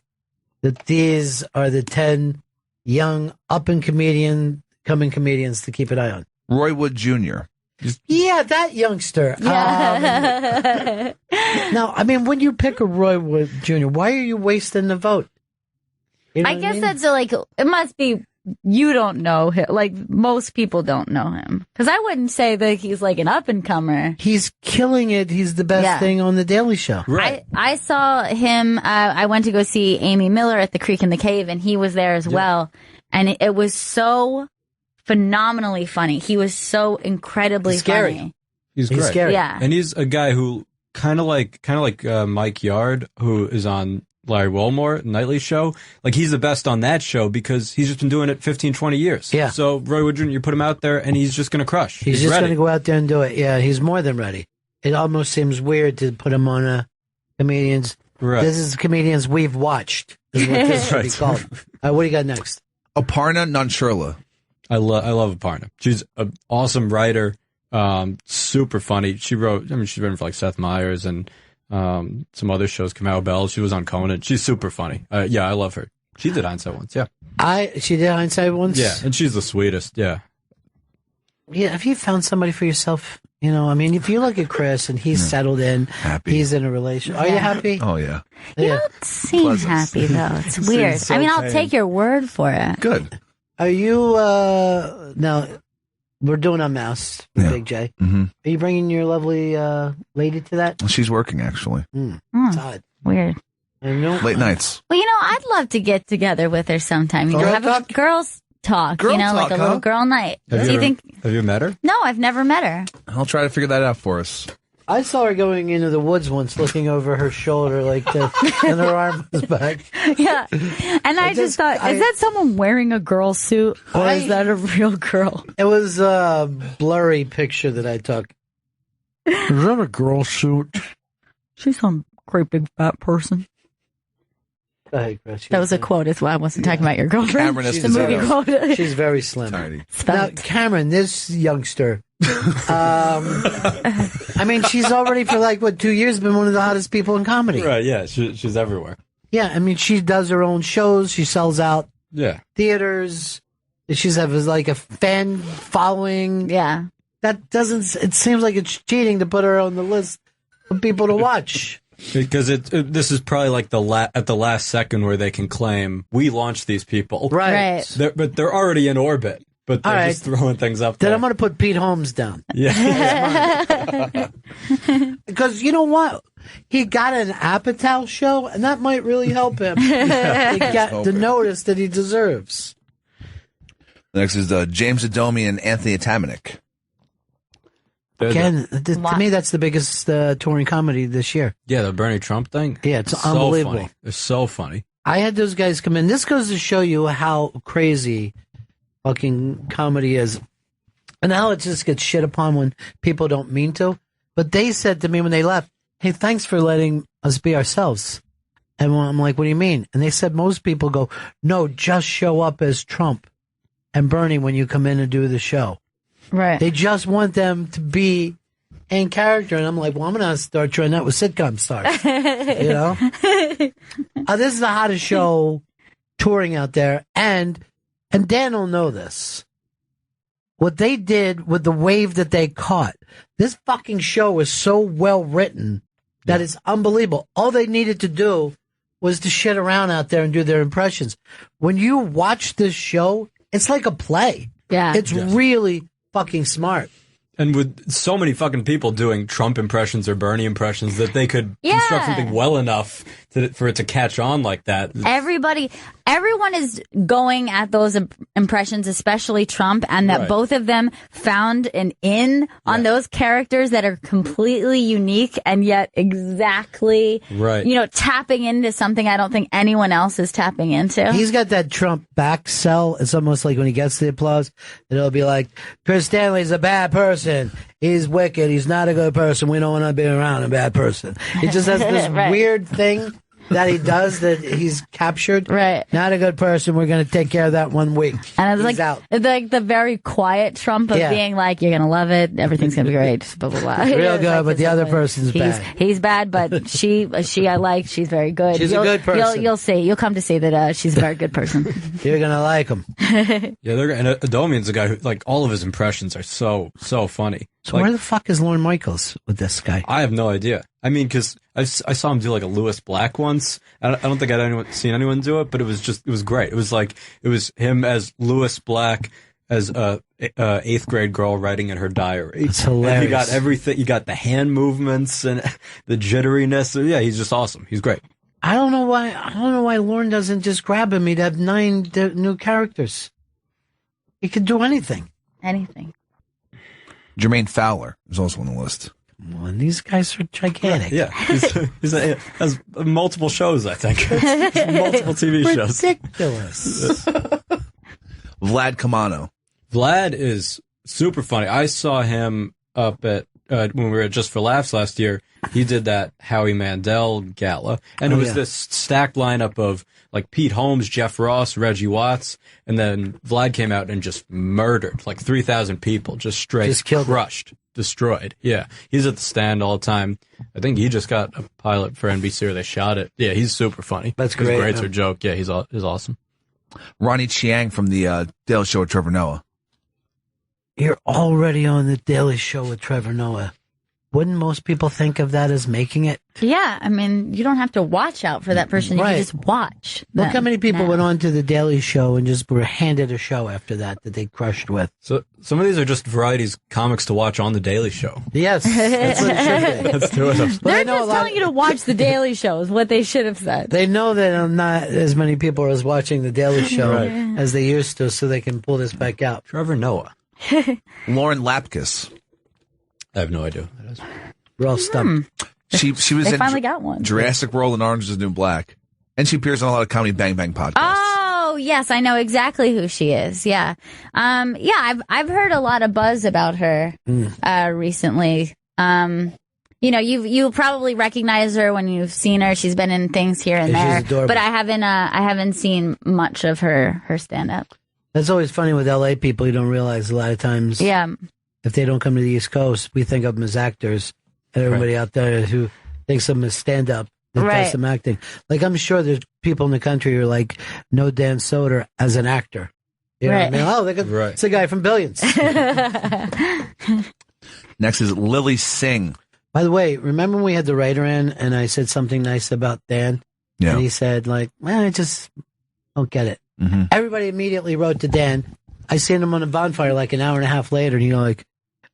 that these are the 10 young, coming comedians to keep an eye on? Roy Wood Jr. Yeah, that youngster. Yeah. Now, I mean, when you pick a Roy Wood Jr., why are you wasting the vote? You know I guess that's like, it must be, you don't know him. Like, most people don't know him. Because I wouldn't say that he's like an up-and-comer. He's killing it. He's the best thing on The Daily Show. Right. I saw him, I went to go see Amy Miller at the Creek in the Cave, and he was there as well. And it was so phenomenally funny. He was so incredibly funny. He's great. scary. Yeah. And he's a guy who kind of like Mike Yard, who is on Larry Wilmore Nightly Show. Like, he's the best on that show because he's just been doing it 15, 20 years. Yeah. So Roy Wood Jr., you put him out there and he's just going to crush. He's just going to go out there and do it. Yeah, he's more than ready. It almost seems weird to put him on a comedians. Right. This is comedians we've watched. Is what this should be called. What do you got next? Aparna Nancherla. I love Aparna. She's an awesome writer, super funny. She's written for like Seth Meyers and some other shows, Kamau Bell. She was on Conan. She's super funny. Yeah, I love her. She did Hindsight once, yeah. She did Hindsight once? Yeah, and she's the sweetest, yeah. Yeah, have you found somebody for yourself? You know, I mean, if you look at Chris and he's settled in, happy. He's in a relationship. Are you happy? Oh, yeah. You don't seem happy, though. It's weird. so I mean, I'll tame. take your word for it. Good. Are you, now, we're doing Unmasked with Big J. Mm-hmm. Are you bringing your lovely lady to that? She's working, actually. It's odd. Weird. I know. Late nights. Well, you know, I'd love to get together with her sometime. You know, have a girls talk, Girl like talk, a little girl night. Have you met her? No, I've never met her. I'll try to figure that out for us. I saw her going into the woods once, looking over her shoulder like this, and her arm was back. Yeah. And I just thought, is that someone wearing a girl suit, or is that a real girl? It was a blurry picture that I took. Is that a girl suit? She's some great big fat person. Go ahead, Chris. That was a quote as well. I wasn't talking about your girlfriend. Cameron It's a movie quote. She's very slim. Tiny. Now, Cameron, this youngster, I mean, she's already for 2 years been one of the hottest people in comedy. Right, yeah, she's everywhere. Yeah, I mean, she does her own shows. She sells out Yeah. theaters. She's like a fan following. Yeah. That doesn't, it seems like it's cheating to put her on the list of people to watch. Because this is probably like at the last second where they can claim we launched these people, Right. But they're already in orbit, but they're just throwing things up Then there. I'm going to put Pete Holmes down. Yeah, Because you know what? He got an Apatow show, and that might really help him to get the notice that he deserves. Next is James Adomi and Anthony Atamanuik. Again, to me, that's the biggest touring comedy this year. Yeah, the Bernie Trump thing. Yeah, it's so unbelievable. Funny. They're so funny. I had those guys come in. This goes to show you how crazy fucking comedy is, and how it just gets shit upon when people don't mean to. But they said to me when they left, "Hey, thanks for letting us be ourselves." And I'm like, "What do you mean?" And they said most people go, "No, just show up as Trump and Bernie when you come in and do the show." Right. They just want them to be in character, and I'm like, well, I'm going to start trying that with sitcom stars. You know? This is the hottest show touring out there, and Dan will know this. What they did with the wave that they caught, this fucking show is so well written that it's unbelievable. All they needed to do was to shit around out there and do their impressions. When you watch this show, it's like a play. Yeah. It's really fucking smart. And with so many fucking people doing Trump impressions or Bernie impressions that they could construct something well enough for it to catch on like that. Everyone is going at those impressions, especially Trump, and that both of them found an in on those characters that are completely unique and yet exactly, tapping into something I don't think anyone else is tapping into. He's got that Trump back sell. It's almost like when he gets the applause, it'll be like, Chris Stanley's a bad person. He's wicked. He's not a good person. We don't want to be around a bad person. He just has this weird thing that he does that he's captured. Right. Not a good person. We're going to take care of that 1 week. And it's He's out. like the very quiet Trump of being like, you're going to love it. Everything's going to be great. Blah, blah, blah. Real good, but the other person's bad. He's bad, but she I like. She's very good. She's a good person. You'll see. You'll come to see that she's a very good person. You're going to like him. And Adomian's a guy who, like, all of his impressions are so funny. So where the fuck is Lorne Michaels with this guy? I have no idea. I mean, because I saw him do like a Lewis Black once. I don't think I'd seen anyone do it, but it was great. It was him as Lewis Black as a 8th grade girl writing in her diary. It's hilarious. And you got everything. You got the hand movements and the jitteriness. Yeah, he's just awesome. He's great. I don't know why Lorne doesn't just grab him. He'd have 9 new characters. He could do anything. Anything. Jermaine Fowler is also on the list. Come on, these guys are gigantic. Yeah, he has multiple shows, I think. Multiple TV shows. Ridiculous. Vlad Kamano. Vlad is super funny. I saw him up at when we were at Just for Laughs last year. He did that Howie Mandel gala, and it was this stacked lineup of like Pete Holmes, Jeff Ross, Reggie Watts, and then Vlad came out and just murdered like 3,000 people, just crushed, destroyed. Yeah, he's at the stand all the time. I think he just got a pilot for NBC, or they shot it. Yeah, he's super funny. That's great. His grades are joke. Yeah, he's awesome. Ronnie Chiang from the Daily Show with Trevor Noah. You're already on the Daily Show with Trevor Noah. Wouldn't most people think of that as making it? Yeah, I mean, you don't have to watch out for that person. You can just watch them. Look how many people went on to the Daily Show and just were handed a show after that they crushed with. So some of these are just varieties comics to watch on the Daily Show. Yes, that's what it should be. Let's do it. They're just telling you to watch the Daily Show is what they should have said. They know that not as many people are watching the Daily Show as they used to, so they can pull this back out. Trevor Noah. Lauren Lapkus. I have no idea what that is. We're all stumped. She was They in finally got one. Jurassic World and Orange is the New Black. And she appears on a lot of Comedy Bang Bang podcasts. Oh, yes, I know exactly who she is. Yeah. I've heard a lot of buzz about her recently. You probably recognize her when you've seen her. She's been in things here and there. She's adorable. But I haven't seen much of her stand up. That's always funny with LA people. You don't realize a lot of times. Yeah. If they don't come to the East Coast, we think of them as actors. And everybody out there who thinks of them as stand-up, that does some acting. Like, I'm sure there's people in the country who are like, know Dan Soder as an actor. You know what I mean? Oh, it's a guy from Billions. Next is Lily Singh. By the way, remember when we had the writer in and I said something nice about Dan? Yeah. And he said, like, well, I just don't get it. Mm-hmm. Everybody immediately wrote to Dan. I seen him on a bonfire like an hour and a half later, and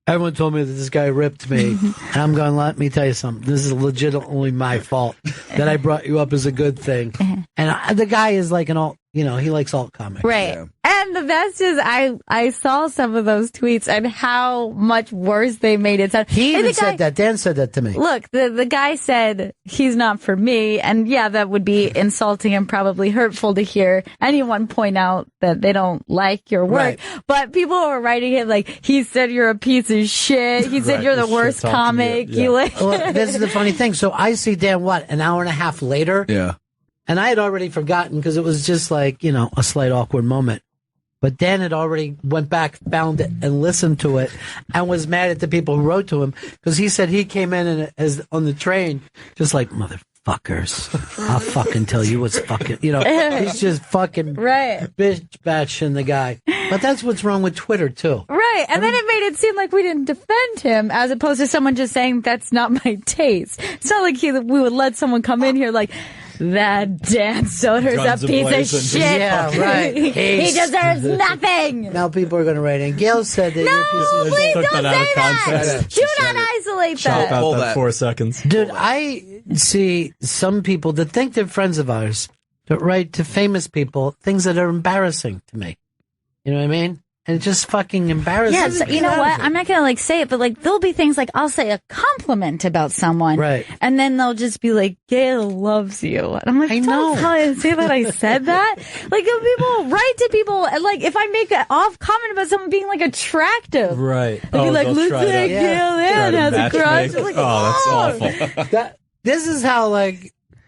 everyone told me that this guy ripped me. And I'm going, let me tell you something. This is legitimately my fault that I brought you up as a good thing. And the guy is like an alt, he likes alt comics. Right. Yeah. And the best is I saw some of those tweets and how much worse they made it sound. He even said that. Dan said that to me. Look, the guy said he's not for me. And yeah, that would be insulting and probably hurtful to hear anyone point out that they don't like your work. Right. But people were writing him like, he said you're a piece of shit. He said you're the worst comic. Well, this is the funny thing. So I see Dan, an hour and a half later? Yeah. And I had already forgotten because it was just like, a slight awkward moment. But Dan had already went back, found it, and listened to it, and was mad at the people who wrote to him because he said he came in and, as on the train, just like motherfuckers. I'll fucking tell you what's fucking. He's just fucking bitch batching the guy. But that's what's wrong with Twitter too. Right, and then it made it seem like we didn't defend him, as opposed to someone just saying that's not my taste. It's not like we would let someone come in here like. That Dan Soder's a piece of shit. Yeah, right. He deserves nothing. Now people are going to write in. Gail said that you're a piece of please Took don't that say out of that. context. Do not isolate Chop that. out that 4 seconds. Dude, I see some people that think they're friends of ours that write to famous people things that are embarrassing to me. You know what I mean? And it's just fucking embarrassing. Yeah, so you know what? I'm not going to say it, but there'll be things like I'll say a compliment about someone. Right. And then they'll just be like, Gail loves you. And I'm like, don't say that I said that. People write to people, and if I make an off comment about someone being attractive. Right. They'll be like, looks like Gail Ann has a crush. I'm like, that's awful. This is how,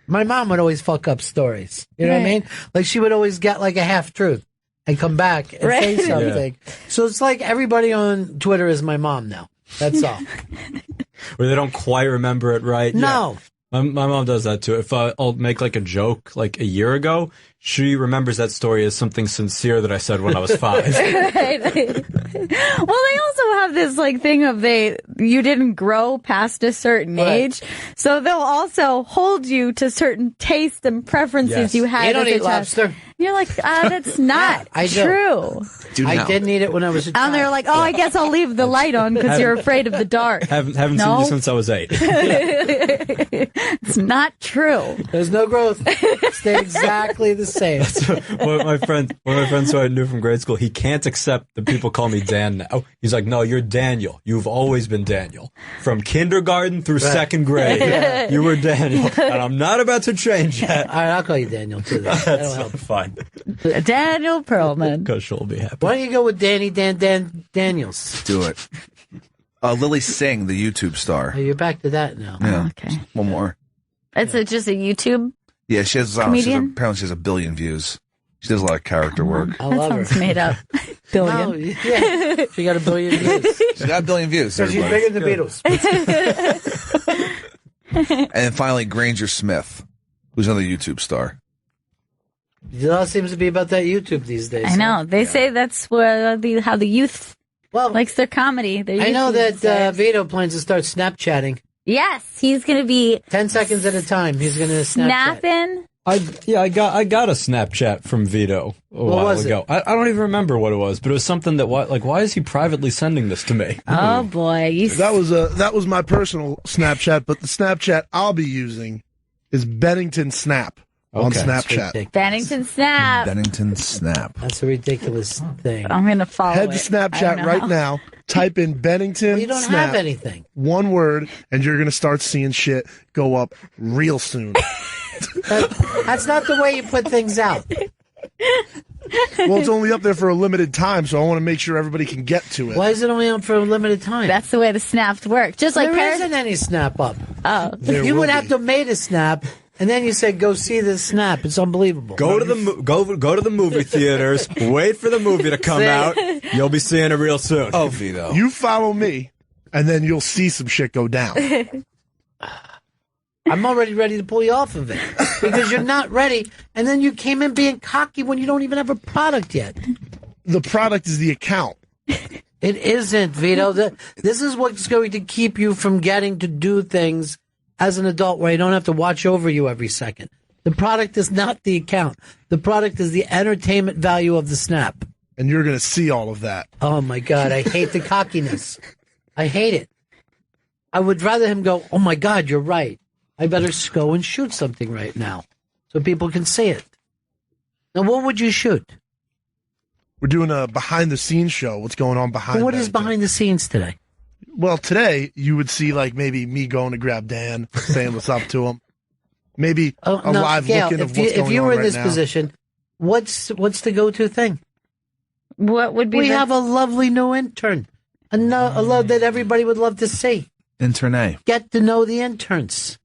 my mom would always fuck up stories. You know what I mean? She would always get a half truth. And come back and say something. Yeah. So it's like everybody on Twitter is my mom now. That's all. Where they don't quite remember it right. No. Yeah. My mom does that too. If I'll make a joke a year ago, she remembers that story as something sincere that I said when I was 5. Right. Well, they also have this thing of you didn't grow past a certain age, so they'll also hold you to certain tastes and preferences you had. You don't as a eat child. lobster. You're like, that's not I true. I didn't eat it when I was a child. And they're like, I guess I'll leave the light on because you're afraid of the dark. Haven't seen you since I was 8. It's not true. There's no growth. Stay exactly the same. One of my friends who I knew from grade school, he can't accept that people call me Dan now. He's like, no, you're Daniel. You've always been Daniel. From kindergarten through 2nd grade, you were Daniel. And I'm not about to change that. All right, I'll call you Daniel too. That'll help. Fine. Daniel Perlman. Because she'll be happy. Why don't you go with Daniels? Do it. Lily Singh, the YouTube star. Oh, you're back to that now. Yeah. Okay. One more. It's just a YouTube. Yeah, she has. Comedian? Apparently, she has 1 billion views. She does a lot of character work. I love sounds her. made up. Billion. Oh, yeah. She got 1 billion views. She's got 1 billion views. So she's bigger than the Beatles. And then finally, Granger Smith, who's another YouTube star. It all seems to be about that YouTube these days. I know. They say that's where how the youth likes their comedy. I know that Vito plans to start Snapchatting. Yes, he's going to be 10 seconds at a time. He's going to Snapchat. snapping. I got a Snapchat from Vito a while ago. I don't even remember what it was, but it was something that why is he privately sending this to me? Oh boy, that was my personal Snapchat, but the Snapchat I'll be using is Bennington Snap on Snapchat. Bennington Snap. Bennington Snap. That's a ridiculous thing. I'm going to follow Head to Snapchat right now. Type in Bennington You don't Snap, have anything. one word, and you're going to start seeing shit go up real soon. That's not the way you put things out. Well, it's only up there for a limited time, so I want to make sure everybody can get to it. Why is it only up for a limited time? That's the way the snaps work. Just like there isn't any snap up. Oh, you would have to have made a snap, and then you said, "Go see the snap." It's unbelievable. Go to the movie theaters. Wait for the movie to come out. You'll be seeing it real soon. Oh, Vito. You follow me, and then you'll see some shit go down. I'm already ready to pull you off of it because you're not ready, and then you came in being cocky when you don't even have a product yet. The product is the account. It isn't, Vito. This is what's going to keep you from getting to do things as an adult where I don't have to watch over you every second. The product is not the account. The product is the entertainment value of the snap. And you're going to see all of that. Oh, my God. I hate the cockiness. I hate it. I would rather him go, oh, my God, you're right. I better go and shoot something right now so people can see it. Now, what would you shoot? We're doing a behind-the-scenes show. What's going on behind What is behind the scenes today? Well, today, you would see, maybe me going to grab Dan, saying what's up to him. Maybe live Gail, looking of what's going on if you were in this now. position, what's the go-to thing? What would be? We have a lovely new intern, a love that everybody would love to see. Interne. Get to know the interns.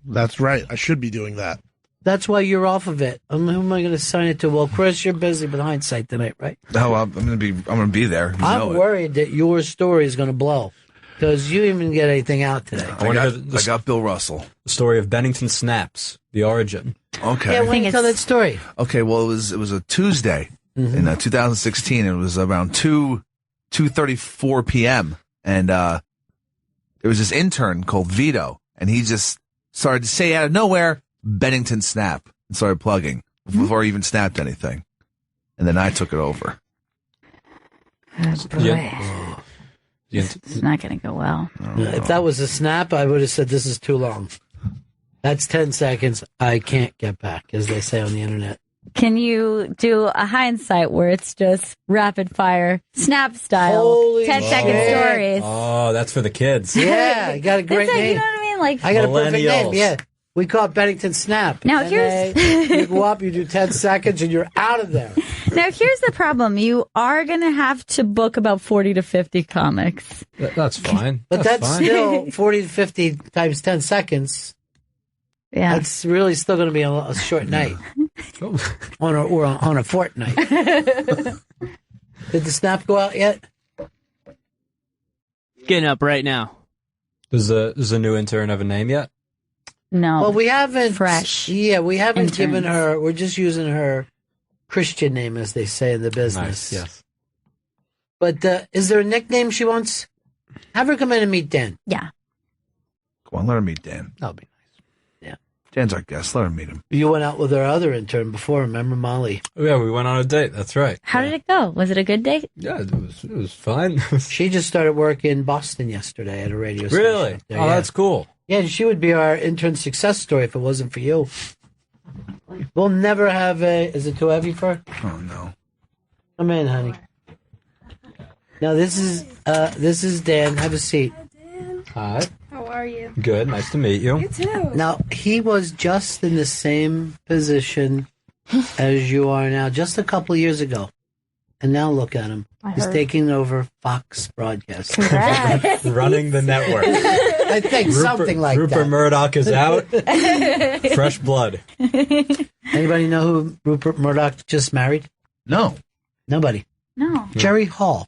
That's right. I should be doing that. That's why you're off of it. Who am I going to sign it to? Well, Chris, you're busy with hindsight tonight, right? No, I'm gonna be there. I'm worried that your story is going to blow because you didn't even get anything out today. I got Bill Russell. The story of Bennington Snaps, the origin. Okay. Yeah, when you tell that story. Okay, well, it was a Tuesday in 2016. It was around 2:34 p.m. and there was this intern called Vito, and he just started to say out of nowhere, Bennington Snap, and started plugging before he even snapped anything. And then I took it over. Oh, boy. It's not going to go well. If that was a snap, I would have said this is too long. That's 10 seconds. I can't get back, as they say on the internet. Can you do a hindsight where it's just rapid fire, snap style, Holy 10-second stories? Oh, that's for the kids. Yeah, you got a great That's like, name. you know what I mean? Like, I got a perfect name, Millennials. yeah. We call it Bennington Snap. Now, And here's- you go up, you do 10 seconds, and you're out of there. Now, here's the problem. You are going to have to book about 40 to 50 comics. That's fine. But that's fine. still 40 to 50 times 10 seconds. Yeah. That's really still going to be a short night. on a fortnight. Did the snap go out yet? Getting up right now. Does the new intern have a name yet? No. Well, we haven't. Fresh. Yeah, we haven't interns. given her. We're just using her Christian name, as they say in the business. Nice, yes. But is there a nickname she wants? Have her come in and meet Dan. Yeah. Come on, let her meet Dan. That'll be nice. Yeah. Dan's our guest. Let her meet him. You went out with our other intern before, remember, Molly? Oh, yeah, we went on a date. That's right. How did it go? Was it a good date? Yeah, it was fine. She just started work in Boston yesterday at a radio station. Really? up there, Oh, yeah. that's cool. Yeah, she would be our intern success story if it wasn't for you. We'll never have a... Is it too heavy for her? Oh, no. Come in, honey. Now, this is Dan. Have a seat. Hi. How are you? Good. Nice to meet you. You too. Now, he was just in the same position as you are now, just a couple of years ago. And now look at him. He's heard. taking over Fox Broadcast. Congrats. Running the network. I think something like Rupert that. Murdoch is out. Fresh blood. Anybody know who Rupert Murdoch just married? No. Nobody. No. Jerry Hall,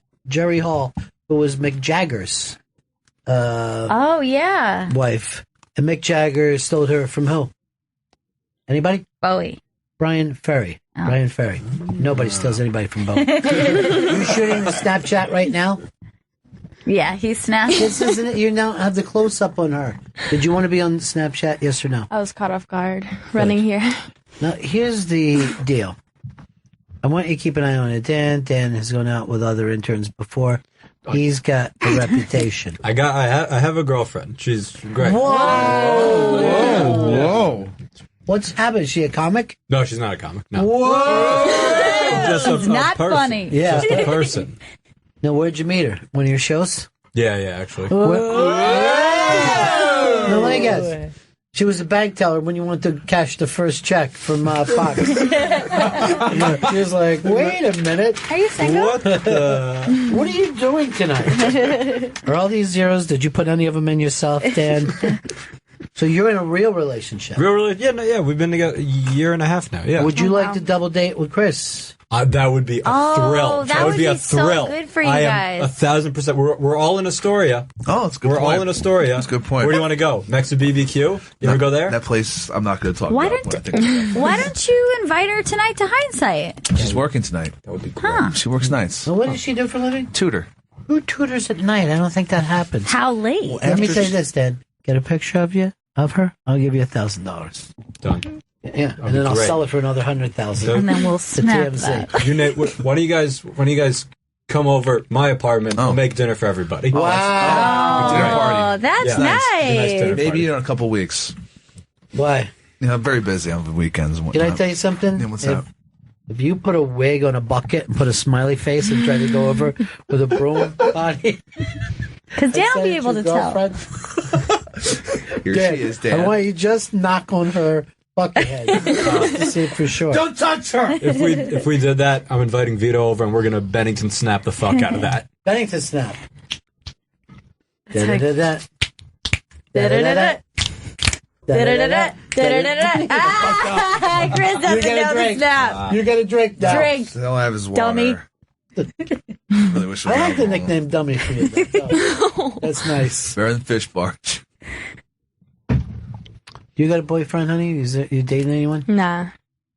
who was Mick Jagger's Oh, yeah. wife. And Mick Jagger stole her from who? Anybody? Bowie. Brian Ferry. Oh. Brian Ferry. Nobody steals anybody from Bowie. You shooting the Snapchat right now? Yeah, he snapped. This isn't it. You now have the close up on her. Did you want to be on Snapchat? Yes or no? I was caught off guard running here. Now, here's the deal. I want you to keep an eye on it. Dan has gone out with other interns before. He's got a reputation. I have a girlfriend. She's great. Whoa. What's happened? Is she a comic? No, she's not a comic. No. Whoa! Just It's not person. funny. Yeah. Just a person. Now, where'd you meet her? One of your shows? Yeah, actually. Now, let me guess. She was a bank teller when you went to cash the first check from Fox. She was like, wait a minute. Are you single? What the? What are you doing tonight? Are all these zeros, did you put any of them in yourself, Dan? So you're in a real relationship. Yeah, we've been together a year and a half now. Yeah. Would you like to double date with Chris? That would be a thrill. that would be a be so thrill. good for you I guys. am 1,000%. We're all in Astoria. Oh, that's a good We're point. all in Astoria. That's a good point. Where do you want to go? Next to BBQ? You ever go there? That place, I'm not going to talk Why about. don't when I think Why don't you invite her tonight to Hindsight? she's working tonight. That would be great. Huh. She works nights. So what does she do for a living? Tutor. Who tutors at night? I don't think that happens. How late? Let me tell you this, Dan. Get a picture of her. I'll give you $1,000. Done. Yeah, and then I'll great. sell it for another $100,000. And then we'll to snap TMZ. that. You know, when do you guys come over my apartment? I'll make dinner for everybody. Wow. Dinner party. Oh, that's Yeah. nice. Nice dinner Maybe party. in a couple weeks. Why? I'm very busy on the weekends and Can whatnot. I tell you something? Yeah, what's if, that? If you put a wig on a bucket and put a smiley face and try to go over with a broom body, Because Dan will be able to tell. Here Dan, she is, I Dan. want you to just knock on her bucket head to see it for sure. Don't touch her! If we did that, I'm inviting Vito over and we're gonna Bennington snap the fuck out of that. Bennington snap. Da-da-da-da. Da-da-da-da. Da-da-da-da, da-da-da-da. Ah, Chris doesn't know the snap. You get a drink now. Drink. They don't have his water. Dummy. Really wish I like the nickname Dummy for you. Though. That's nice. Better than Fish Barge. You got a boyfriend, honey? You dating anyone? Nah.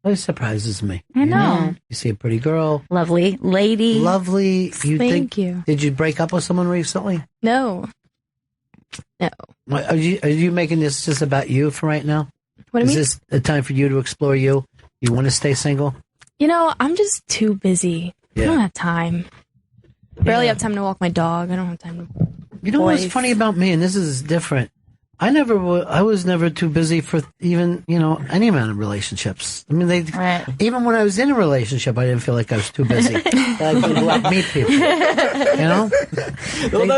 That surprises me. I know. You see a pretty girl. Lovely lady. Lovely. Thank you. Did you break up with someone recently? No. No. Are you making this just about you for right now? What do you mean? Is this a time for you to explore you? You want to stay single? You know, I'm just too busy. I Yeah. don't have time. Barely have time to walk my dog. I don't have time to. You know what's funny about me, and this is different. I was never too busy for even, any amount of relationships. I mean, even when I was in a relationship, I didn't feel like I was too busy. That I could go out and meet people.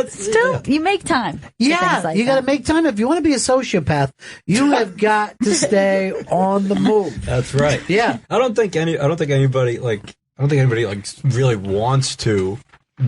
Still, you make time. Yeah, you got to make time. If you want to be a sociopath, you have got to stay on the move. That's right. Yeah. I don't think anybody really wants to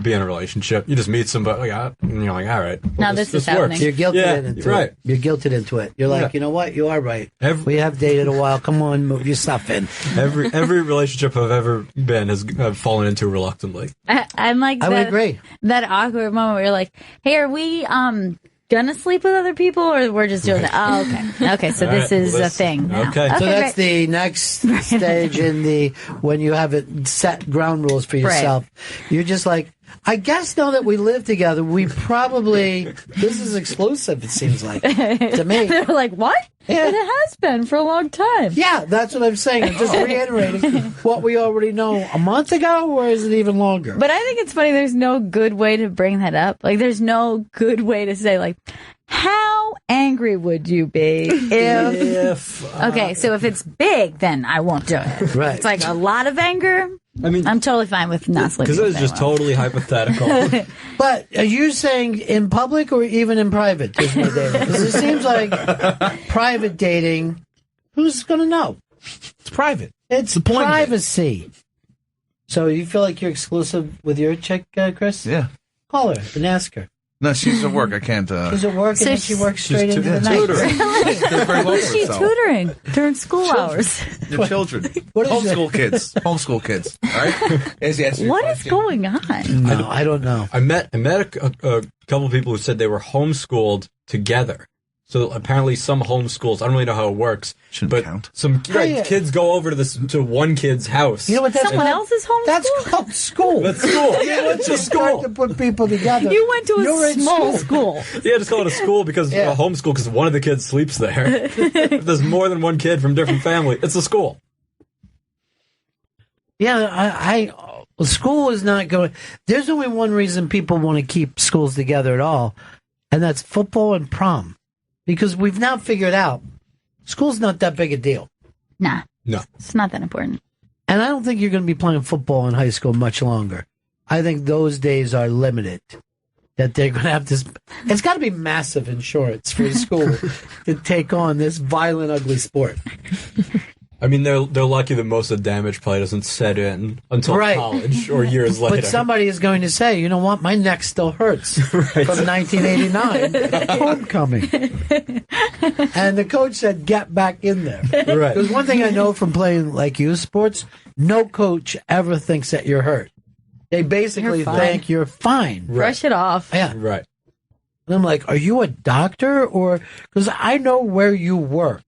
be in a relationship. You just meet somebody, and you're like, all right. Well, Now this is happening. You're guilted into right. it. You're guilted into it. You're like, you know what? You are right. We have dated a while. Come on, move your stuff in. Every relationship I've ever been has fallen into reluctantly. I'm like, I would agree. That awkward moment where you're like, hey, are we gonna sleep with other people, or we're just doing that? Oh, okay. Okay, so this is a thing now. Okay, so that's the next stage in when you have it set ground rules for yourself. You're just like, I guess now that we live together, we probably, this is exclusive, it seems like, to me. They're like, what? Yeah. But it has been for a long time. Yeah, that's what I'm saying. I'm just reiterating what we already know a month ago, or is it even longer? But I think it's funny, there's no good way to bring that up. Like, there's no good way to say, like, how angry would you be if... Okay, so if it's big, then I won't do it. Right. It's like a lot of anger. I mean, I'm totally fine with not sleeping. Because it's just totally hypothetical. But are you saying in public or even in private? Because it seems like private dating, who's going to know? It's private. It's the point privacy. So you feel like you're exclusive with your chick, Chris? Yeah. Call her and ask her. No, she's at work. I can't. She's at work, and then she works straight into the night. Who's she tutoring during school hours? Your children. Homeschool kids. Homeschool kids. All right? What is going on? No, I don't know. I met a couple of people who said they were homeschooled together. So apparently some homeschools, I don't really know how it works, but some kids go over to one kid's house. You know what? Someone else's homeschool? That's called school. That's school. You went to school to put people together. You went to a small school. Yeah, just call it a school because a homeschool because one of the kids sleeps there. If there's more than one kid from different family, it's a school. Yeah, school is not going. There's only one reason people want to keep schools together at all, and that's football and prom. Because we've now figured out school's not that big a deal. Nah. No. It's not that important. And I don't think you're going to be playing football in high school much longer. I think those days are limited. That they're going to have this. It's got to be massive insurance for a school to take on this violent, ugly sport. I mean, they're lucky that most of the damage probably doesn't set in until college or years later. But somebody is going to say, you know what, my neck still hurts from 1989 homecoming. And the coach said, get back in there. Right. Because one thing I know from playing like youth sports, no coach ever thinks that you're hurt. They basically think you're fine. Brush it off. Yeah. Right. And I'm like, are you a doctor? Or because I know where you work.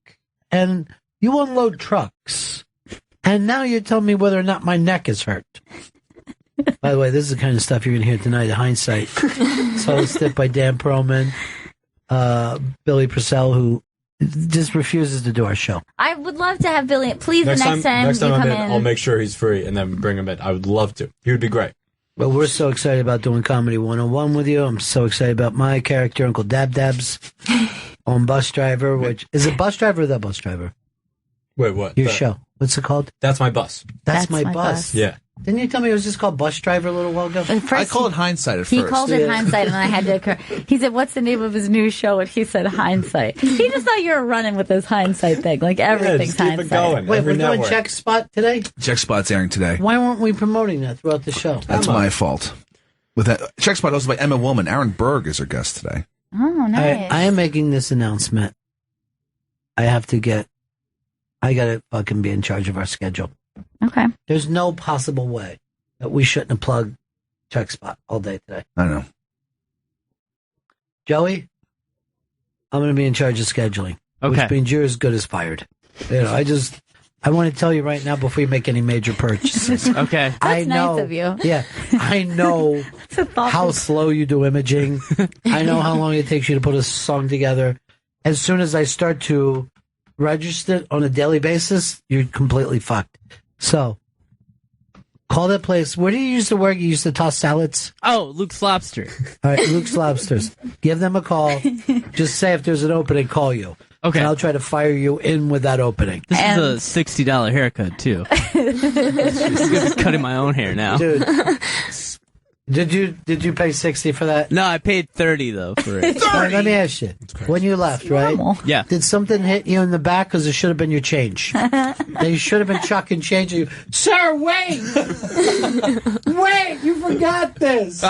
And you unload trucks, and now you're telling me whether or not my neck is hurt. By the way, this is the kind of stuff you're going to hear tonight, Hindsight. Solo Stip by Dan Perlman, Billy Purcell, who just refuses to do our show. I would love to have Billy. Please, next time I'm come in, I'll make sure he's free and then bring him in. I would love to. He would be great. Well, we're so excited about doing Comedy 101 with you. I'm so excited about my character, Uncle Dab Dabs, on Bus Driver, which is it Bus Driver or The Bus Driver? Wait, what? Your show. What's it called? That's My Bus. That's my bus. Yeah. Didn't you tell me it was just called Bus Driver a little while ago? I call it Hindsight at first. He called it Hindsight, and I had to. He said, "What's the name of his new show?" And he said, "Hindsight." He just thought you were running with this Hindsight thing, like everything's Hindsight. Going. Wait, we're doing Check Spot today? Check Spot's airing today. Why weren't we promoting that throughout the show? That's my fault. With that, Check Spot hosted by Emma Woman. Aaron Berg is our guest today. Oh, nice. I am making this announcement. I gotta fucking be in charge of our schedule. Okay. There's no possible way that we shouldn't have plugged Check Spot all day today. I know. Joey, I'm going to be in charge of scheduling. Okay. Which means you're as good as fired. You know, I want to tell you right now before you make any major purchases. Okay. That's I know, nice of you. Yeah. I know how slow you do imaging. I know how long it takes you to put a song together. As soon as I start to register it on a daily basis, you're completely fucked. So, call that place. Where do you used to work? You used to toss salads? Oh, Luke's Lobster. All right, Luke's Lobsters. Give them a call. Just say if there's an opening, call you. Okay. And I'll try to fire you in with that opening. This is a $60 haircut, too. I'm going to be cutting my own hair now. Dude. Did you pay $60 for that? No, I paid $30 though for it. All right, let me ask you. When you left, right? Yeah. Did something hit you in the back? Because it should have been your change. They should have been chucking change. You, sir, wait! Wait, you forgot this.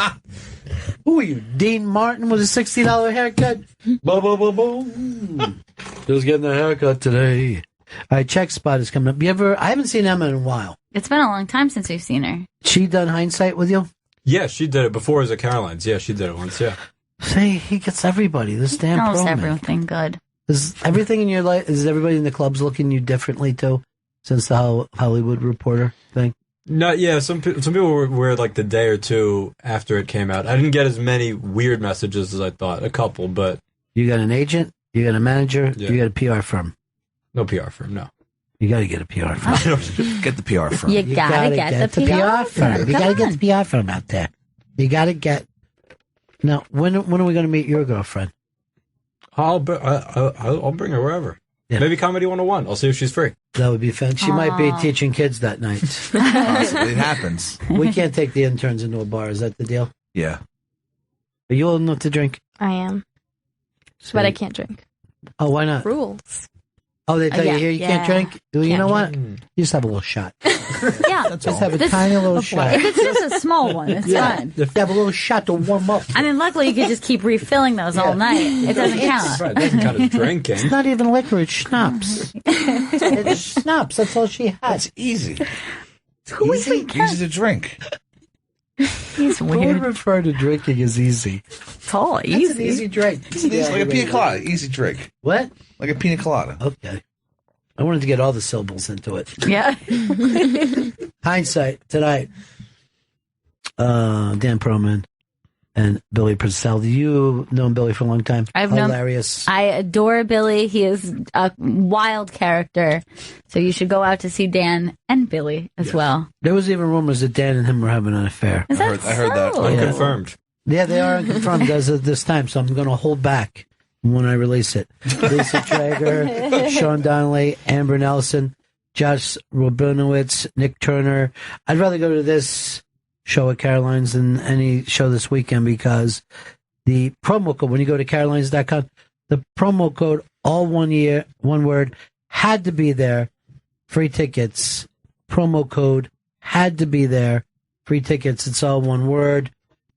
Who are you, Dean Martin with a $60 haircut? Boom, boom, boom, boom. Just getting a haircut today. All right, Check Spot is coming up. I haven't seen Emma in a while. It's been a long time since we've seen her. She done Hindsight with you? Yeah, she did it before. It was at Caroline's. Yeah, she did it once. Yeah. See, he gets everybody. This damn Knows pro man. everything good. Is everything in your life? Is everybody in the clubs looking at you differently too, since the Hollywood Reporter thing? No, yeah. Some people were like the day or two after it came out. I didn't get as many weird messages as I thought. A couple, but you got an agent, you got a manager, Yeah. you got a PR firm. No PR firm. No. You got to get a PR firm. Get the PR firm. You gotta get the PR firm. You got to get the PR firm out there. You got to get. Now, when are we going to meet your girlfriend? I'll bring her wherever. Yeah. Maybe Comedy 101. I'll see if she's free. That would be fun. She might be teaching kids that night. Possibly. It happens. We can't take the interns into a bar. Is that the deal? Yeah. Are you old enough to drink? I am. But I can't drink. Oh, why not? Rules. Oh, they tell Yeah, you here you can't yeah. drink? Well, you Can't know what? drink. You just have a little shot. Yeah. Just have a tiny little shot. If it's just a small one, it's fine. Just have a little shot to warm up. I mean, luckily you could just keep refilling those all night. It doesn't count. Right, it doesn't count as drinking. It's not even liquor, it's schnapps. It's schnapps, that's all she has. It's easy. Who is Easy to drink. He's Who would weird. refer to drinking as easy? It's all That's an easy. easy drink. It's like a pina colada. Easy drink. What? Like a pina colada. Okay. I wanted to get all the syllables into it. Yeah. Hindsight tonight. Dan Perlman and Billy Purcell. Do you know Billy for a long time? I've Hilarious. I adore Billy. He is a wild character. So you should go out to see Dan and Billy as well. There was even rumors that Dan and him were having an affair. Is that I heard that. so? Unconfirmed. Yeah, they are unconfirmed as of this time, so I'm going to hold back when I release it. Lisa Traeger, Sean Donnelly, Amber Nelson, Josh Rabinowitz, Nick Turner. I'd rather go to this show at Caroline's than any show this weekend because the promo code, when you go to carolines.com, the promo code, all 1 year, one word, had to be there. Free tickets. Promo code had to be there. Free tickets. It's all one word.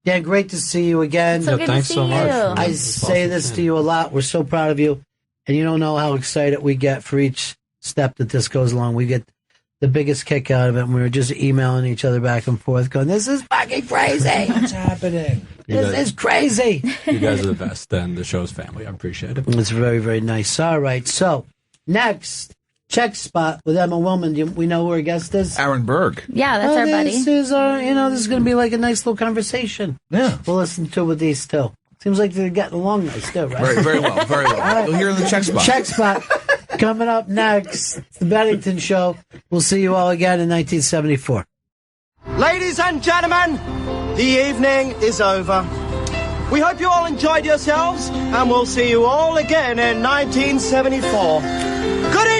Dan, great to see you again. So good thanks to so see much. you. I say this to you a lot. We're so proud of you. And you don't know how excited we get for each step that this goes along. We get the biggest kick out of it. And we were just emailing each other back and forth going, this is fucking crazy. What's happening? This is crazy. You guys are the best. And the show's family. I appreciate it. It's very, very nice. All right. So next, Check Spot with Emma Willman. We know who our guest is? Aaron Berg. Yeah, that's our buddy. This is our, this is going to be like a nice little conversation. Yeah. We'll listen to it with these two. Seems like they're getting along nice too, right? Very, very well. Very well. All right. You'll hear in the Check Spot. Check Spot. Coming up next, it's the Bennington Show. We'll see you all again in 1974. Ladies and gentlemen, the evening is over. We hope you all enjoyed yourselves, and we'll see you all again in 1974. Good